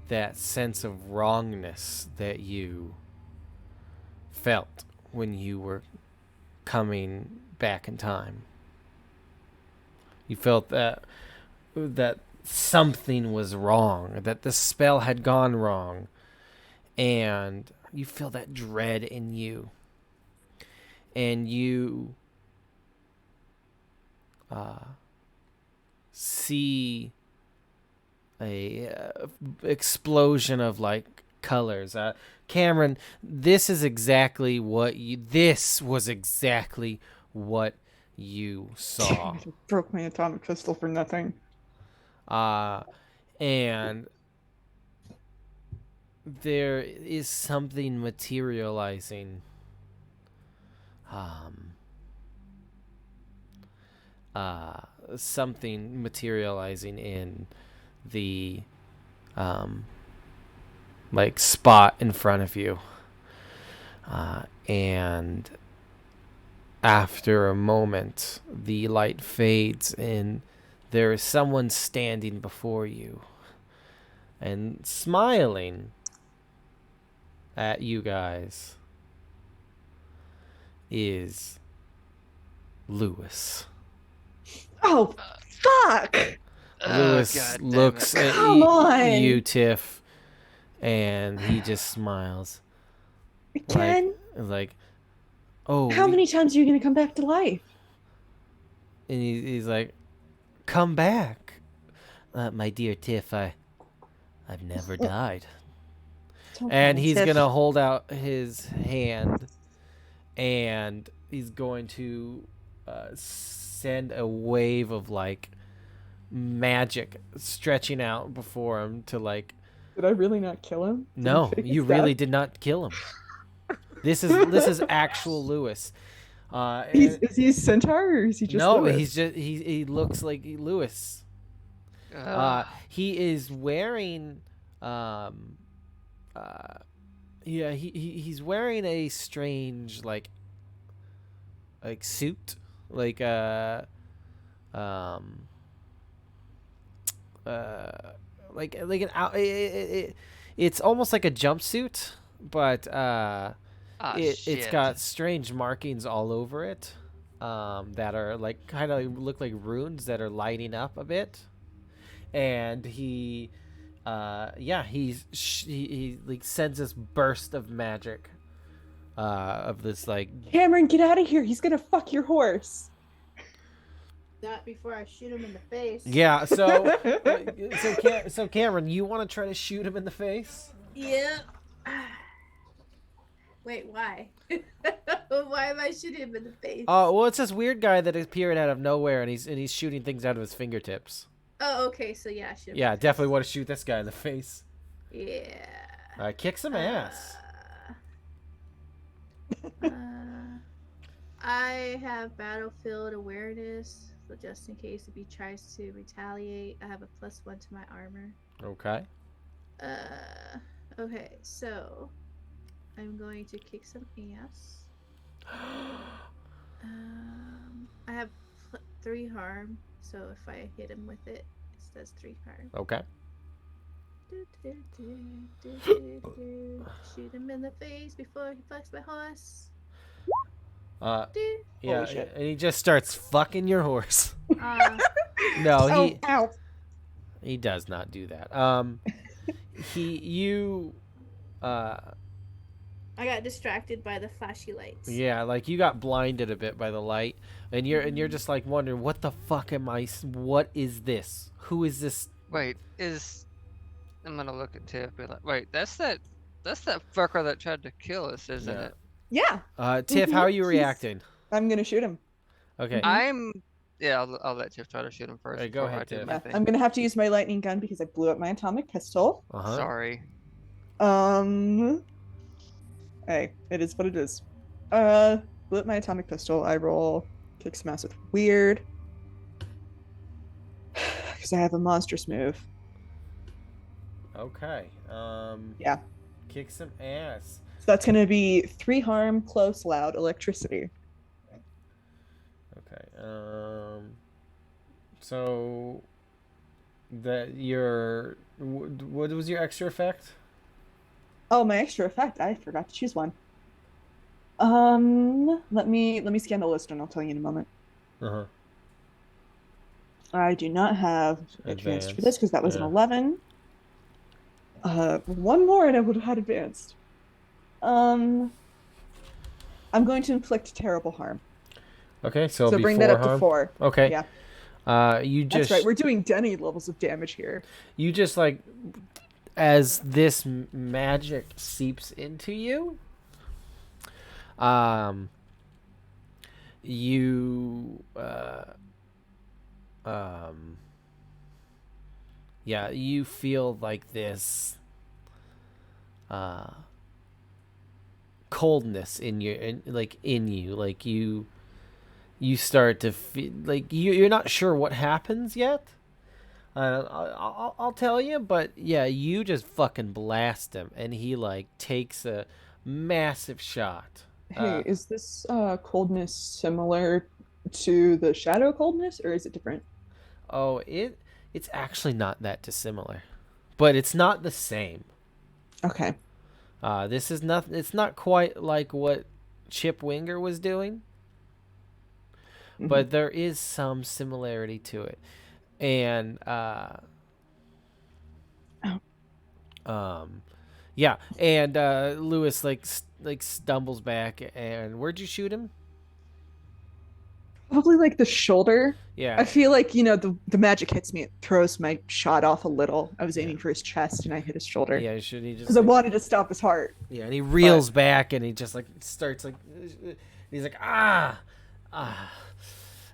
that sense of wrongness that you felt when you were coming back in time. You felt that something was wrong, that the spell had gone wrong, and you feel that dread in you. And you see a explosion of like colors. Cameron, this was exactly what you saw. Broke my atomic crystal for nothing. And there is something materializing. Something materializing in the like spot in front of you. And after a moment, the light fades and there is someone standing before you and smiling at you guys is Lewis. Oh, fuck! Lewis looks at you, Tiff, and he just smiles. Again? Like, oh. How many times are you going to come back to life? And he's like, come back. My dear Tiff, I've never died. And he's going to hold out his hand, and he's going to send a wave of like magic stretching out before him to like. Did I really not kill him? No, you really did not kill him. This is actual Lewis. Is he a centaur or is he just Lewis? He looks like Lewis. He is wearing he's wearing a strange like suit, like it's almost like a jumpsuit, but it's got strange markings all over it. that are like kind of look like runes that are lighting up a bit, and he like sends this burst of magic, of this like. Cameron, get out of here! He's gonna fuck your horse. Not before I shoot him in the face. Yeah, so Cameron, you want to try to shoot him in the face? Yeah. Wait, why? Why am I shooting him in the face? Well, it's this weird guy that appeared out of nowhere, and he's shooting things out of his fingertips. Oh, okay. So yeah, shoot him Yeah, in the definitely face. want to shoot this guy in the face. Yeah. Kick some ass. I have battlefield awareness, so just in case if he tries to retaliate, I have a +1 to my armor. Okay. Okay, so I'm going to kick some ass. I have 3 harm, so if I hit him with it, it does 3 harm. Okay. Shoot him in the face before he fucks my horse. Yeah, Holy shit. and he just starts fucking your horse. No, Ow. he does not do that. I got distracted by the flashy lights. Yeah, like you got blinded a bit by the light, and you're just like wondering, what the fuck am I? What is this? Who is this? Wait, I'm gonna look at Tiff. Be like, wait, that's that fucker that tried to kill us, isn't Yeah. it? Yeah. Tiff, how are you reacting? I'm gonna shoot him. Okay. I'll let Tiff try to shoot him first. Alright, go before I ahead, do Tiff. my Yeah, thing. I'm gonna have to use my lightning gun because I blew up my atomic pistol. Uh-huh. Sorry. Hey, it is what it is. Blew up my atomic pistol. I roll kick some ass with weird. Because I have a monstrous move. Okay. Yeah. Kick some ass. So that's gonna be 3 harm, close, loud, electricity. Okay. So that what was your extra effect? Oh, my extra effect. I forgot to choose one. Let me scan the list and I'll tell you in a moment. Uh-huh. I do not have advanced for this Advanced, because that was yeah. an 11. One more and I would have had advanced. I'm going to inflict terrible harm. Okay, so it'll be bring 4 that up harm. to 4. Okay. Yeah, You that's just right. We're doing Denny levels of damage here. you just like, as this magic seeps into you, you yeah, you feel like this coldness in you, like you start to feel like you're not sure what happens yet. I'll tell you, but yeah, you just fucking blast him, and he like takes a massive shot. Hey, is this coldness similar to the shadow coldness, or is it different? Oh, it's actually not that dissimilar, but it's not the same. Okay. This is not. It's not quite like what Chip Winger was doing, but there is some similarity to it, and yeah, and Lewis like stumbles back, and where'd you shoot him? Probably like the shoulder. Yeah. I feel like, the magic hits me. It throws my shot off a little. I was aiming for his chest and I hit his shoulder. Yeah, should he just? Because I wanted to stop his heart. Yeah, and he reels back, and he just like starts like, he's like ah,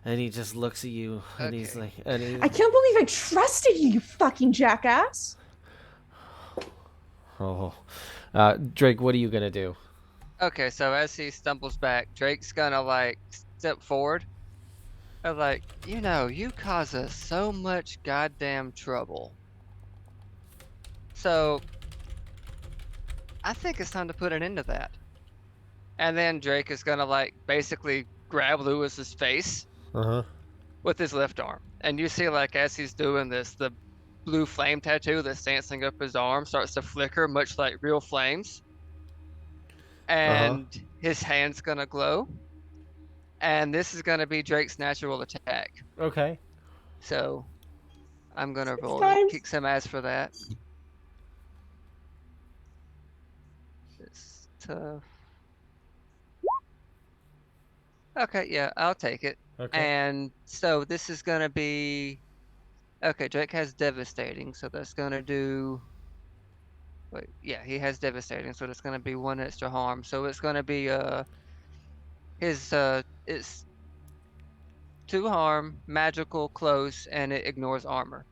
and he just looks at you, and he's Okay. like, and he, I can't believe I trusted you, you fucking jackass. oh, Drake, what are you gonna do? Okay, so as he stumbles back, Drake's gonna like step forward. I'm like, you cause us so much goddamn trouble. So I think it's time to put an end to that. And then Drake is gonna like basically grab Lewis's face with his left arm. And you see like as he's doing this, the blue flame tattoo that's dancing up his arm starts to flicker much like real flames. And his hand's gonna glow. And this is gonna be Drake's natural attack. Okay. So I'm gonna 6 roll to times? kick some ass for that. It's tough. Okay, yeah, I'll take it. Okay. And so this is gonna be okay. Drake has devastating, so that's gonna do. Wait, yeah, he has devastating, so that's gonna be 1 extra harm. So it's gonna be his it's 2 harm, magical, close, and it ignores armor.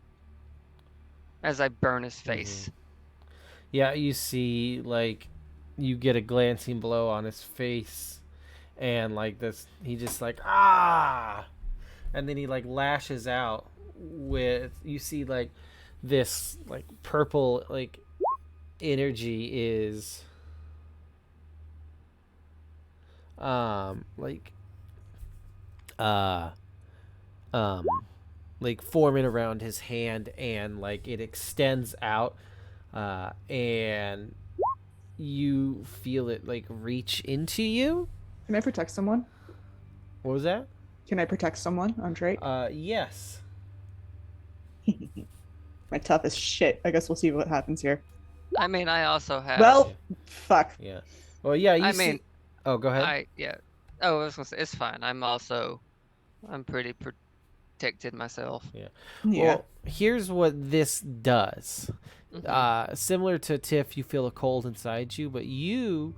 As I burn his face. Yeah, you see, like, you get a glancing blow on his face, and like this, he just like and then he like lashes out with. You see, like, this like purple like energy is like uh um like forming around his hand, and like it extends out, and you feel it like reach into you. Can I protect someone? What was that? Can I protect someone on Drake? Yes. My toughest shit. I guess we'll see what happens here. I mean, I also have. Well, fuck. Yeah. Well, yeah. You I see. mean, Oh, go ahead. yeah. Oh, I was gonna say it's fine. I'm pretty protected myself. Yeah. Yeah. Well, here's what this does. Mhm. Similar to Tiff, you feel a cold inside you, but you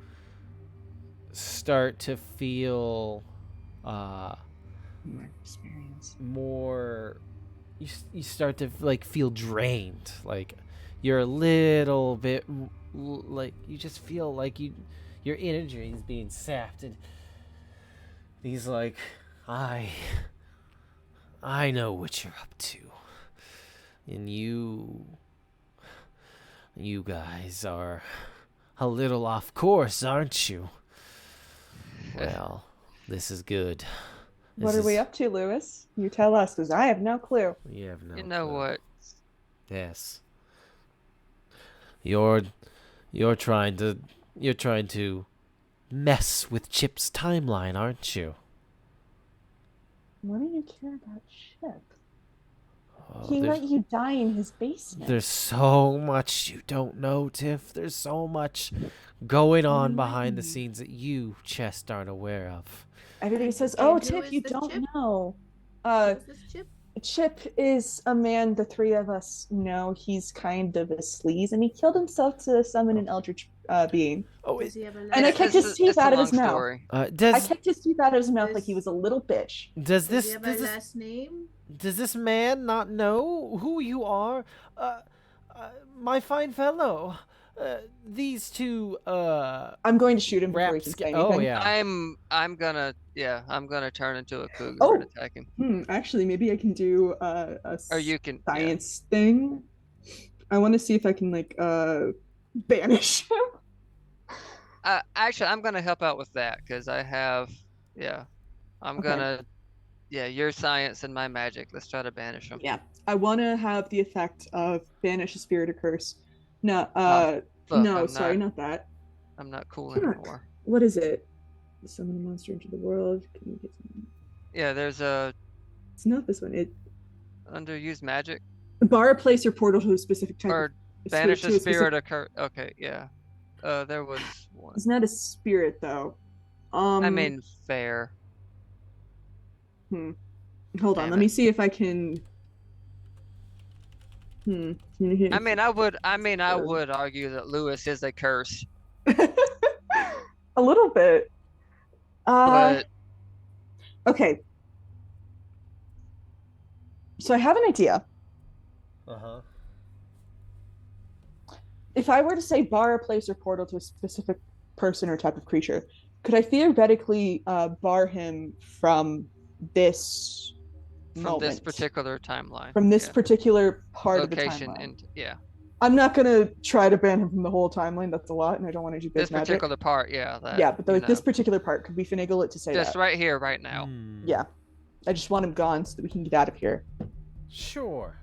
start to feel My experience. more. You start to like feel drained. Like you're a little bit like you just feel like your energy is being sapped, and he's like, I know what you're up to, and you guys are a little off course, aren't you? Well, this is good. What are we up to, Lewis? You tell us, because I have no clue. You have no You know clue. what? Yes. You're trying to mess with Chip's timeline, aren't you? What do you care about Chip? Oh, He let you die in his basement. there's so much you don't know, Tiff. There's so much going on behind the scenes that you, Chest, aren't aware of. Everybody says, And "Oh, who Tiff, is you this don't Chip? know." Who's this Chip? Chip is a man the three of us know. He's kind of a sleaze, and he killed himself to summon an eldritch being. Oh, Does he have a And I last kicked name? his teeth It's a out of long his mouth. story. I does kicked his teeth out of his mouth like he was a little bitch. does Does this he have a does this last name? does this man not know who you are? My fine fellow. These two I'm going to shoot him before he can say anything. Oh yeah. I'm gonna turn into a cougar Oh. and attack him. Actually, maybe I can do a Or you can yeah. science thing. I want to see if I can like banish him. Actually, I'm gonna help out with that because I have I'm Okay. gonna your science and my magic. Let's try to banish them. Yeah, I want to have the effect of banish a spirit or curse. No, Look, no, I'm sorry, not, not that. I'm not cool Fuck. anymore. What is it? Summon a monster into the world. Yeah, there's a It's not this one. It under use magic bar a place or portal to a specific type. or of banish to a spirit specific- or curse. Okay, yeah. There was one. It's not a spirit though. I mean, fair. Hold on. Damn Let it. me see if I can. Communicate. I mean, I would argue that Lewis is a curse, A little bit. but Okay. So I have an idea. Uh-huh. If I were to say bar a place or portal to a specific person or type of creature, could I theoretically bar him from this from moment? this particular timeline, From this particular part location, of the timeline? and yeah, I'm not gonna try to ban him from the whole timeline. That's a lot, and I don't want to do this big magic. particular part, yeah. That, Yeah, but you this know, particular part, could we finagle it to say just that? right here, right now. Yeah. I just want him gone so that we can get out of here. Sure.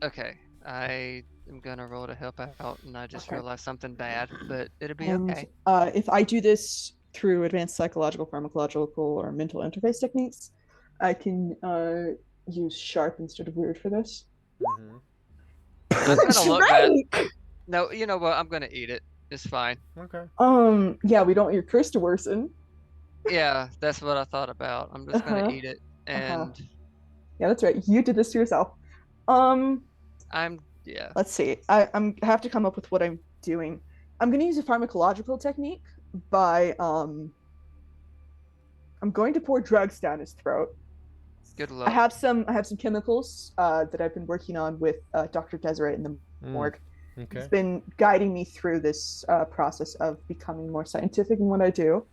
Okay, I am gonna roll to help out, and I just Okay. realized something bad, but it'll be And okay. if I do this through advanced psychological, pharmacological, or mental interface techniques, I can use sharp instead of weird for this. Mm-hmm. That's gonna look bad. Drake! No, you know what? I'm gonna eat it. It's fine. Okay. Yeah, we don't want your curse to worsen. Yeah, that's what I thought about. I'm just Uh-huh. gonna eat it, and Yeah, that's right. You did this to yourself. yeah. Let's see. I have to come up with what I'm doing. I'm going to use a pharmacological technique by I'm going to pour drugs down his throat. Good I luck. have some chemicals that I've been working on with Dr. Desiree in the morgue. Okay. He's been guiding me through this process of becoming more scientific in what I do,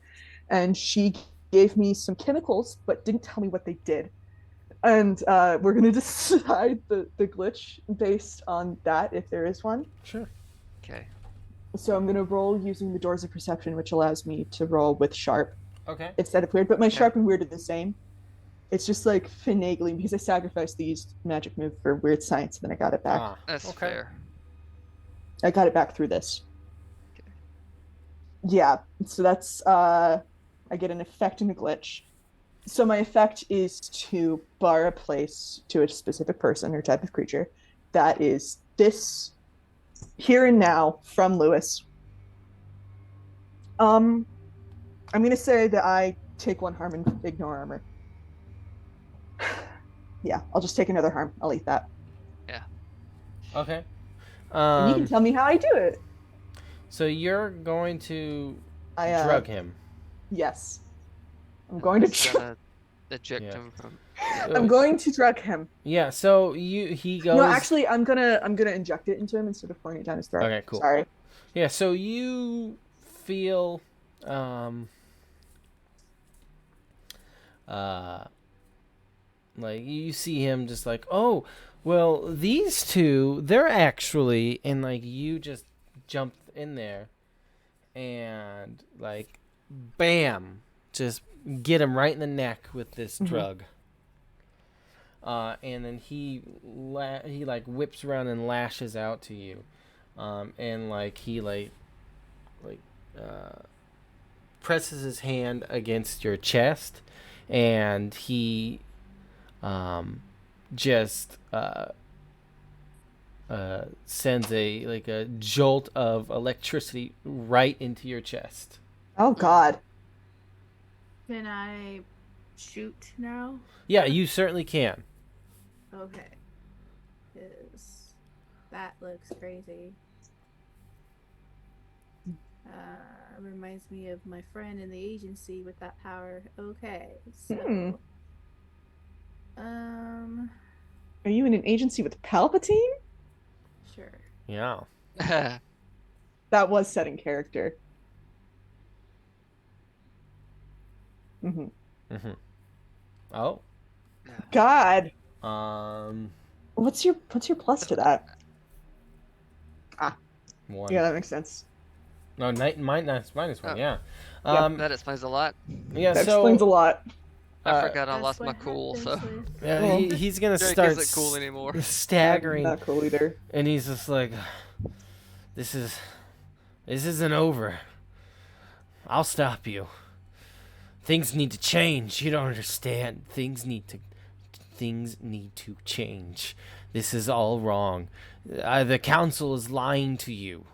and she gave me some chemicals but didn't tell me what they did. And we're going to decide the glitch based on that, if there is one. Sure. Okay. So I'm going to roll using the Doors of Perception, which allows me to roll with sharp Okay. instead of weird. But my sharp and weird are the same. It's just like finagling because I sacrificed the used magic move for weird science, and then I got it back. That's fair. I got it back through this. Okay. Yeah, so that's I get an effect and a glitch. So my effect is to bar a place to a specific person or type of creature that is this here and now from Lewis. I'm going to say that I take 1 harm and ignore armor. Yeah, I'll just take another harm. I'll eat that. Yeah. Okay. And you can tell me how I do it. So you're going to I drug him. Yes. I'm going to eject him from. I'm going to drug him. Yeah, so he goes. No, actually, I'm gonna inject it into him instead of pouring it down his throat. Okay, cool. Sorry. Yeah, so you feel like you see him just like, oh, well, these two, they're actually, and like you just jump in there and like bam, just get him right in the neck with this drug. And then he like whips around and lashes out to you, and like he presses his hand against your chest, and he just sends a jolt of electricity right into your chest. Oh God. Can I shoot now? Yeah, you certainly can. Okay. 'Cause that looks crazy. Reminds me of my friend in the agency with that power. Okay, so Are you in an agency with Palpatine? sure. Yeah. That was set in character. Oh. God. What's your plus to that? 1. Yeah, that makes sense. No, minus 1. Oh. Yeah. That explains a lot. Yeah. That So explains a lot. I forgot I That's lost what my cool. So happens with- yeah, he's gonna Drake start isn't cool anymore. staggering, Not cool either. and he's just like, this isn't over. I'll stop you. Things need to change. You don't understand. Things need to change. This is all wrong. The council is lying to you.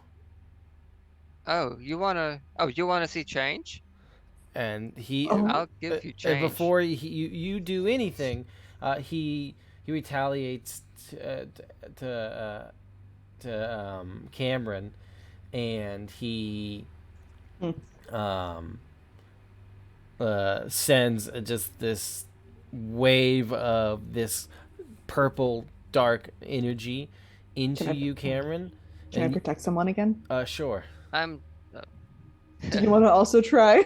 Oh, you wanna see change? And he, I'll give you change. before you do anything, he retaliates to Cameron, and he sends just this wave of this purple dark energy into you, Cameron. Can I protect someone again? Sure. I'm. Do you want to also try?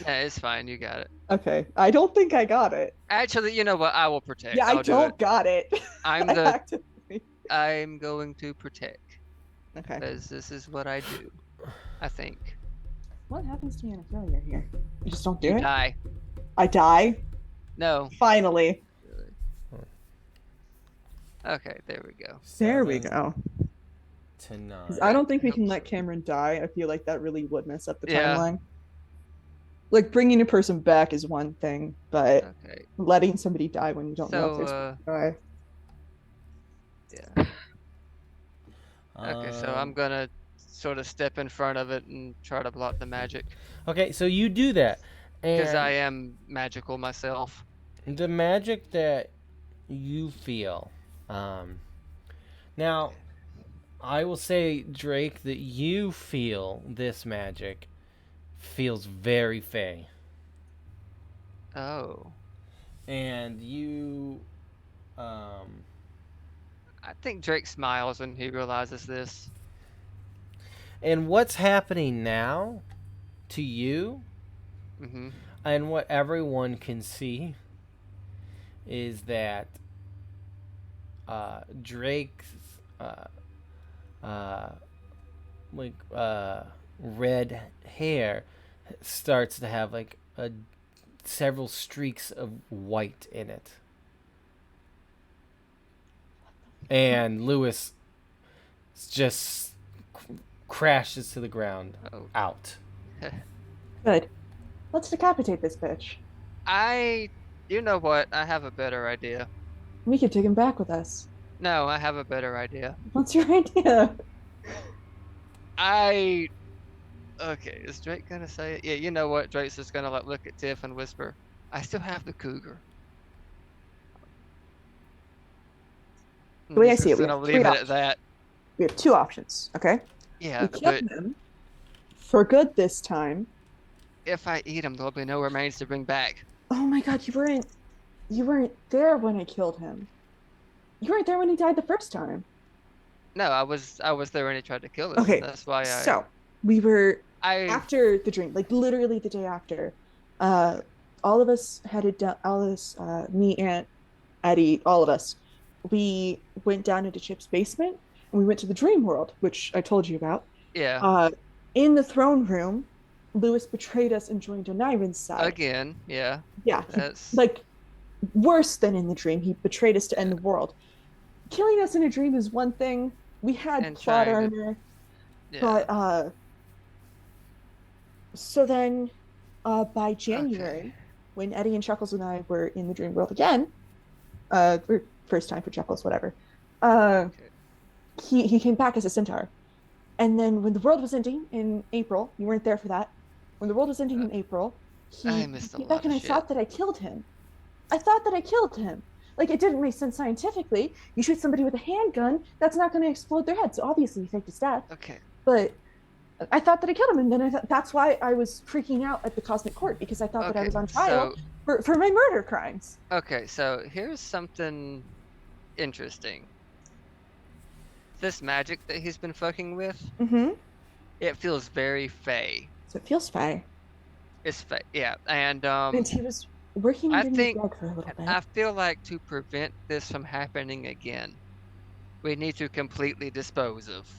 Yeah, it's fine. You got it. Okay. I don't think I got it. Actually, you know what? I will protect. Yeah, I'll I do don't it. got it. I'm I'm going to protect. Okay. Because this is what I do. I think. What happens to me on a failure here? You just don't do You it? die. I die? No. Finally. Okay, there we go. There we go. To 9. 'Cause I don't think we can let Cameron die. I feel like that really would mess up the Yeah. timeline. Like bringing a person back is one thing, but Okay. letting somebody die when you don't know if So, there's going to die. yeah. Okay, so I'm gonna sort of step in front of it and try to block the magic. Okay, so you do that, Because I and am magical myself. the magic that you feel. Now, I will say, Drake, that you feel this magic feels very fey. Oh. And you, I think Drake smiles when he realizes this. and what's happening now to you, Mm-hmm. and what everyone can see, is that Drake's uh, uh, like red hair starts to have like several streaks of white in it, and Lewis just crashes to the ground, Oh. out. Good. Let's decapitate this bitch. You know what? I have a better idea. We could take him back with us. No, I have a better idea. What's your idea? Okay, is Drake gonna say it? Yeah, you know what? Drake's just gonna like look at Tiff and whisper, "I still have the cougar." The way I He's see it, just we gonna have leave it three at that. We have two options, okay? Yeah, We kill but him for good this time. if I eat him, there'll be no remains to bring back. Oh my god, you weren't there when I killed him. You weren't there when he died the first time. No, I was there when he tried to kill us. Okay, That's why so we were I after the dream, like literally the day after. All of us headed down. All of us, me, Aunt, Eddie, all of us. We went down into Chip's basement and we went to the dream world, which I told you about. yeah. In the throne room, Lewis betrayed us and joined Oniron's side. Again, yeah. Yeah, That's like worse than in the dream. He betrayed us to end the world. Killing us in a dream is one thing. We had And plot trying to- armor, yeah. but so then by January, Okay. when Eddie and Chuckles and I were in the dream world again, first time for Chuckles, whatever. Okay. He came back as a centaur, and then when the world was ending in April, you weren't there for that. When the world was ending in April, I missed a came lot back and of I shit. thought that I killed him. I thought that I killed him. Like it didn't make sense scientifically. You shoot somebody with a handgun, that's not going to explode their head. So obviously he faked his death. Okay. But I thought that I killed him, and then that's why I was freaking out at the Cosmic Court, because I thought that I Okay, was on trial so for my murder crimes. okay, so here's something interesting. This magic that he's been fucking with, Mm-hmm. it feels very fey. So it feels fine. It's fey, yeah. And And he was working I under think- the drug for a little bit. I feel like to prevent this from happening again, we need to completely dispose of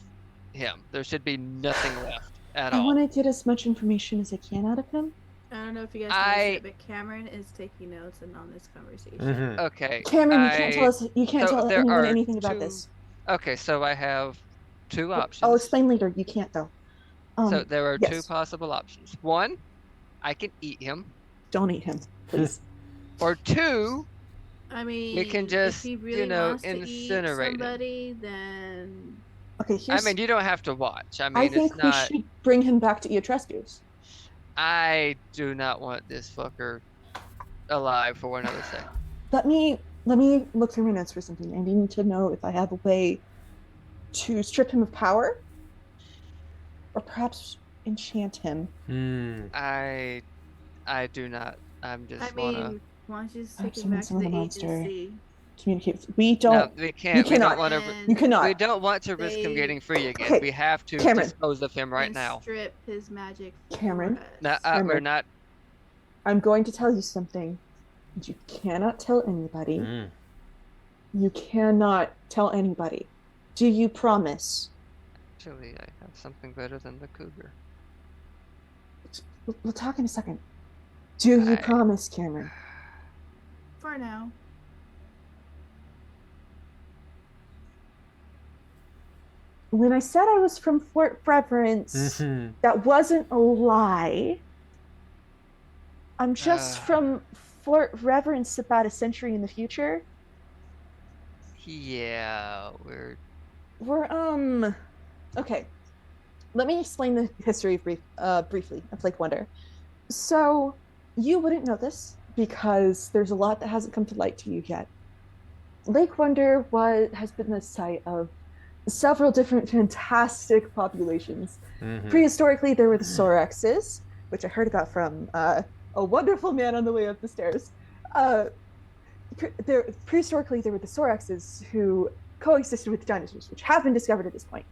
him. There should be nothing left at I all. want to get as much information as I can out of him. I don't know if you guys I- noticed it, but Cameron is taking notes and on this conversation. Mm-hmm. Okay. Cameron, you can't tell us. You can't so tell there anyone are anything about two this. Okay, so I have two options. I'll explain later. You can't though. So there are two yes. possible options. One, I can eat him. Don't eat him, please. Or two, I mean, can just, if he you really know, wants to eat incinerate him. somebody, then Okay, I here's. mean, you don't have to watch. I mean, I it's think we not. should bring him back to Iotrescu's. I do not want this fucker alive for another second. Let me look through my notes for something. I need to know if I have a way to strip him of power, or perhaps enchant him. I do not. I'm just I mean, why don't you just I have take him back to someone the monster. agency? Communicate. We no, don't. we can't. We cannot. don't want to. And- You cannot. We don't want to risk him They- getting free again. Okay, We have to Cameron. dispose of him right and now. strip his magic. Cameron? for us. No, we're Cameron. not. I'm going to tell you something. You cannot tell anybody. Mm. You cannot tell anybody. Do you promise? Actually, I have something better than the cougar. We'll talk in a second. Do you I- promise, Cameron? For now. When I said I was from Fort Preference, Mm-hmm. that wasn't a lie. I'm just from Fort Reverence about a century in the future. Yeah, we're We're okay. Let me explain the history briefly of Lake Wonder. So you wouldn't know this because there's a lot that hasn't come to light to you yet. Lake Wonder has been the site of several different fantastic populations. Prehistorically, there were the Sorexes, which I heard about from a wonderful man on the way up the stairs. Prehistorically, there were the Sorexes who coexisted with dinosaurs, which have been discovered at this point.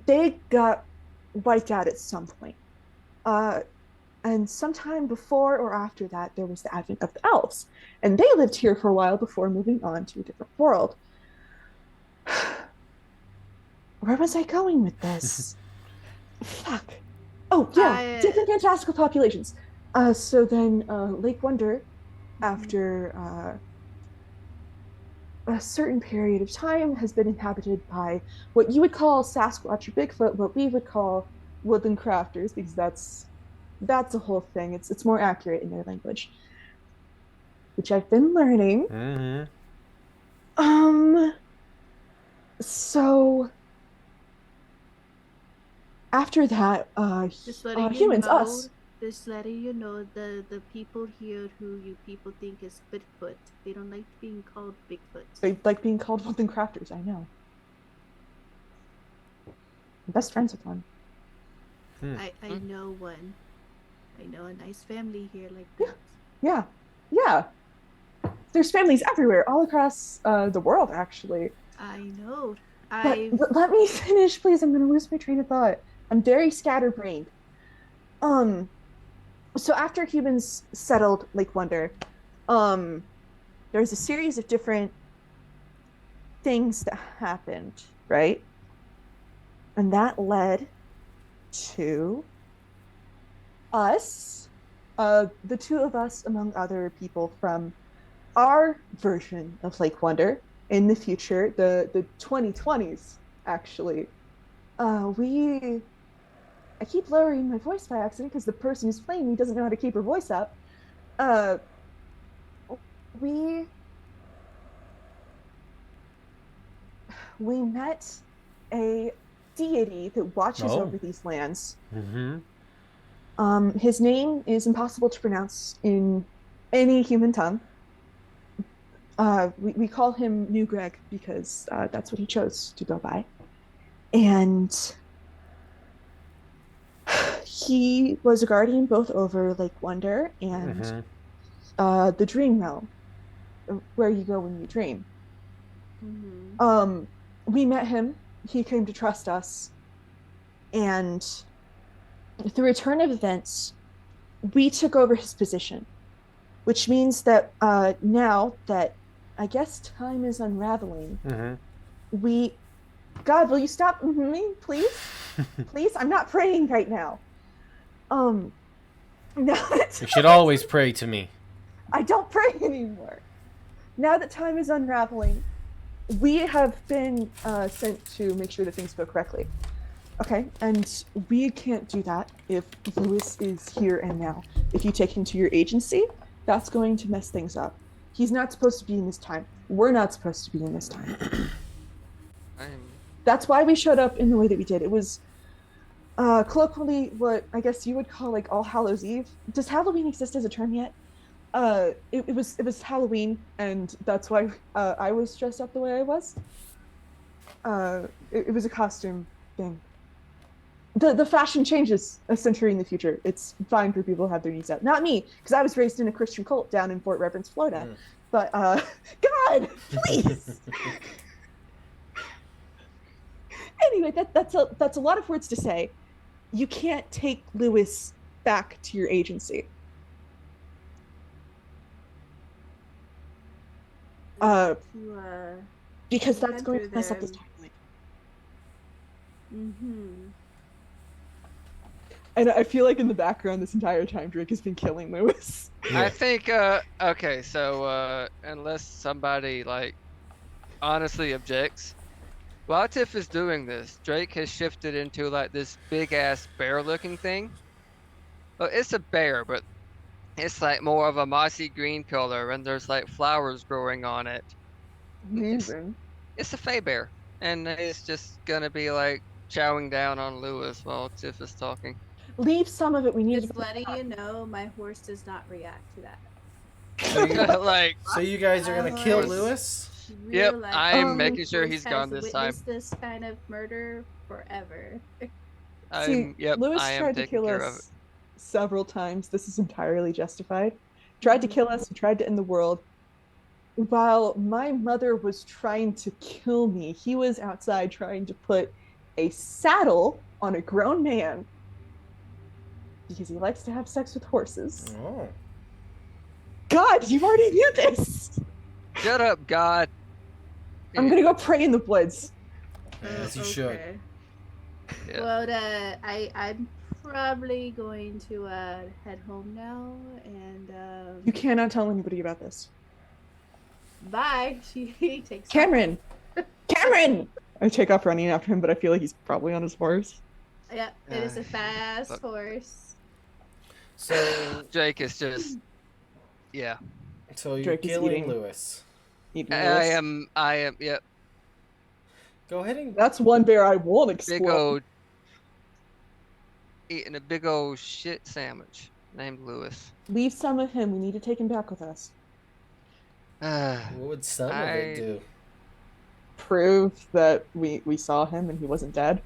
They got wiped out at some point. And sometime before or after that, there was the advent of the elves. And they lived here for a while before moving on to a different world. Where was I going with this? Fuck. Oh, yeah, different fantastical populations. So then Lake Wonder, after a certain period of time, has been inhabited by what you would call Sasquatch or Bigfoot, what we would call woodland crafters, because that's a whole thing. It's more accurate in their language, which I've been learning. So after that, humans, us. Just letting you know, the people here who you people think is Bigfoot, they don't like being called Bigfoot. They like being called woodland crafters, I know. I'm best friends with one. I know one. I know a nice family here like that. Yeah. There's families everywhere, all across the world, actually. I know. But let me finish, please. I'm going to lose my train of thought. I'm very scatterbrained. So after humans settled Lake Wonder, there's a series of different things that happened, right? And that led to us, the two of us, among other people from our version of Lake Wonder in the future, the 2020s, actually. I keep lowering my voice by accident because the person who's playing me doesn't know how to keep her voice up. We met a deity that watches over these lands. His name is impossible to pronounce in any human tongue. We call him New Greg because that's what he chose to go by. And he was a guardian both over Lake Wonder and the Dream Realm, where you go when you dream. We met him. He came to trust us. And through a turn of events, we took over his position, which means that now that I guess time is unraveling, God, will you stop me, please? Please? I'm not praying right now. Now that You should always pray to me. I don't pray anymore. Now that time is unraveling, we have been sent to make sure that things go correctly. Okay, and we can't do that if Lewis is here and now. If you take him to your agency, that's going to mess things up. He's not supposed to be in this time. We're not supposed to be in this time. That's why we showed up in the way that we did. It was colloquially what I guess you would call like All Hallows Eve. Does Halloween exist as a term yet? It was Halloween, and that's why I was dressed up the way I was. It was a costume thing. The fashion changes a century in the future. It's fine for people to have their knees out. Not me, because I was raised in a Christian cult down in Fort Reverence, Florida. But God, please. Anyway, that's a lot of words to say. You can't take Lewis back to your agency. Because that's going to mess up this timeline. And I feel like in the background this entire time Drake has been killing Lewis. I think okay, so unless somebody like honestly objects, while Tiff is doing this, Drake has shifted into like this big ass bear looking thing. Well, it's a bear, but it's like more of a mossy green color, and there's like flowers growing on it. Amazing. It's a fey bear, and it's just gonna be like chowing down on Lewis while Tiff is talking. Leave some of it. We need Just to. letting you know, my horse does not react to that. So you, Like, so you guys are gonna My kill horse- Lewis? yep, Real life I'm making sure horse he's has gone this time. witnessed this kind of murder forever. Lewis I am tried to taking kill care of it. us several times. This is entirely justified. Tried to kill us. He tried to end the world. While my mother was trying to kill me, he was outside trying to put a saddle on a grown man because he likes to have sex with horses. Oh. God, you already knew this. Shut up, God. I'm gonna go pray in the woods. As you should. Okay. Yeah. Well, I'm probably going to head home now, and You cannot tell anybody about this. bye. She takes off. Cameron! Cameron! I take off running after him, but I feel like he's probably on his horse. Yep, it is a fast Fuck. horse. So Drake is just, yeah. you're Drake is killing eating. Lewis. Eating I Lewis. am, yep. Go ahead and That's one bear I won't Big explode. old, eating a big old shit sandwich named Lewis. Leave some of him. We need to take him back with us. what would some of it do? Prove that we saw him and he wasn't dead.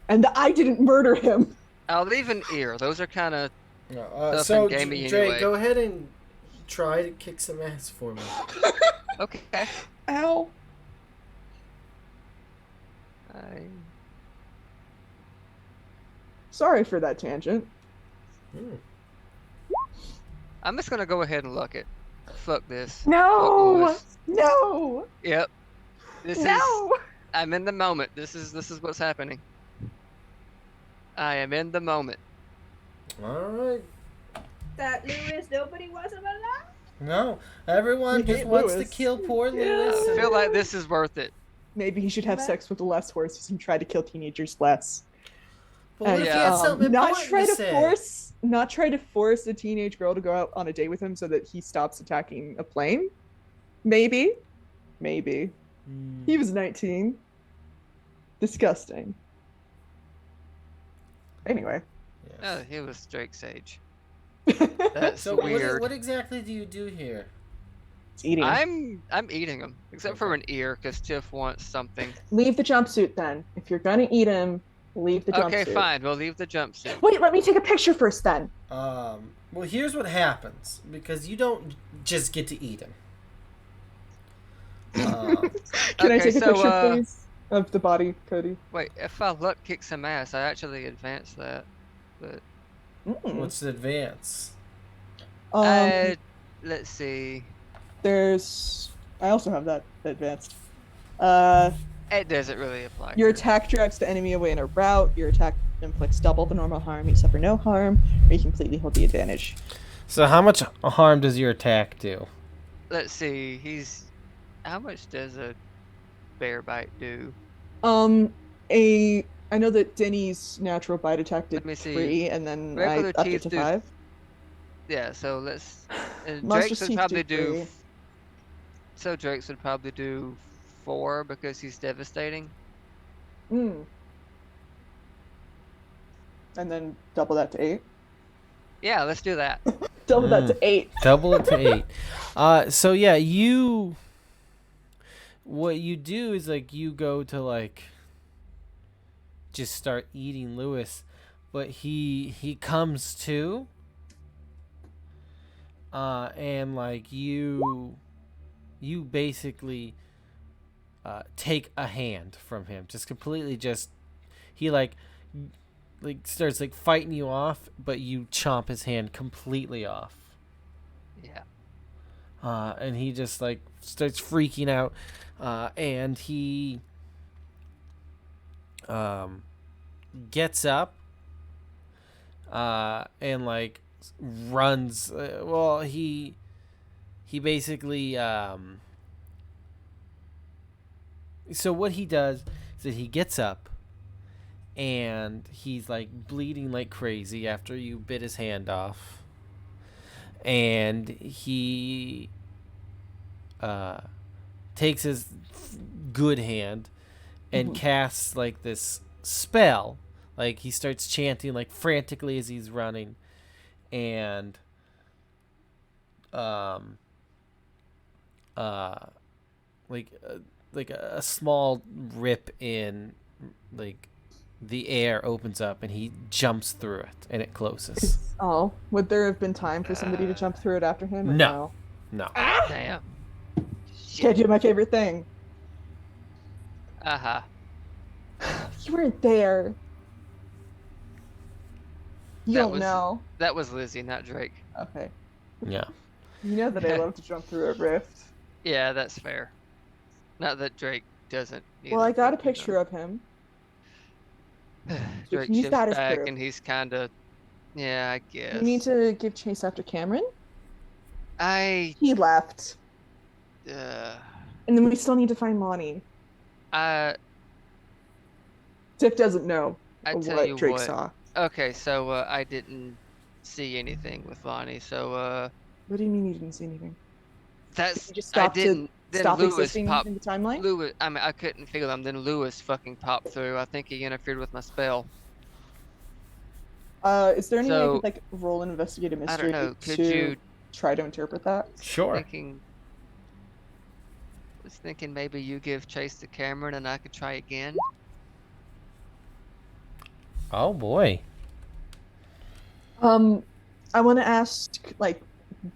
And that I didn't murder him. I'll leave an ear. Those are kind of stuff So and gamey Drake, anyway. go ahead and try to kick some ass for me. okay. Ow. Sorry for that tangent. Hmm. I'm just gonna go ahead and look it. Fuck this. No! Lewis. No! Yep. This is. No! I'm in the moment. This is what's happening. I am in the moment. All right. That Lewis, nobody wants him alive. No, everyone We just hate wants to Lewis. kill poor Yeah. Lewis. I feel like this is worth it. Maybe he should have sex with less horses and try to kill teenagers less. But what if he Yeah. had something not important try to say? force a teenage girl to go out on a date with him so that he stops attacking a plane. Maybe. Hmm. He was 19. Disgusting. Anyway. Yes. Oh, he was Drake's age. It's That's So weird. what exactly do you do here? eating. I'm eating him, except for an ear, because Tiff wants something. Leave the jumpsuit then. If you're gonna eat him, leave the jumpsuit. Okay, fine. We'll leave the jumpsuit. Wait, let me take a picture first then. Well, here's what happens because you don't just get to eat him. Can I Okay, take a so, picture, please, of the body, Cody? Wait, if I look kick some ass, I actually advance that. But What's the advance? let's see. There's. I also have that advanced. It doesn't really apply. Your here. attack directs the enemy away in a route. Your attack inflicts double the normal harm. You suffer no harm, or you completely hold the advantage. So how much harm does your attack do? Let's see. How much does a bear bite do? I know that Denny's natural bite attack did Let me see. 3, and then Regular I upped it teeth to do 5. Yeah. So let's. Monster Drake's would teeth probably do do. 3. So Drake's would probably do 4 because he's devastating. And then double that to 8. Yeah, let's do that. Double that to 8. Double it to 8. So yeah, what you do is like you go to like just start eating Lewis, but he comes to, and like you basically take a hand from him, just completely he like starts like fighting you off, but you chomp his hand completely off. Yeah. And he just like starts freaking out, and he gets up and like runs. Well, he basically so what he does is that he gets up and he's like bleeding like crazy after you bit his hand off. And he takes his good hand and casts like this spell. Like he starts chanting like frantically as he's running, and like a small rip in like the air opens up and he jumps through it and it closes. Oh, would there have been time for somebody to jump through it after him? Or No. No. Damn. Can't do my favorite thing. Uh-huh. You weren't there. You don't know. That was Lizzie, not Drake. Okay. Yeah. You know that I love to jump through a rift. Yeah, that's fair. Not that Drake doesn't. Well, I got a picture of him. Drake use shifts that as back proof. and he's kind of, yeah, I guess. You need to give chase after Cameron. He left. Uh, And then we still need to find Lonnie. Tiff doesn't know I tell what you Drake what. saw. Okay, so I didn't see anything with Lonnie, so What do you mean you didn't see anything? that's You just stopped I didn't. Then stop Lewis existing popped. in the timeline? Lewis, I mean, I couldn't feel him. Then Lewis fucking popped through. I think he interfered with my spell. Is there any way I So, could like roll an investigative I mystery don't know. Could to you try to interpret that? Sure. Was thinking maybe you give chase to Cameron and I could try again. Oh boy. I want to ask, like,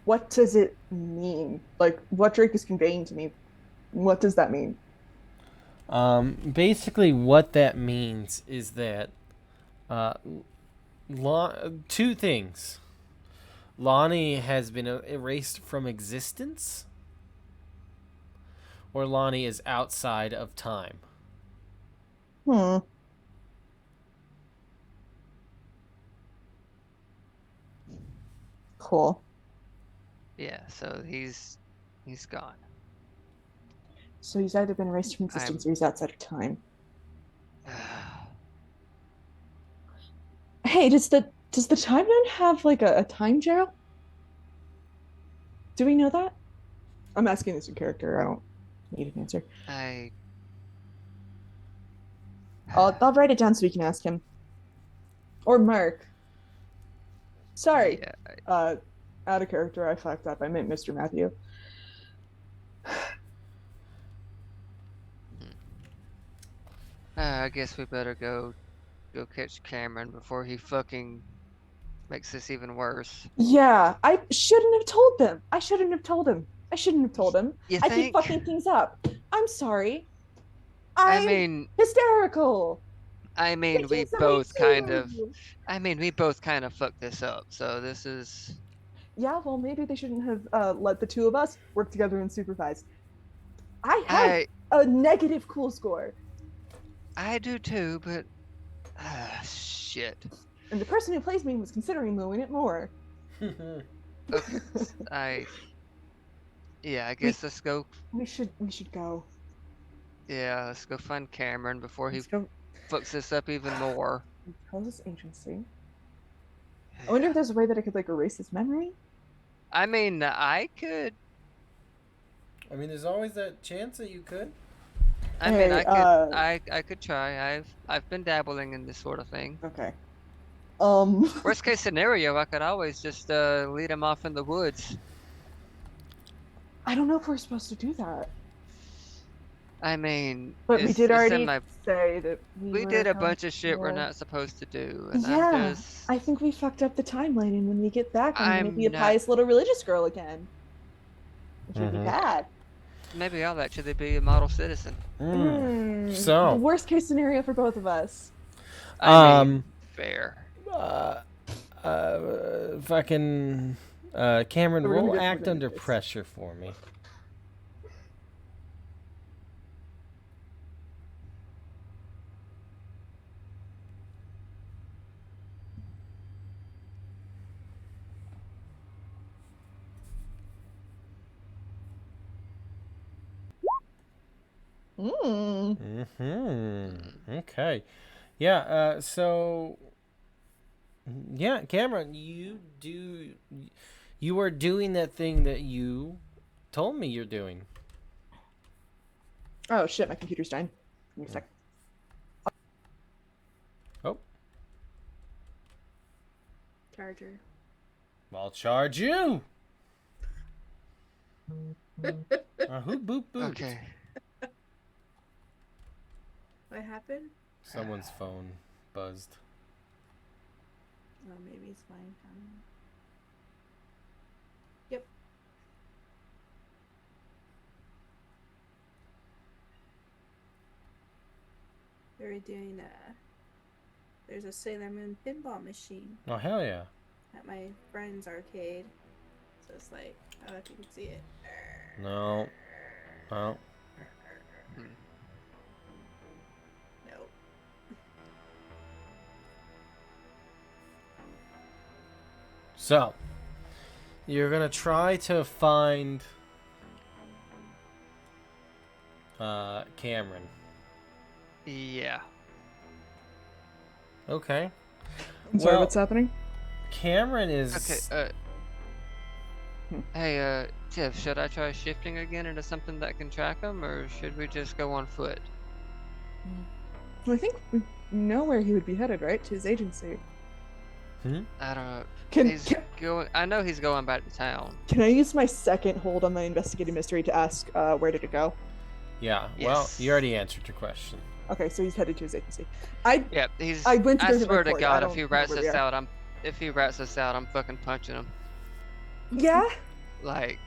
what does it mean? Like, what Drake is conveying to me, what does that mean? Basically what that means is that two things. Lonnie has been erased from existence, or Lonnie is outside of time. Cool. Yeah, so he's gone. So he's either been erased from existence or he's outside of time. Hey, does the timeline have like a time jail? Do we know that? I'm asking this in character. I don't need an answer. I'll write it down so we can ask him. Or Mark. Sorry. Yeah. Out of character, I fucked up. I meant Mr. Matthew. I guess we better go catch Cameron before he fucking makes this even worse. Yeah, I shouldn't have told them. I shouldn't have told him. You I think? keep fucking things up. I'm sorry. I mean, hysterical. I mean, we both kind of fucked this up. So this is. Yeah, well, maybe they shouldn't have let the two of us work together and supervise. I have a negative cool score. I do too, but shit. And the person who plays me was considering lowering it more. I guess let's go. We should go. Yeah, let's go find Cameron before he fucks this up even more. Impose agency. I wonder if there's a way that I could like erase his memory. I mean, I could. I mean, there's always that chance that you could. I mean, I could try. I've been dabbling in this sort of thing. Okay. Worst case scenario, I could always just lead him off in the woods. I don't know if we're supposed to do that. I mean, but we did already say that we did a bunch of shit we're not supposed to do. And yeah, I think we fucked up the timeline, and when we get back, I'm gonna be a pious little religious girl again, which would be bad. Maybe I'll actually be a model citizen. So worst case scenario for both of us. I mean, fair. Fucking Cameron, roll act under pressure for me. Okay. Yeah. Yeah, Cameron, you are doing that thing that you told me you're doing. Oh shit, my computer's dying. Give me a sec. Oh, Charger. I'll charge you. Who boop booped? Okay. What happened? Someone's phone buzzed. Oh, maybe it's mine. Yep. We're doing there's a Sailor Moon pinball machine Oh, hell yeah. at my friend's arcade. So it's like, I don't know if you can see it. No. Oh. Nope. So, you're gonna try to find Cameron. Yeah. Okay. I'm sorry, Well- what's happening? Cameron is Okay. Hey, Tiff, should I try shifting again into something that can track him, or should we just go on foot? Well, I think we know where he would be headed, right? To his agency. I don't know. Can I know he's going back to town. I use my second hold on my investigative mystery to ask where did it go? Yeah, well, Yes. you already answered your question. Okay, so he's headed to his agency. Yep, he's. I went to I go to swear to report. I God, don't if he know rats where we us are. out, I'm fucking punching him. Yeah? Like,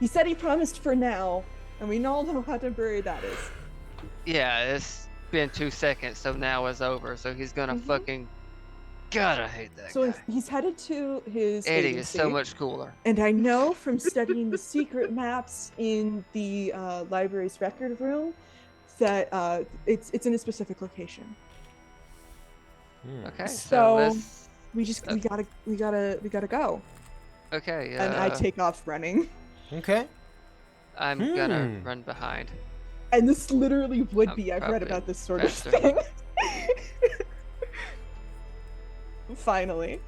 He said he promised for now, and we all know how temporary that is. yeah, it's been 2 seconds, so now it's over. So he's gonna Mhm. fucking. God, I hate that So guy. he's headed to his Eddie agency. is so much cooler. And I know from studying the secret maps in the library's record room that it's in a specific location. Okay, So- let's. We gotta go. Okay, And I take off running. Okay. I'm gonna run behind. And this literally would I'm be. I've read probably about this sort faster. of thing. Finally,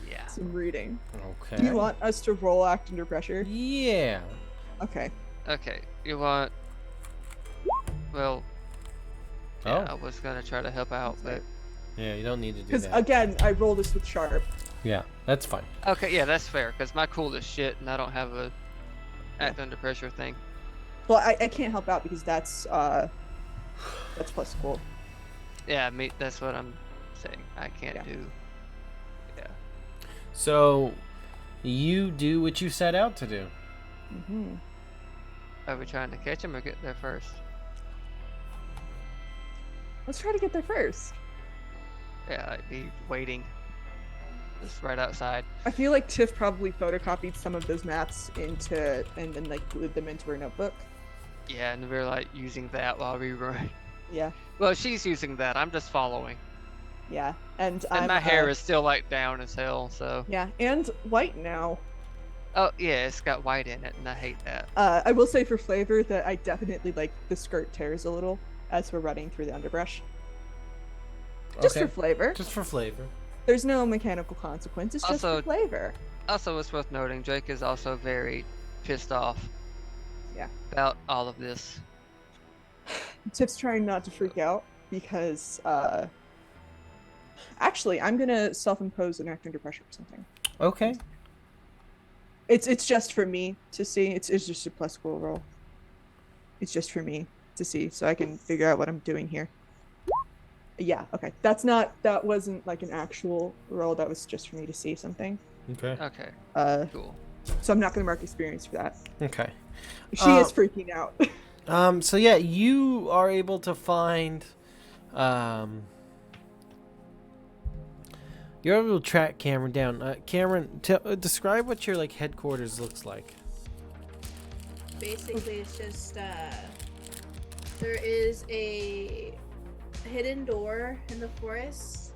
Yeah. some reading. Okay. Do you want us to roll act under pressure? Yeah. Okay. Okay, you want? Well. Yeah, I Oh. was gonna try to help out, but Yeah, you don't need to do Because that. again, I roll this with sharp. Yeah, that's fine. okay, yeah, that's fair. Cause my cool is shit, and I don't have a act under pressure thing. Well, I can't help out because that's plus cool. Yeah, that's what I'm saying. I can't Yeah. do. Yeah. So, you do what you set out to do. Mm-hmm. Are we trying to catch him or get there first? Let's try to get there first. Yeah, I'd be waiting. Just right outside. I feel like Tiff probably photocopied some of those maps and then like glued them into her notebook. Yeah, and we're like using that while we run. Yeah, Well, she's using that. I'm just following. yeah. And And I'm, my hair is still like down as hell, so. yeah, and white now. Oh, yeah, it's got white in it, and I hate that. I will say for flavor that I definitely like the skirt tears a little as we're running through the underbrush. Just Okay. for flavor. Just for flavor. There's no mechanical consequence. It's just Also- for flavor. Also, it's worth noting, Drake is also very pissed off. Yeah. About all of this. Tiff's trying not to freak out because actually I'm gonna self-impose an act under pressure or something. Okay. It's just for me to see. It's just a plus cool roll. It's just for me to see, so I can figure out what I'm doing here. Yeah, okay. That wasn't like an actual roll. That was just for me to see something. Okay. Okay, cool. So I'm not gonna mark experience for that. Okay. She is freaking out. So yeah, you are able to find, you're able to track Cameron down. Cameron, describe what your like headquarters looks like. Basically, it's just there is a hidden door in the forest.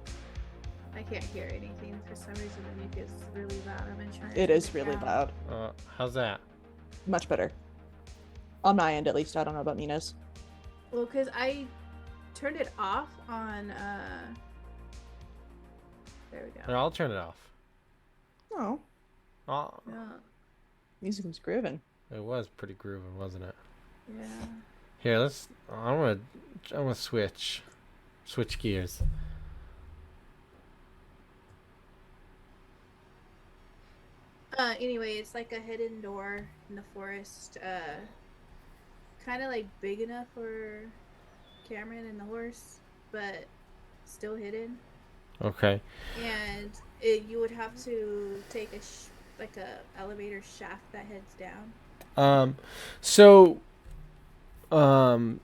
I can't hear anything for some reason. The music is really loud. I've been trying. To It turn is really down. loud. How's that? Much better. On my end, at least. I don't know about Mina's. Well, because I turned it off on there we And go. I'll turn it off. Oh, Oh, Yeah. music was grooving. it was pretty groovy, wasn't it? Yeah. Here, let's. I wanna switch gears. Anyway, it's like a hidden door in the forest. Kind of like big enough for Cameron and the horse, but still hidden. Okay. And you would have to take like a elevator shaft that heads down. So, RB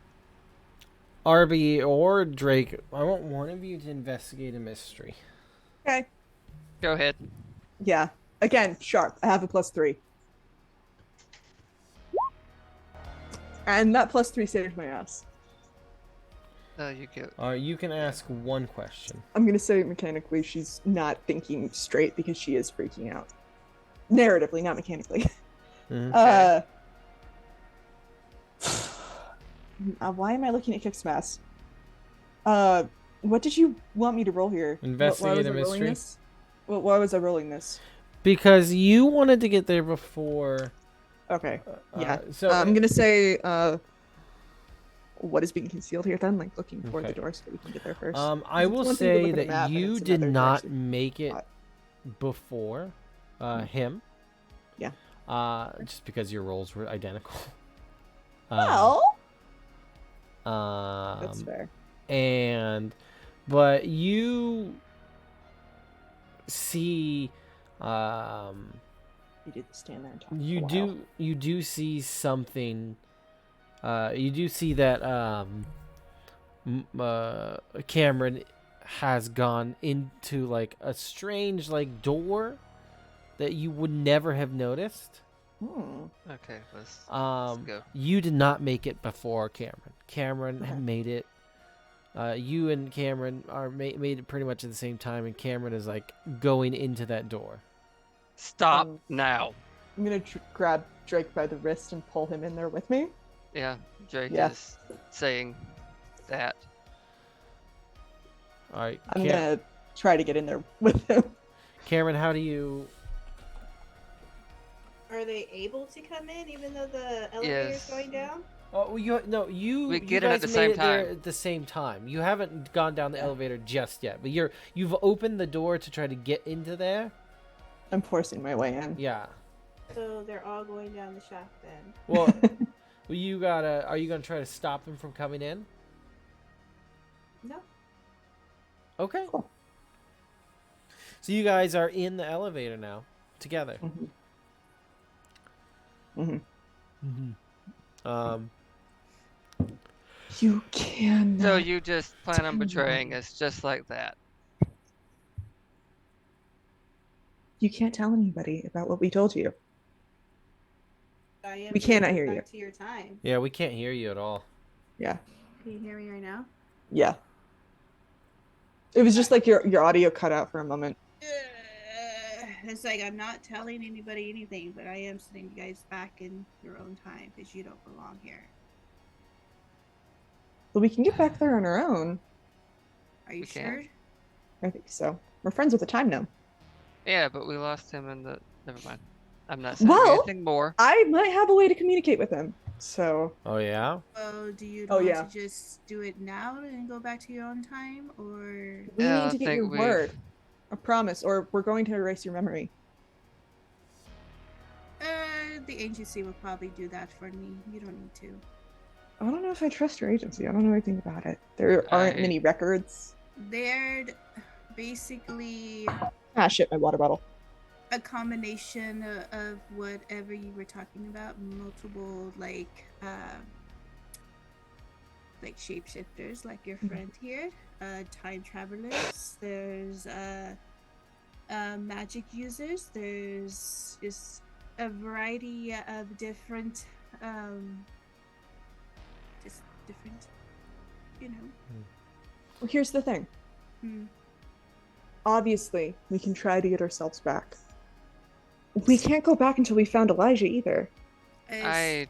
or Drake, I want one of you to investigate a mystery. Okay. Go ahead. Yeah. Again, sharp. I have a +3. And that +3 saved my ass. No, you go. You can ask one question. I'm gonna say mechanically she's not thinking straight because she is freaking out. Narratively, not mechanically. Mhm. Why am I looking at Kick's mass? What did you want me to roll here? Investigate a mystery. Why was I rolling this? Because you wanted to get there before. Okay. Yeah. So I'm gonna say, what is being concealed here then? Like looking for Okay. the door so that we can get there first. I It's will one thing to say look at a that map and you it's did another to not actually make it spot. before him. Yeah. Just because your roles were identical. Well, that's Um, fair. but you see, You did stand there and talk. you for a while. do see something. You do see that Cameron has gone into like a strange like door that you would never have noticed. Hmm. Okay, let's go. You did not make it before Cameron. Cameron Okay. had made it. You and Cameron are made it pretty much at the same time, and Cameron is like going into that door. Stop Um, now. I'm gonna grab Drake by the wrist and pull him in there with me. Yeah, Drake Yeah. is saying that. All right, I'm gonna try to get in there with him. Cameron, how do you? Are they able to come in even though the elevator's Yes. going down? Oh, well, you We you get in guys at the made same it there time. at the same time. You haven't gone down the Yeah. elevator just yet, but you've opened the door to try to get into there. I'm forcing my way in. Yeah. So they're all going down the shaft then. Well, you gotta. Are you gonna try to stop them from coming in? No. Okay. Cool. So you guys are in the elevator now, together. Mm-hmm. Um. You can. So you just plan on Tell me. betraying us just like that. You can't tell anybody about what we told you. I am We cannot going hear back you. to your time. Yeah, we can't hear you at all. Yeah. Can you hear me right now? Yeah. It was just like your audio cut out for a moment. It's like I'm not telling anybody anything, but I am sending you guys back in your own time because you don't belong here. But we can get back there on our own. Are you We sure? can. I think so. We're friends with the time now. Yeah, but we lost him in the. Never mind. I'm not saying Well- anything more. I might have a way to communicate with him. So Oh yeah. Well, do you Oh, want yeah. to just do it now and go back to your own time, or we Yeah, need I to get think your we've- word. A promise, or we're going to erase your memory. the agency will probably do that for me. You don't need to. I don't know if I trust your agency. I don't know anything about it. There aren't I- many records. They're basically Ah, shit, my water bottle. a combination of whatever you were talking about. Multiple like shapeshifters, like your friend here. Time travelers. There's magic users. There's just a variety of different, just different, you know. Well, here's the thing. Hmm. Obviously, we can try to get ourselves back. We can't go back until we found Elijah either. I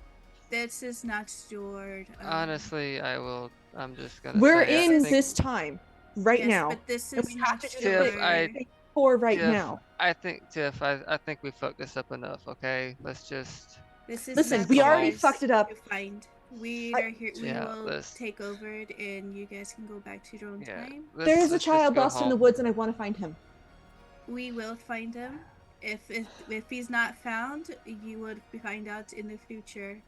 This is not stored. honestly, I will I'm just gonna We're say, I in think, this time right Yes, now. but this And is we have not to do Tiff, your- I- for right Tiff, now. I think, Tiff, I think we fucked this up enough, okay? Let's just... This is Listen, not we already yours fucked it up. to find. We I- are here. We Yeah, will let's- take over it, and you guys can go back to your own Yeah, time. There is a let's just child go lost in the home. woods, and I want to find him. We will find him. If he's not found, you would find out in the future.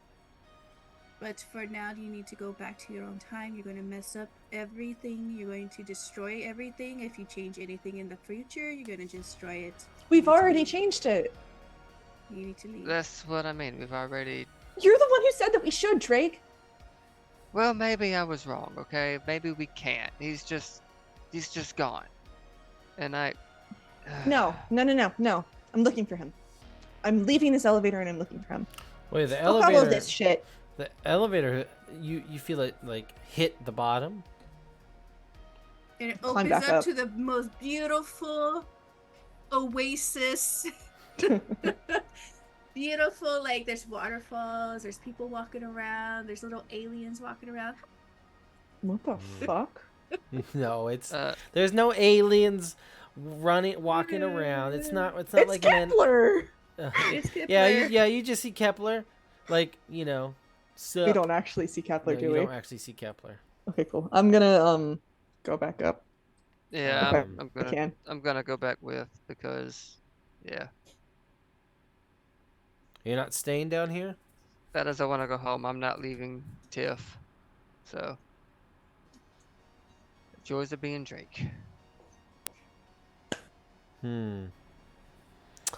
But for now, you need to go back to your own time. You're going to mess up everything. You're going to destroy everything. If you change anything in the future, you're going to destroy it. We've You need to already leave. changed it. You need to leave. That's what I mean. We've already... You're the one who said that we should, Drake. Well, maybe I was wrong, okay? Maybe we can't. He's just gone. And I... No. I'm looking for him. I'm leaving this elevator and I'm looking for him. Wait, the I'll follow elevator. this shit. The elevator. You feel it like hit the bottom. And it Climb opens back up up. to the most beautiful oasis. Beautiful, like there's waterfalls, there's people walking around, there's little aliens walking around. What the fuck? No, it's Uh, there's no aliens walking around. It's not It's like Kepler. It's Yeah, you just see Kepler, like So We don't actually see Kepler, no, do you we? don't actually see Kepler. Okay, cool. I'm gonna go back up. yeah, Okay. I'm I gonna can. I'm gonna go back with because, yeah. You're not staying down here. That is, I want to go home. I'm not leaving Tiff. So, the joys of being Drake. Hmm.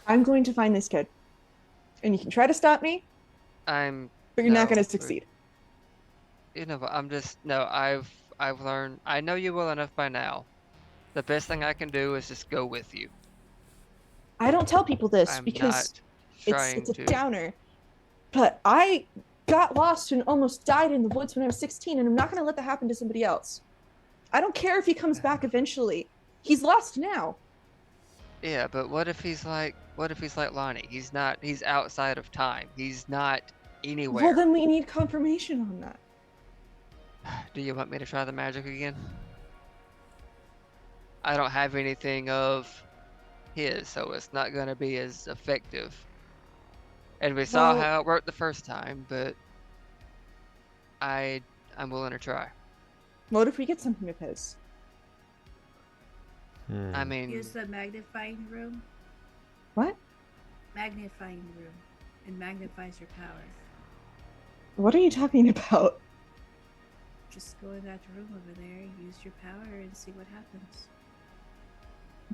I'm going to find this kid. And you can try to stop me, I'm, but you're not No, gonna but- succeed. you know, I'm just no. I've learned. I know you well enough by now. The best thing I can do is just go with you. I don't tell people this I'm because not trying it's a to. downer. But I got lost and almost died in the woods when I was 16, and I'm not going to let that happen to somebody else. I don't care if he comes back eventually. He's lost now. Yeah, but what if he's like Lonnie? He's not. He's outside of time. He's not anywhere. Well, then we need confirmation on that. Do you want me to try the magic again? I don't have anything of his, so it's not gonna be as effective. And we saw Well- how it worked the first time, but I'm willing to try. What if we get something of his? Hmm. I mean, Use the magnifying room. What? Magnifying room. It magnifies your power. What are you talking about? Just go in that room over there, use your power, and see what happens.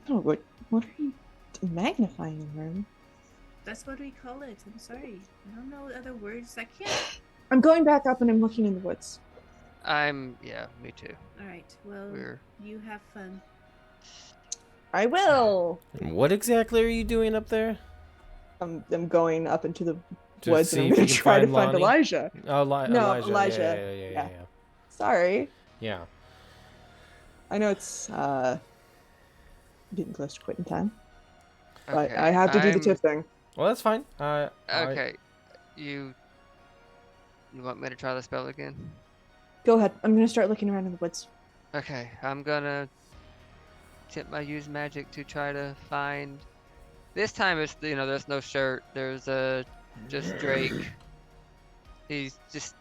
No, what are you magnifying room? That's what we call it. I'm sorry. I don't know other words. I can't. I'm going back up and I'm looking in the woods. yeah, me too. Alright, well, We're you have fun. I will. What exactly are you doing up there? I'm going up into the To woods see and I'm if going you to can try to find find Lonnie? Elijah. Oh, No, Elijah. Elijah. Yeah. Sorry. Yeah. I know it's getting close to quitting time, but okay. I have to do the I'm- Tiff thing. Well, that's fine. Okay, you want me to try the spell again? Go ahead. I'm going to start looking around in the woods. Okay, I'm gonna tip my use magic to try to find. This time it's there's no shirt. There's just Drake. He's just.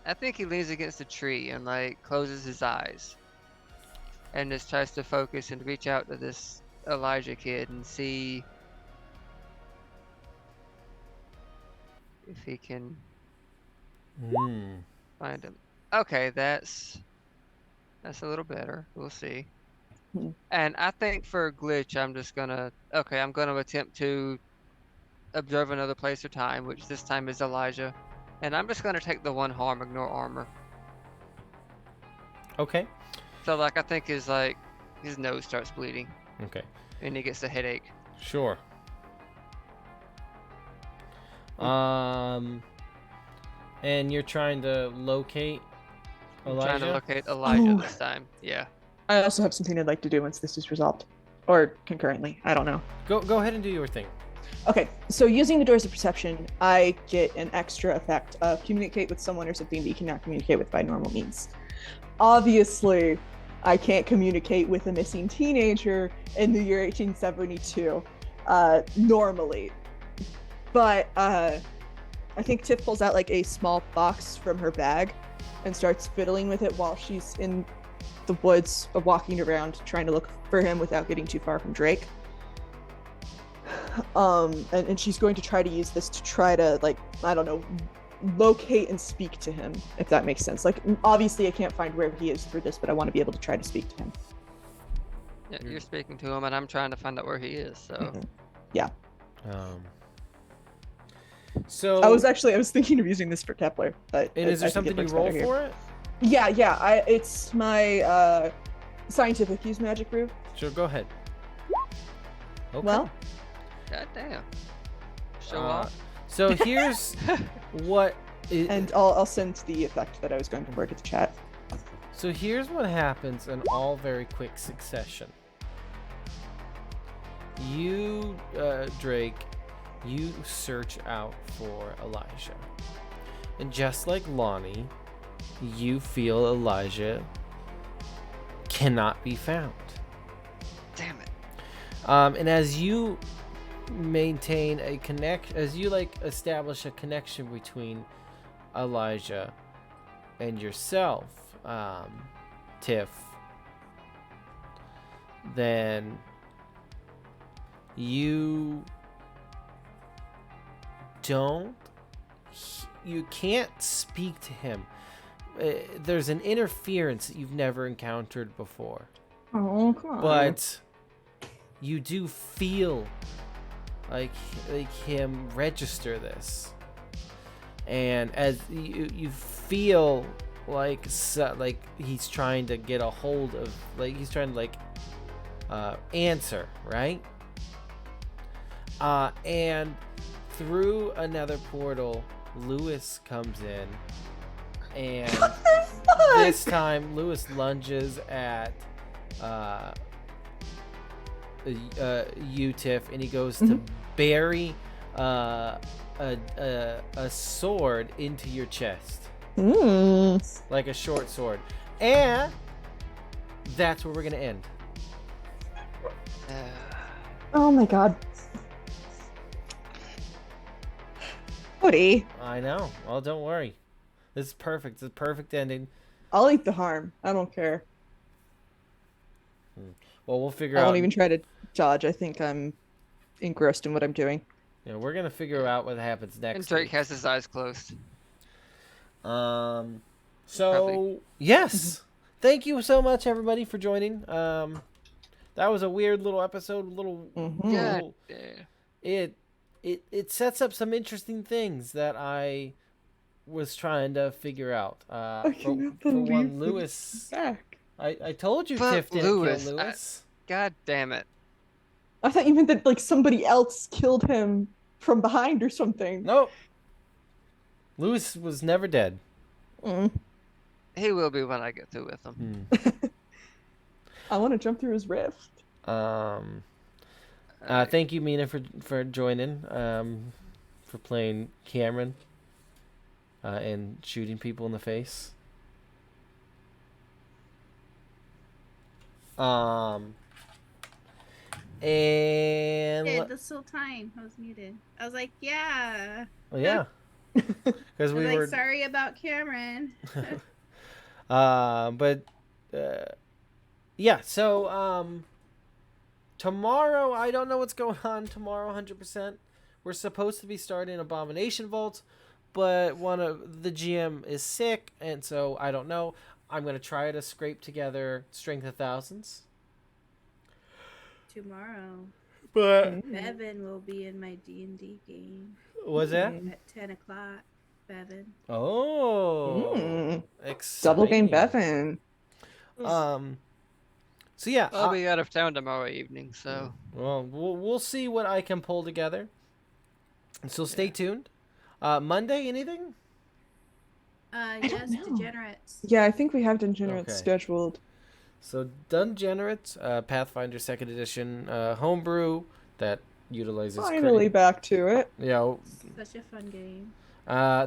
I think he leans against a tree and like closes his eyes, and just tries to focus and reach out to this Elijah kid and see if he can Hmm. find him. Okay, that's a little better. We'll see. Hmm. And I think for a glitch, I'm gonna attempt to observe another place or time, which this time is Elijah. And I'm just gonna take the one harm, ignore armor. Okay. So like I think his nose starts bleeding Okay. and he gets a headache. Sure. And you're trying to locate I'm Elijah? trying to locate Elijah Oh. this time. Yeah. I also have something I'd like to do once this is resolved. Or concurrently. I don't know. Go ahead and do your thing. Okay, so using the Doors of Perception, I get an extra effect of communicate with someone or something that you cannot communicate with by normal means. Obviously, I can't communicate with a missing teenager in the year 1872 normally. But I think Tiff pulls out like a small box from her bag and starts fiddling with it while she's in the woods, walking around trying to look for him without getting too far from Drake. And she's going to try to use this to try to, like, I don't know, locate and speak to him, if that makes sense. Like, obviously I can't find where he is through this, but I want to be able to try to speak to him. Yeah, you're speaking to him, and I'm trying to find out where he is. So Yeah. So I was thinking of using this for Kepler, but and is there something you roll for it? Yeah. It's my scientific use magic brew. Sure, go ahead. Okay. Well, God damn. Show off. So here's what. And I'll send the effect that I was going to work at the chat. So here's what happens in all very quick succession. You, Drake, you search out for Elijah. And just like Lonnie, you feel Elijah cannot be found. Damn it. And as you maintain a as you establish a connection between Elijah and yourself, Tiff, then you can't speak to him. There's an interference that you've never encountered before. Oh, come on. But you do feel like him register this, and as you feel like he's trying to get a hold of, like he's trying to answer, right? And through another portal, Lewis comes in, and this time Lewis lunges at you, Tiff, and he goes to bury a sword into your chest, like a short sword, and that's where we're gonna end. Oh my god. Woody. I know. Well, don't worry. This is perfect. It's a perfect ending. I'll eat the harm. I don't care. Well, we'll figure out. I won't even try to dodge. I think I'm engrossed in what I'm doing. Yeah, we're gonna figure out what happens next. And Drake has his eyes closed. So Probably. yes, thank you so much, everybody, for joining. That was a weird little episode. God damn. It sets up some interesting things that I was trying to figure out. For one, Lewis. Back. I told you Fuck Tiff didn't Lewis. kill Lewis. God damn it. I thought you meant that like somebody else killed him from behind or something. Nope. Lewis was never dead. He will be when I get through with him. I want to jump through his rift. Thank you, Mina, for joining. For playing Cameron. And shooting people in the face. And Hey, this whole time I was muted. I was like, yeah. well, yeah, because I we was were. like, sorry about Cameron. Yeah. So tomorrow, I don't know what's going on tomorrow. 100%. We're supposed to be starting Abomination Vault, but one of the GM is sick, and so I don't know. I'm gonna try to scrape together Strength of Thousands. Tomorrow, But Bevan will be in my D&D game was that? at 10 o'clock. Bevan. Oh, Double game exciting. Bevan. So yeah, I'll be out of town tomorrow evening, so. well, we'll see what I can pull together. So stay tuned. Monday, anything? Yes, Degenerates. Yeah, I think we have Degenerates Okay. scheduled. So Degenerates, Pathfinder 2nd Edition homebrew that utilizes Finally back to it. Yeah. Such a fun game.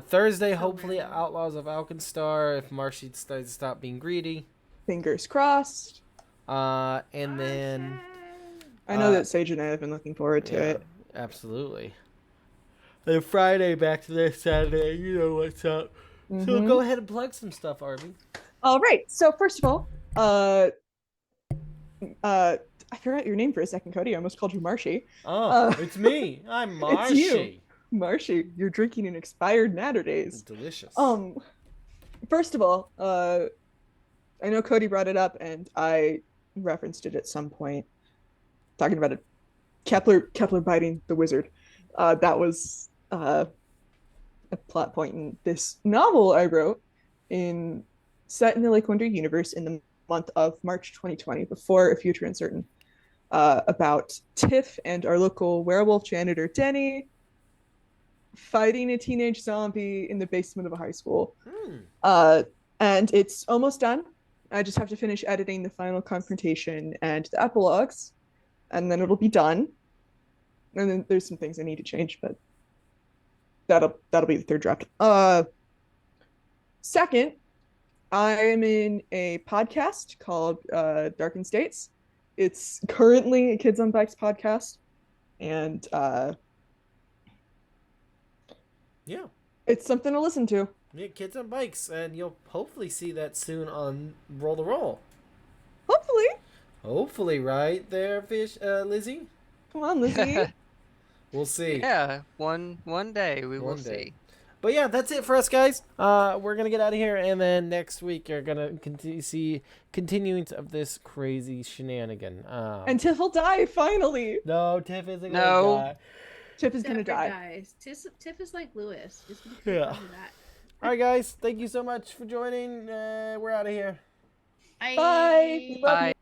Thursday, So hopefully, random. Outlaws of Alkenstar. If Marshy decides to stop being greedy. Fingers crossed. And then I know that Sage and I have been looking forward to it. absolutely. Then Friday back to this Saturday. You know what's up. So Mhm. go ahead and plug some stuff, Arby. All right. So first of all, I forgot your name for a second, Cody. I almost called you Marshy. Oh, it's me. I'm It's you. Marshy. Marshy, you're drinking an expired Natter Days. Delicious. First of all, I know Cody brought it up, and I referenced it at some point, talking about it. Kepler biting the wizard. That was a plot point in this novel I wrote set in the Lake Wonder universe in the month of March 2020, before A Future Uncertain, about Tiff and our local werewolf janitor Denny fighting a teenage zombie in the basement of a high school. And it's almost done. I just have to finish editing the final confrontation and the epilogues, and then it'll be done. And then there's some things I need to change, but that'll be the third draft. Second, I am in a podcast called Darkened States. It's currently a Kids on Bikes podcast, and it's something to listen to. Yeah, Kids on Bikes, and you'll hopefully see that soon on Roll the Roll. Hopefully, right there, Lizzie. Come on, Lizzie. We'll see. Yeah, one day we will see. But yeah, that's it for us, guys. We're gonna get out of here, and then next week you're gonna see continuance of this crazy shenanigan. And Tiff will die finally. No, Tiff isn't gonna die. Tiff is gonna Never die. dies. Tiff is like Lewis. Just be Yeah. careful of that. All right, guys. Thank you so much for joining. We're out of here. Bye. Bye.